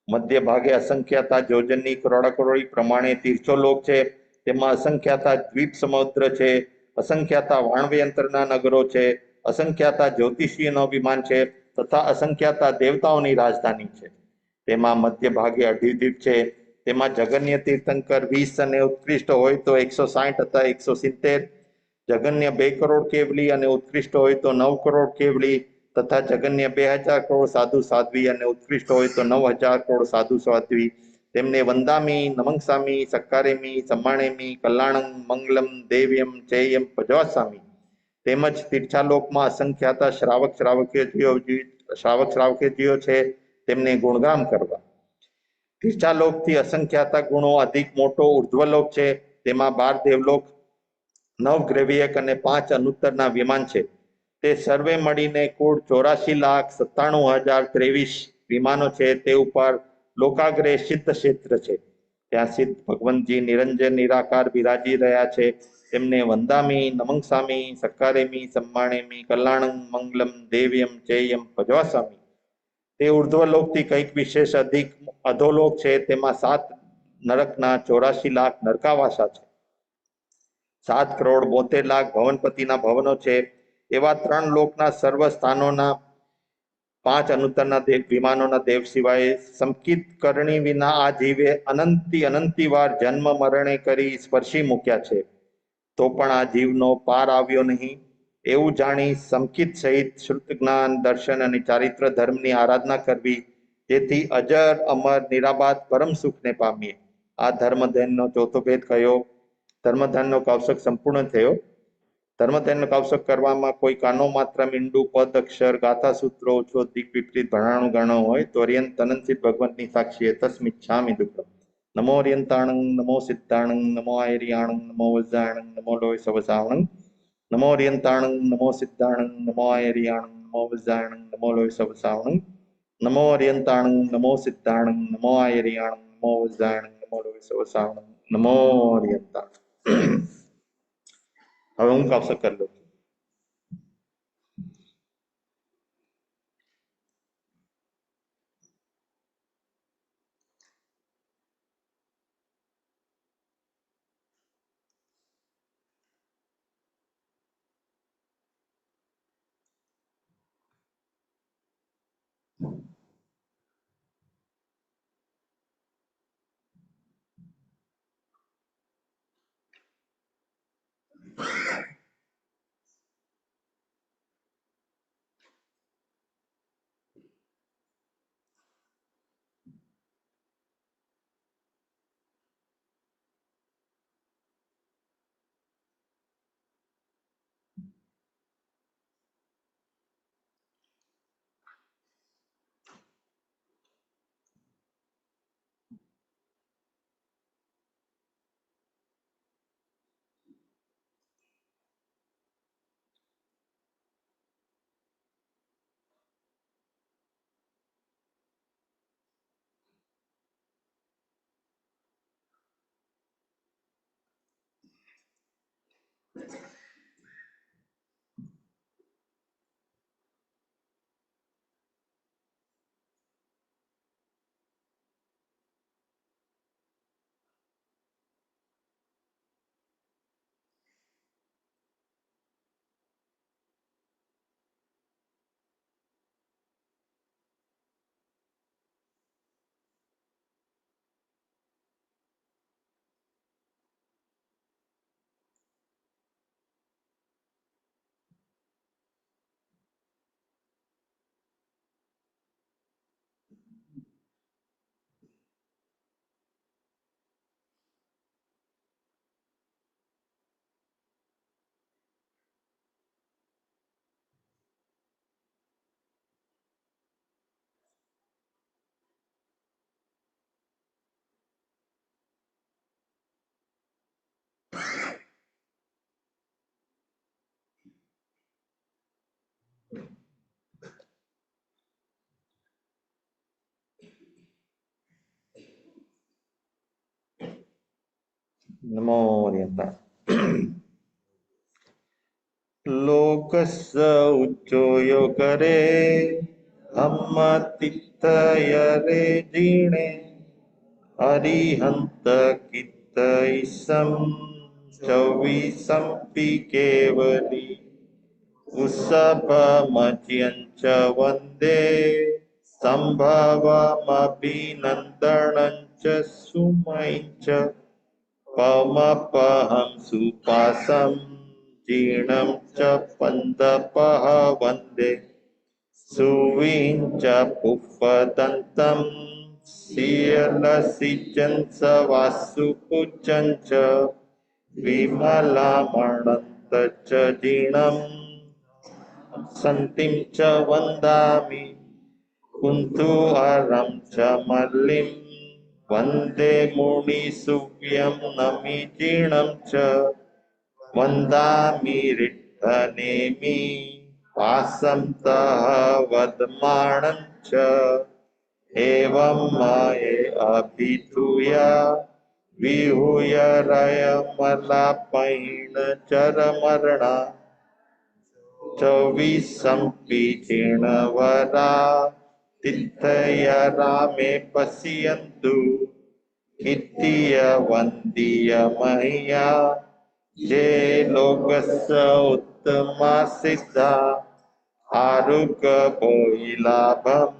મધ્ય ભાગે અસંખ્યાતા જોજનની કરોડાકરોડી પ્રમાણે 1300 લોક છે. તેમાં અસંખ્યાતા દ્વીપ સમુદ્ર છે, અસંખ્યાતા વાણવ્યંત્રના નગરો છે, અસંખ્યાતા જ્યોતિષીઓનો વિમાન છે તથા અસંખ્યાતા દેવતાઓની રાજધાની છે. તેમાં મધ્ય ભાગે 18 દ્વીપ છે. તેમાં જગન્ય તીર્થંકર 20 અને ઉત્કૃષ્ટ હોય તો 160 અથવા 170, જગન્ય 2 કરોડ કેવલી અને ઉત્કૃષ્ટ હોય તો 9 કરોડ કેવલી તથા જગન્ય 2000 કરોડ સાધુ સાધ્વી અને ઉત્કૃષ્ટ હોય તો 9000 કરોડ સાધુ સાધ્વી. તેમને વંદામી, નમંસામી, સક્કારેમી, સમ્માણેમી, કલ્યાણં, મંગલમ, દેવ્યમ, ચેયમ ભજવાસામી. તેમજ તીર્થાલોકમાં અસંખ્યાતા શ્રાવક શ્રાવકીઓ છે, તેમને ગુણગામ કરવા. તીર્થાલોકથી અસંખ્યાતા ગુણો અધિક મોટો ઉર્ધ્વલોક છે. તેમાં 12 દેવલોક, 9 ગ્રેવિયક અને 5 અનુત્તરના વિમાન છે. તે સર્વે મળીને કુલ 84,97,023 વિમાનો છે. તે ઉપર લોકાગ્રે સિદ્ધ ક્ષેત્ર છે. ત્યાં સિદ્ધ ભગવંતજી નિરંજન નિરાકાર બિરાજી રહ્યા છે. તેમને વંદામી, નમંસામી, સક્કારેમી, સમ્માણેમી, કલ્યાણં, મંગલમ, દેવ્યમ, ચેયમ ભજવાસામી. તે ઉર્ધ્વલોકથી કંઈક વિશેષ અધિક અધોલોક છે. તેમાં 7 નરકના 84 લાખ નરકાવાસા છે. 7 કરોડ 72 લાખ ભવનપતિના ભવનો છે. એવા 3 લોકના સર્વ સ્થાનોના 5 અનુત્તરના વિમાનોના દેવ સિવાય સંકિત કરણી વિના આ જીવે અનંતી વાર જન્મ મરણે કરી સ્પર્શી મૂક્યા છે, તો પણ આ જીવનો પાર આવ્યો નહીં. એવું જાણી સંકિત સહિત શ્રુત જ્ઞાન, દર્શન અને ચારિત્ર ધર્મની આરાધના કરવી, જેથી અજર અમર નિરાબાદ પરમ સુખને પામીએ. આ ધર્મધ્યાનનો ચોથો ભેદ કયો? ધર્મધ્યાનનો કૌશક સંપૂર્ણ થયો. ધર્મધ્યાનનો કૌશક કરવામાં કોઈ કાનો માત્ર મીંડું પદ અક્ષર ગાથા સૂત્રો ઓછો દિક વિપરીત ભણાણું ગણો હોય તો અર્યંત તનનસિદ્ધ ભગવંતની સાક્ષીએ તસ્મિચ્છામિ દુઃખમ. નમો અર્યંતાણં નમો સિદ્ધાણં નમો આયર્યાણં નમો વજ્જાણં નમો લોય સવસાવણં. નમો અર્યંતાણં નમો સિદ્ધાણં નમો આયર્યાણં નમો વજ્જાણં નમો લોય સવસાવણં. નમો અર્યંતાણં નમો સિદ્ધાણં નમો આયર્યાણં નમો વજ્જાણં નમો લોય સવસાવણં. નમો અર્યંતાણં. હવે હું કૌશક કરી લઉં છું. નમો અર્યંતાણં. લોકસ ઉચ્ચોયો કરે હમ્મતિત્તયરે જીણે અરિહંત કિત્તઈસમ ચૌવીસંપિ કેવલી ઉષભમચ્યંચ વંદે સંભવમભિનંદનં ચ સુમૈચ પમપહં સુપાસં જીર્ણં ચ પંદપઃ વંદે સુવિંચ પુષ્પદન્तं શિયલસિચં સ વાસુપુચ્છં ચ વિમલામણંત ચ જીર્ણં સંતિં ચ વંદામિ કુંતુહરં ચ મલ્લિં વંદે મુનિસુવ્યં નમિ જીર્ણં ચ વંદામિ રિઠ્ઠનેમિ વાસં તઃ વદમાણં ચ એવં મયે અભિધૂય વિહૂય રયમલાપૈણ ચરમરણા ચૌવીસંપિ જીર્ણવરા તિથ્ય રામે પશ્યન્તુ કિત્તિય વંદીય મહ્યા જે લોકસ્ય ઉત્તમા સિદ્ધા આરુગ ભોઈલાભમ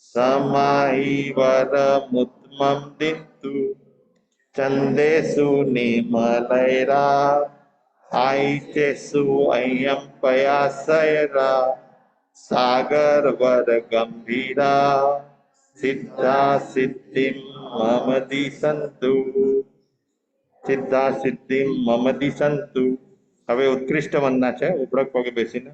સમાહિ વરમુત્તમં દિન્તુ ચંદેસુ નિમલૈરા આઈચેસુ અય્યમ પયાસયરા સાગર વર ગંભીરા સિદ્ધા સિદ્ધિમ મમ દિશંતુ સિદ્ધા સિદ્ધિમ મમ દિશંતુ. હવે ઉત્કૃષ્ટ વંદના છે, ઉપડક પગે બેસીને.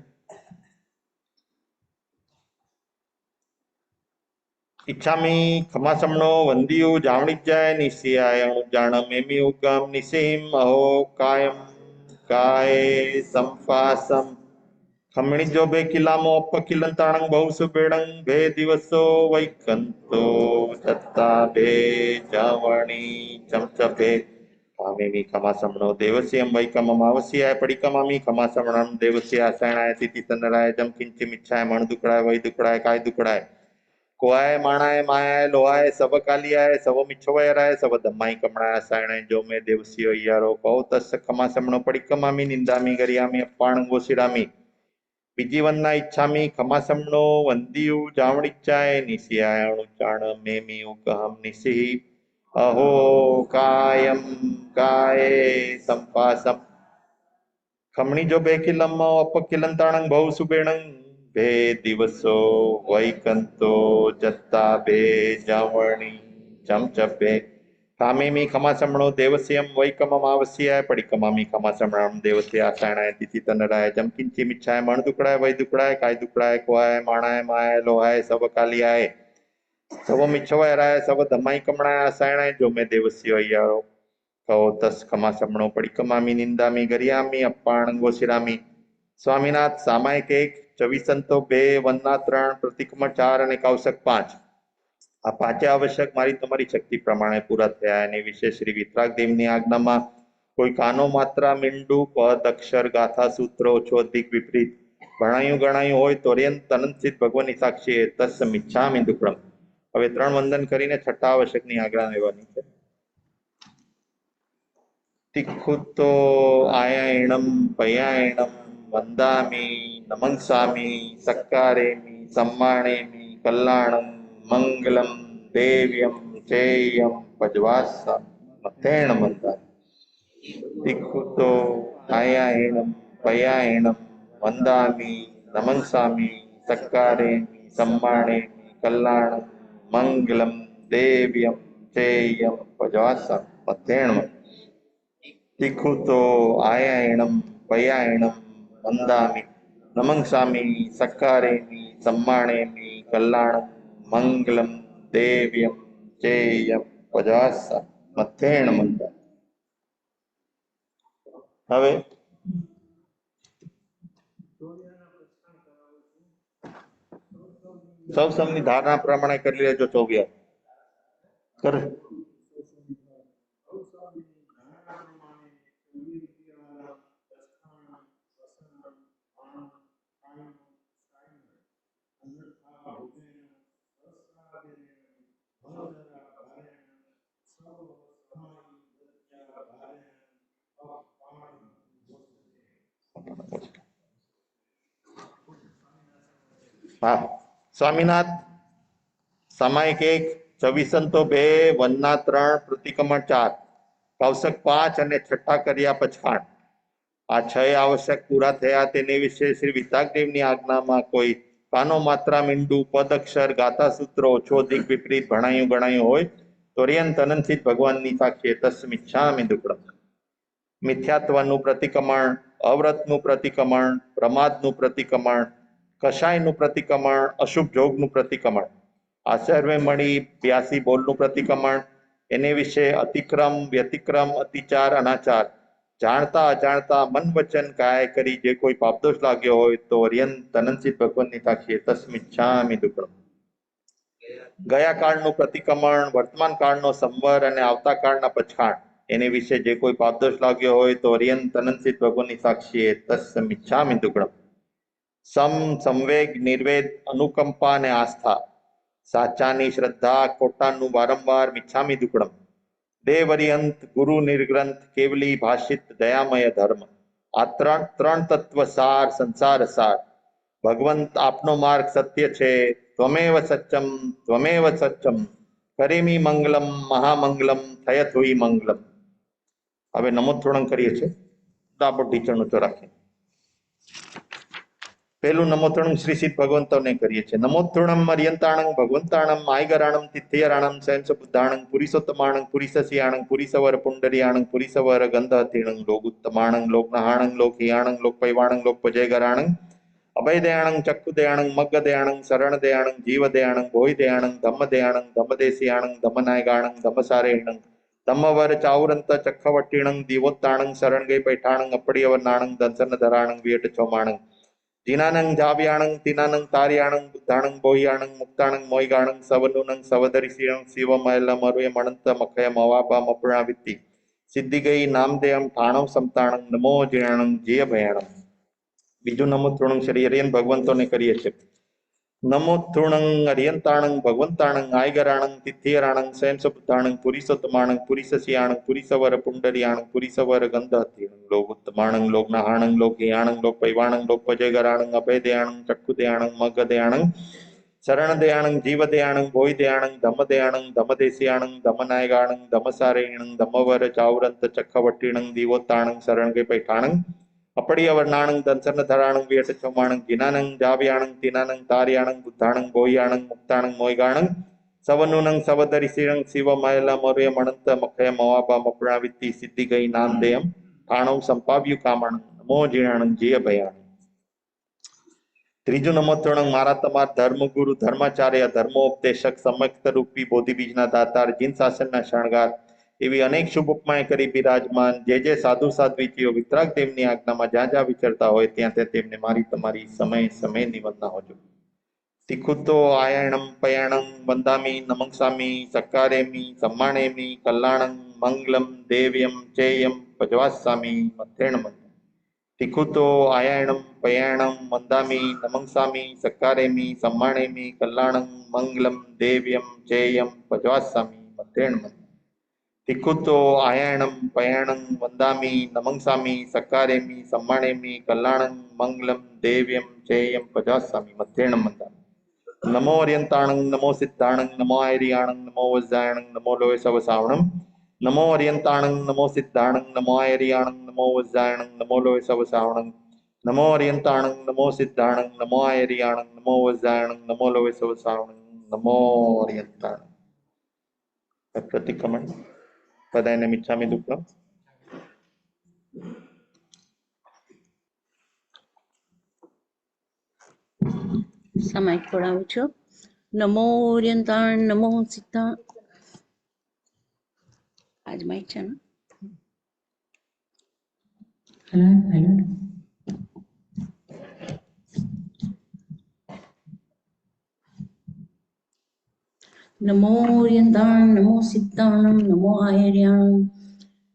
ઈચ્છામી ખમાસમણો વંદિયું જાવણી જાય નિશિયાય જાણ મેમી ઉગમ નિશિમ અહો કાયમ કાય સંફાસમ ખમણી જો બે કિલ્લામો અપકિલંતાણંગ બહુ સુબેડંગ ભે દિવસો વૈકંતો છત્તા ભે જાવણી ચમચભે કામેમી ખમાસમણો દેવસ્યમ વૈકમમ આવસ્યાય પડિકમામી ખમાસમણમ દેવસ્ય આસાયણાય તિથિ તનરાય જમ કિંચિમ ઈચ્છાય મણ દુકડાય વૈ દુકડાય કાય દુકડાય કોઆય માણાય માયાય લોહાય સબ કાલિયાય સબ મિચ્છવયરાય સબ ધમ્માઈ કમણાય સાયણાય જો મે દેવસ્યો યારો કહો તસ્ස ખમાસમણો પડિકમામી નિંદામી ગરિયામી અપ્પાણ ગોશિરામી. બીજી વંદના ઈચ્છામી ખમાસમણો વંદિયું જાવણીચાય નિશિયાયણું ચાણ મેમી ઉકહમ નિશિ અહો કાયમ કાયે સંપાસમ ખમણી જો બે કિલમ અપકિલંતાણંગ બહુ સુબેણંગ ભે દિવસો વૈકંતો જત્તા ભે જાવણી ચમચભે કામેમી ખમાસમણો દેવસ્યમ વૈકમમ આવસ્યાય પડિકમામી ખમાસમણમ દેવસ્ય આસાયણાય તિથિ તનરાય જમ કિંચિ મિચ્છાય મણ દુકડાય વૈ દુકડાય કાય દુકડાય કોઆય માણાય માયાય લોહાય સબ કાલિયાય સબ મિચ્છવયરાય સબ ધમાઈ કમણાય આસાયણાય જો મે દેવસ્ય અయ్యాરો કહો તસ ખમાસમણો પડિકમામી નિંદામી ગરિયામી અપ્પાણ ગોશિરામી. સ્વામિનાથ સામાયિક 1, 24 સંતો 2, વંદના 3, પ્રતિક્રમણ 4 અને કૌશક 5. આ પાંચે આવશ્યક મારી તમારી શક્તિ પ્રમાણે પૂરા થયા. અને વિશે શ્રી વિતરાગ દેવની આજ્ઞામાં કોઈ કાનો માત્રા મીંડું પદ અક્ષર ગાથા સૂત્ર ઓછો અધિક વિપરીત ભણાયું ગણાયું હોય તો અર્યંત અનંતસિદ્ધ ભગવાનની સાક્ષી તસ્સ મિચ્છામિ દુક્કડમ. હવે 3 વંદન કરીને છઠ્ઠા આવશ્યકની આજ્ઞા લેવાની છે. તિખુતો આયાયણમ પયાયણમ વંદામિ નમંસામિ સક્કારેમિ સમ્માણેમિ કલ્યાણમ મંગલમ દેવ્યમ ચેયમ પજવાસા મથેણ મંદા. તિખુતો આયાયણમ પયાયણમ વંદામિ નમંસામિ સક્કારેમિ સમ્માણેમિ કલ્યાણમ મંગલમ દેવ્યમ ચેયમ પજવાસા મથેણ મંદા. તિખુતો આયાયણમ પયાયણમ વંદામિ નમંસામિ સક્કારેમિ સમ્માણેમિ કલ્યાણમ મંગલમ દેવ્યમ ચેયમ પજાસા મથેણ મંદા. હવે સૌ સમની ધારણા પ્રમાણે કરી લેજો. 24 કર હા. સ્વામિનાથ સામાયિક 1, 24 સંતો 2, વંદના 3, પ્રતિક્રમણ 4, કૌશક 5 અને છઠ્ઠા કર્યા પછાડ આ 6 આવશ્યક પૂરા થયા. તેને વિશે શ્રી વિતરાગદેવની આજ્ઞામાં કોઈ કાનો માત્રા મીંડું પદ અક્ષર ગાથા સૂત્ર ઓછો અધિક વિપરીત ભણાયું ગણાયું હોય તો અર્યંત અનંતસિદ્ધ ભગવાનની સાક્ષી તસ્સ મિચ્છામિ દુક્કડમ. મિથ્યાત્વનું પ્રતિક્રમણ, અવ્રતનું પ્રતિક્રમણ, પ્રમાદનું પ્રતિક્રમણ, કષાયનું પ્રતિક્રમણ, અશુભ જોગનું પ્રતિક્રમણ, આ સર્વે મળી 82 બોલનું પ્રતિક્રમણ. એને વિશે અતિક્રમ, વ્યતિક્રમ, અતિચાર, અનાચાર જાણતા અજાણતા મન વચન કાય કરી જે કોઈ પાપદોષ લાગ્યો હોય તો અર્યંત અનંતસિદ્ધ ભગવાનની સાક્ષી તસ્મિચ્છામિ દુક્કડમ. ગયા કાળનું પ્રતિક્રમણ, વર્તમાન કાળનો સંવર અને આવતા કાળના પછાણ એને વિશે જે કોઈ પાપદોષ લાગ્યો હોય તો અર્યંત અનંતસિદ્ધ ભગવાનની સાક્ષી તસ્મિચ્છામિ દુક્કડમ. સંવેગ, નિર્વેદ, અનુકંપા અને આસ્થા, સાચાની શ્રદ્ધા, ખોટાનું વારંવાર મિચ્છામિ દુક્કડમ. દેવરિયંત, ગુરુ નિર્ગ્રંથ, કેવલી ભાષિત દયામય ધર્મ, આ ત્રણ તત્વ સાર, સંસાર સાર. ભગવંત આપનો માર્ગ સત્ય છે. ત્વમેવ સચ્ચમ કરીમી મંગલમ મહામંગલમ થયત હુઈ મંગલમ. હવે નમોત્થોણમ કરીએ છીએ. ડાબો ઢીચણ ઊંચો રાખીએ. પહેલું નમોત્તણમ શ્રી સિદ્ધ ભગવંતોને કરીએ છીએ. નમોત્તણમ અર્યંતાણંગ ભગવંતાણમ આયગરાણમ તિથ્યરાણમ સ્વયં બુદ્ધાણંગ પુરીસોત્તમાણંગ પુરીસસિયાણંગ પુરીસવર પુંડરીયાણંગ પુરીસવર ગંધહતીણંગ લોગુત્તમાણંગ લોકનહાણંગ લોકહિયાણંગ લોકપૈવાણંગ લોકપજયગરાણંગ અભયદયાણંગ ચક્ષુદયાણંગ મગ્ગદયાણંગ શરણદયાણંગ જીવદયાણંગ ભોયદયાણંગ ધમ્મદયાણંગ ધમ્મદેશિયાણંગ ધમ્મનાયગાણંગ ધમ્મસારેણંગ ધમ્મવર ચાઉરંત ચખવટીણંગ દીવોત્તાણંગ શરણગઈ પૈઠાણંગ અપડિયવરનાણંગ દંસનધરાણંગ વિયટ ચોમાણંગ જીનાનંગ જાવ્યાણંગ તિનાનંગ તાર્યાણંગ બુદ્ધાણંગ બોહ્યાણંગ મુક્તાણંગ મોયગાણંગ સવનુનંગ સવદરિશિણંગ શિવમયલમ અરુયમ અનંત મખયમ અવાપમ અપુણાવિત્તિ સિદ્ધિગઈ નામદેયમ ઠાણવ સમતાણંગ નમો જીણાણંગ જીય ભયાણંગ. બીજું નમોત્તૃણંગ શ્રી હરિયન ભગવંતોને કરીએ છીએ. નમોત્તૃણંગ અરિયંતાણંગ ભગવંતાણંગ આયગરાણંગ તિથ્યરાણંગ સ્વયં બુદ્ધાણંગ પુરીસોત્તમાણંગ પુરીસસિયાણંગ પુરીસવર પુંડરીયાણંગ પુરીસવર ગંધહતીણંગ લોગુત્તમાણંગ લોકનહાણંગ લોકહિયાણંગ લોકપૈવાણંગ લોકપજયગરાણંગ અભયદયાણંગ ચક્ષુદયાણંગ મગ્ગદયાણંગ શરણદયાણંગ જીવદયાણંગ ભોયદયાણંગ ધમ્મદયાણંગ ધમ્મદેશિયાણંગ ધમ્મનાયગાણંગ ધમ્મસારેણંગ ધમ્મવર ચાઉરંત ચખવટીણંગ દીવોત્તાણંગ શરણગે પૈઠાણંગ અપડિયવરનાણંગ દંસનધરાણંગ વિયટ ચોમાણંગ જીનાનંગ જાવ્યાણંગ તિનાનંગ તાર્યાણંગ બુદ્ધાણંગ બોહ્યાણંગ મુક્તાણંગ મોયગાણંગ સવનુનંગ સવદરિશિણંગ શિવમયલમ અરુયમ અનંત મખયમ અવાપમ અપુણાવિત્તિ સિદ્ધિગઈ નામદેયમ ઠાણવ સંપાવ્યુ કામાણંગ નમો જીણાણંગ જીય ભયાણંગ. ત્રીજું નમોત્તણંગ મારા તમારા ધર્મગુરુ ધર્માચાર્ય ધર્મોપદેશક સમક્ત રૂપી બોધિ બીજના દાતાર જીન શાસનના શણગાર એવી અનેક શુભ ઉપમાય કરી બિરાજમાન જે સાધુ સાધ્વીજીઓ વિતરાગ તેમની આજ્ઞામાં જ્યાં જ્યાં વિચરતા હોય ત્યાં ત્યાં તેમને મારી તમારી સમય સમયની વંદના હોજો. તિખુતો આયણમ પયાણમ વંદામી નમંસામી સક્કારેમી સમ્માણેમી કલ્યાણં મંગલમ દેવ્યમ ચેયમ ભજવાસ્સામી મથેણ મંત્ર. તિખુતો આયણમ પયાણમ વંદામી નમંસામી સક્કારેમી સમ્માણેમી કલ્યાણં મંગલમ દેવ્યમ ચેયમ ભજવાસ્સામી મથેણ મંત્ર. તિખુતો આયણમ પયાણં વંદામી નમંસામી સક્કારેમી સમ્માણેમી કલ્યાણં મંગલમ દેવ્યમ ચેયમ ભજવાસ્સામી મથેણ મંત્ર. નમો અર્યંતાણંગ નમો સિદ્ધાણંગ નમો આયર્યાણંગ નમો વજ્જાયણંગ નમો લોય સવસાવણમ. નમો અર્યંતાણંગ નમો સિદ્ધાણંગ નમો આયર્યાણંગ નમો વજ્જાયણંગ નમો લોય સવસાવણમ. નમો અર્યંતાણંગ નમો સિદ્ધાણંગ નમો આયર્યાણંગ નમો વજ્જાયણંગ નમો લોય સવસાવણમ. નમો અર્યંતાણંગ. પ્રતિક્રમણ પદાયને મિચ્છામિ દુક્કડમ. સમય ખોડાવું છું. નમો ઓરિયંતાણ નમો સિદ્ધાણ. આજ માઇક છે ને? હેલો. નમો ઓરિયંતાણ નમો સિદ્ધાણમ નમો આયર્યાણમ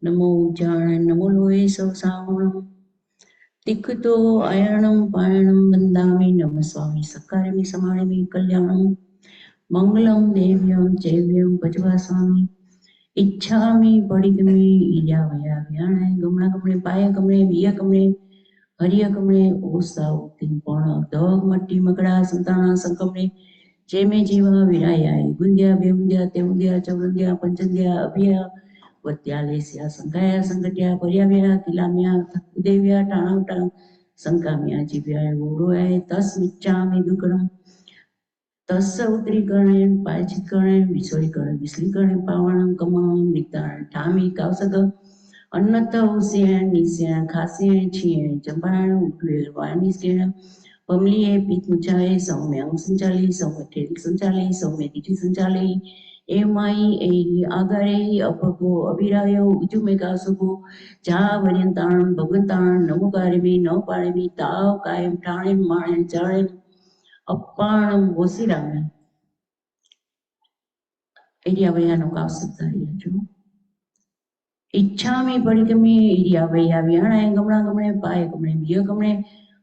નમો ઉજાણ નમો લોય સવસાવણમ. તિખતો આયણમ પાયણમ વંદામિ નમ સ્વામી સકારમી સમાણમી કલ્યાણમ મંગલમ દેવ્યમ ચૈવ્યમ ભજવા સ્વામી. ઈચ્છામી પડિગમી ઈજા વયા વ્યાણાય ગમણા ગમણે પાય ગમણે વિય ગમણે હરિય ગમણે ઓસા ઉત્તિન પણ દગ મટ્ટી મકડા સંતાણા સંકમણે જેમે જીવા વિરાયા ગુંદ્યા બેઉંદ્યા તેઉંદ્યા ચૌરંદ્યા પંચંદ્યા અભ્યા વત્યા લેસ્યા સંકાયા સંકટ્યા પર્યાવ્યા કિલામ્યા ઉદેવ્યા ટાણાવટા સંકામ્યા જીવ્યા ઓરોયા તસ્મિચ્છામિ દુક્કડમ. તસ્સ ઉત્તરીકરણેન પાયચિત્કરણેન વિસોરીકરણ વિસલીકરણ પાવણં કમણં નિતાણ ઠામી કાવસક અન્નત ઉસ્યેણ નિસ્યેણ ખાસ્યેણ છીયેણ ચંપાણ ઉઠ્વેર વાનિસ્કેણ પમલીએ પિત્ત મુછાએ સૌમ્ય અંગ સંચાલી સૌમ્ય ઠેરી સંચાલી સૌમ્ય દીઠી સંચાલી એમાઈ એ આગારે અપગો અભિરાયો ઉજુમે કાસુગો જા વર્યંતાણ ભગવંતાણ નમોકારેમી ન પાળેમી તાવ કાયમ ઠાણે માણે ચાળે અપ્પાણમ વોસીરામે એરિયાવયાનો કાવસધારી હજુ. ઈચ્છામી પડિગમી એરિયાવયા વ્યાણાય ગમણા ગમણે પાય ગમણે વિય ગમણે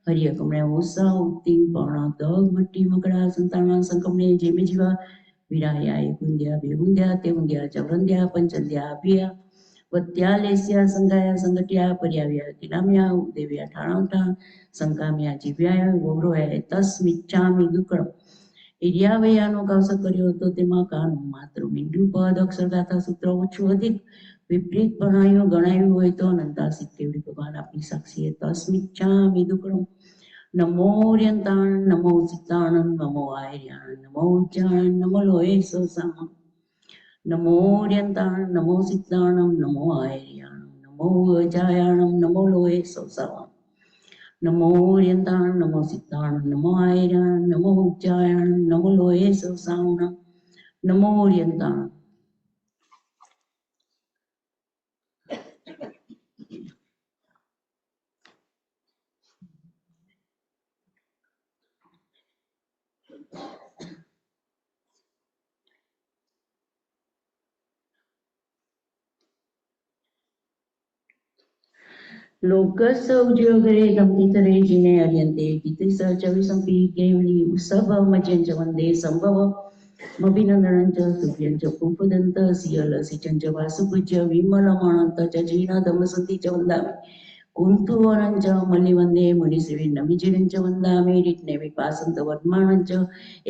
હરિય ગમણે ઓસા ઉત્તીન પણ દગ મટ્ટી મકડા સંતાણા સંકમણે જેમે જીવા વિરાયા ગુંદ્યા બેઉંદ્યા તેઉંદ્યા ચૌરંદ્યા પંચંદ્યા અભ્યા વત્યા લેસ્યા સંગાયા સંગટ્યા પર્યાવ્યા કિલામ્યા ઉદેવ્યા ઠાણાવટા સંકામ્યા જીવ્યા ગૌરવાય તસ્મિચ્છામિ દુક્કડમ. એરિયાવયાનો કાવસક કર્યો હતો તેમાં કાનું માત્ર મીંડું પદ અક્ષર ગાથા સૂત્ર ઓછું અધિક વિપરીત ભણાયું ગણાયું હોય તો અનંતાસિક કેવડી ભગવાન આપણી સાક્ષીએ તસ્મિચ્છામિ દુક્કડમ. नमो ओरियंताण नमो सिद्धाणं नमो आर्याण नमो उज्जाण नमो लोये सोसाम नमो ओरियंताण नमो सिद्धाणं नमो आर्याण नमो अजायाणं नमो लोये सोसाम नमो ओरियंताण नमो सिद्धाणं नमो आर्याण नमो उज्जायाण नमो लोये सोसाम नमो ओरियंताण लोकस्य उद्योगरे गम्भीतरे जिने अर्यन्ते गीतिस चविसंपि केवली उत्सवमज्यञ्च वन्दे सम्भवमभिनन्दनं च तुभ्यं च पुष्पदन्त सियलसिचं च वासुपूज्य विमलमणन्त च जीर्णधम्मसन्ति च वन्दामि कुन्तुवनं च मल्लिवन्दे मुनिसेविन्नमिजिनं च वन्दामि रिट्ने विपासन्त वर्धमानं च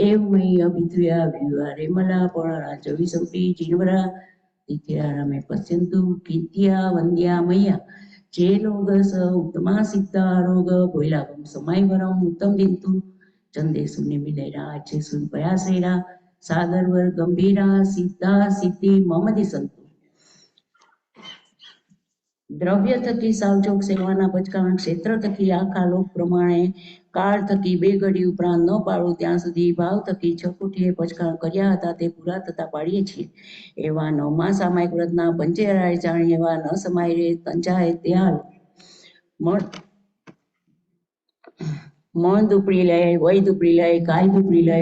एवमयि अभिद्वया व्युहारे मलापणा च विसंपि जिनवरा तिथिरामे पश्यन्तु कीर्त्या वन्द्या मय्या जे लोग स उत्तमा सिद्धा रोग भोयलागम समायवरम उत्तम दिंतु चंदे सुनि मिलेरा अच्छे सुन प्रयासेरा सागर वर गंभीरा सिद्धा सिद्धि ममदी संतु દ્રવ્ય થકી સાવચોક સેવાના પચકાણ ક્ષેત્ર થકી આખા લોક પ્રમાણે કાળ થકી બે ઘડી ઉપરાંત ન પાડું ત્યાં સુધી ભાવ થકી છકુટીએ પચકાણ કર્યા હતા તે પૂરા થતા પાડીએ છીએ એવા નવમા સામાયિક વ્રતના પંચેરાય જાણી એવા ન સમાય રે તંચાય ત્યાં મન દુપડી લે વય દુપડી લે કાય દુપડી લે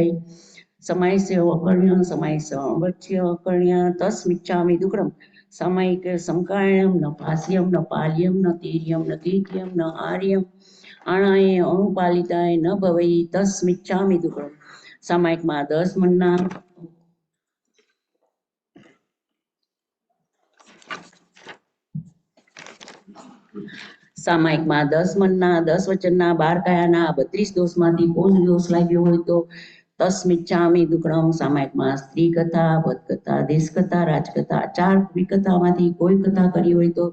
સમયસ્ય અકર્ણ્ય સમયસ્ય અવચ્ય અકર્ણ્ય તસ્મિચ્છામિ દુક્રમ સામાયિક સમકાયણમ ન ભાષ્યમ ન પાલ્યમ ન તીર્યમ ન કીર્ત્યમ ન આર્યમ આણાએ અણુપાલિતાય ન ભવઈ તસ્મિચ્છામિ દુક્રમ સામાયિકમાં 10 મનના સામાયિકમાં 10 મનના 10 વચનના 12 કાયાના 32 દોષમાંથી કોઈ દોષ લાગ્યો હોય તો તસ્મિચ્છામિ દુક્કડમ સામાયિકમાં સ્ત્રી કથા પદકથા દેશકથા રાજકથા 4 વિકથામાંથી કોઈ કથા કરી હોય તો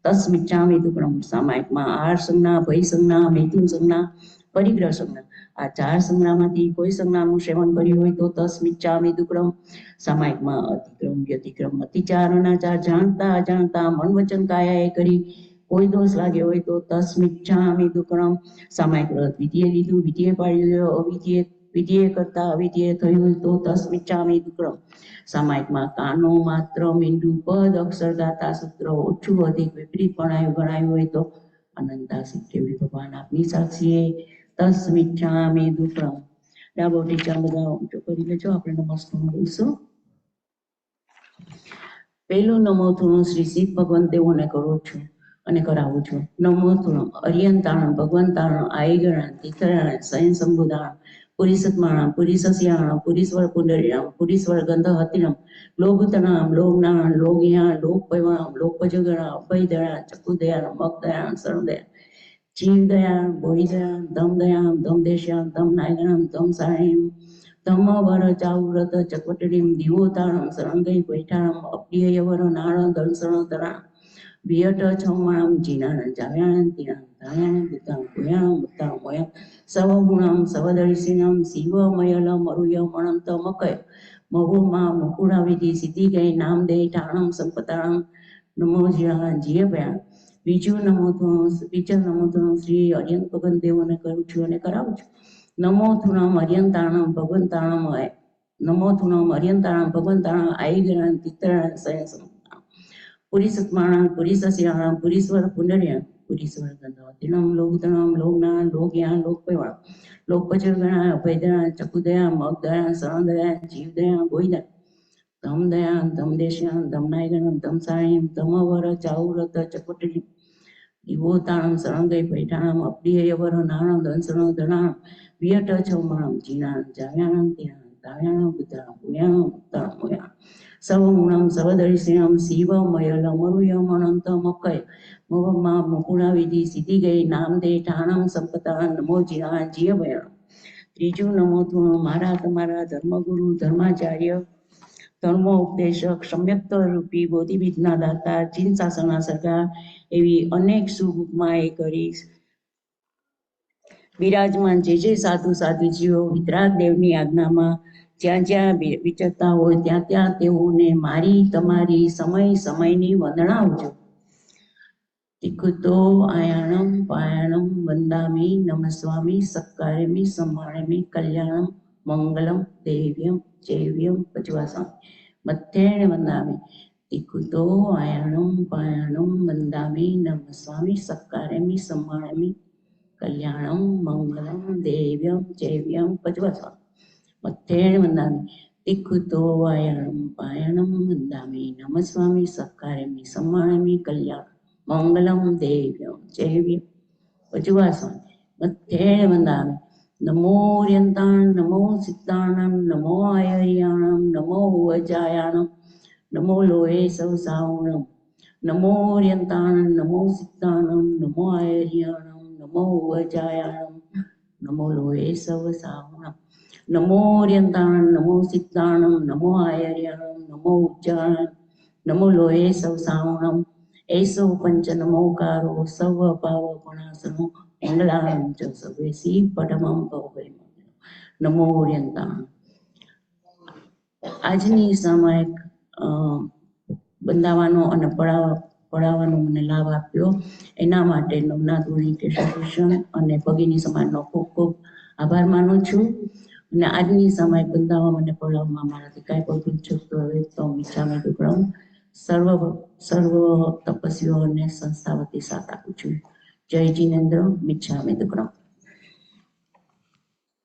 તસ્મિચ્છામિ દુક્કડમ સામાયિકમાં આહાર સંજ્ઞા ભય સંજ્ઞા મૈથુન સંજ્ઞા પરિગ્રહ સંજ્ઞા આ 4 સંજ્ઞામાંથી કોઈ સંજ્ઞાનું સેવન કર્યું હોય તો તસ્મિચ્છામિ દુક્કડમ સામાયિકમાં અતિક્રમ વ્યતિક્રમ અતિચાર અનાચાર જાણતા અજાણતા મન વચન કાયાએ કરી કોઈ દોષ લાગ્યો હોય તો તસ્મિચ્છામિ દુક્કડમ સામાયિક વ્રત વિધિએ લીધું વિધિએ પાડ્યું અવિધિએ વિધિએ કરતા અવિધિએ થયું હોય તો તસ્મિચ્છામિ દુક્કડમ સામાયિકમાં કાનો માત્ર મીંડું પદ અક્ષર ગાતા સૂત્ર ઓછું અધિક વિપરીત ગણાયું હોય તો અનંતા સિદ્ધેવી ભગવાન આપની સાક્ષીએ તસ્મિચ્છામિ દુક્કડમ ડાબો ટીચા બધા ઊંચો કરી લેજો આપણે નમસ્કાર બોલીશું પહેલું નમોથુણું શ્રી શિવ ભગવાન દેવોને કરું છું અને કરાવું છું નમોથુણમ અરિયંતાણમ ભગવંતાણમ આઈગણાણ તીર્થરાણ સ્વયં સંબુદાણ પુરીસત્માણમ પુરીસસ્યાણમ પુરીશ્વર પુંડરીણામ પુરીશ્વર ગંધહતિણમ લોભતણામ લોગનાણ લોગિયાણ લોકપૈવાણમ લોકપજગણામ અભયદયાણ ચકુદયાણ મગદયાણ શરણદયાણ જીવદયાણ બોહિદયાણ દમદયાણ દમદેશ્યાણ દમ નાયગણામ દમ સાણીમ ધમ વર ચાવવ્રત ચકવટડીમ દિવોતાણમ શરણગઈ પૈઠાણમ અપ્રિયવર નાણ દંસણ તરાણ વિયટ છૌમાણમ જીનાણ જાવ્યાણ તીણામ ધાયાણ બુદ્ધામ પુયાણમ બુદ્ધામ મોયમ સવગુણમ સવદર્શિનમ શિવમયલમ અરુયમણમ તમકય મહુમાં મુકુણા વિધિ સિદ્ધિ ગઈ નામ દે ઠાણમ સંપતાણમ નમો જીયભયાણ બીજું નમોથુણું શ્રી અર્યંત ભગવાન દેવોને કરું છું અને કરાવું છું નમોથુણમ અર્યંતાણમ ભગવંતાણમ નમોથુણમ અર્યંતાણમ ભગવંતાણમ આઈગણાણ તીર્થરાણ સ્વયં પુરીસત્માણમ પુરીસસ્યાણમ પુરીશ્વર પુંડરીયાણ પુરીશ્વર ગંધવતીણમ લોકતણમ લોકનાણ લોકયાણ લોકપૈવાણ લોકપચરગણાણ અભયદયાણ ચકુદયાણ મગદયાણ શરણદયાણ જીવદયાણ બોહિદયાણ ધમદયાણ ધમદેશ્યાણ ધમનાયગણમ ધમસાણીમ ધમવર ચાવુવ્રત ચકવટડી દિવોતાણમ શરણગઈ પૈઠાણમ અપ્રિયવર નાણમ દંસણ ધણાણમ વિયટ છૌમાણમ જીનાણ જાવ્યાણમ તીણામ ધાવ્યાણમ બુદ્ધાણમ પુયાણમ મુક્તાણમ મોયાણમ સવગુણમ સવદર્શિનમ શિવમયલમ અરુયમણંતમકય મવમાં મુકુણા વિધિ સિદ્ધિ ગઈ નામ દે ઠાણમ સંપતાણ નમો જીયભયાણ ત્રીજું નમોથુણું મારા તમારા ધર્મગુરુ ધર્માચાર્ય ધર્મોપદેશક સમ્યક્ત રૂપી બોધિવિદ્ના દાતા ચીન શાસનના સરકાર એવી અનેક શુભ ઉપમાએ કરી બિરાજમાન જે સાધુ સાધુજીઓ વિતરાગ દેવની આજ્ઞામાં જ્યાં જ્યાં વિચરતા હોય ત્યાં ત્યાં તેઓને મારી તમારી સમય સમયની વંદણાવજો. તિખુતો આયાણમ પાયાણમ વંદામી નમસ્વામી સત્કાર્યમી સંભાળમી કલ્યાણમ મંગલમ દેવ્યમ ચૈવ્યમ પચવાસામી મધ્યેણ વંદામી. તિખુતો આયાણમ પાયાણમ વંદામી નમસ્વામી સત્કાર્યમી સંભાળમી કલ્યાણમ મંગલમ દેવ્યમ ચૈવ્યમ પચવાસામી મધ્યેણ વંદામી. તિખુતો આયાણમ પાયાણમ વંદામી નમસ્વામી સત્કાર્યમી સંભાળમી કલ્યાણ મંગલમ દેવ્યમ ચૈવ્યમ પચવાસામી મધ્યેણ વંદામી. નમોર્યંતાણ નમો સિદ્ધાણમ નમો આયર્યાણમ નમો ઉવજાયાણમ નમો લોહે સૌ સાવણમ. નમોર્યંતાણ નમો સિદ્ધાણમ નમો આયર્યાણમ નમો ઉવજાયાણમ નમો લોહે સૌ સાવણમ. નમોર્યંતાણ નમો સિદ્ધાણમ નમો આયર્યાણમ નમો ઉજ્જાયણમ નમો લોહે સૌ સાવણમ. એસો પંચ નમોકારો સર્વ પાવપણાસનો મંગલામ ચ સર્વેસી પડમમ ભવૈ નમોર્યંતાણ. આજની સામાયિક બંધાવાનો અને પડાવવાનો મને લાભ આપ્યો એના માટે નવનાથ મુનિ કેશવભૂષણ અને ભગિની સમાજનો ખૂબ ખૂબ આભાર માનું છું. અને આજની સામાયિક બંધાવવા મને પડાવવામાં મારાથી કાંઈ પણ ભૂલ ચૂકતો હોય તો ઈચ્છામે દુકડમ સર્વ તપસ્વીઓ અને સંસ્થા વતી સાથ આપું છું. જય જીનેન્દ્ર મિચ્છામિ દુક્કડમ.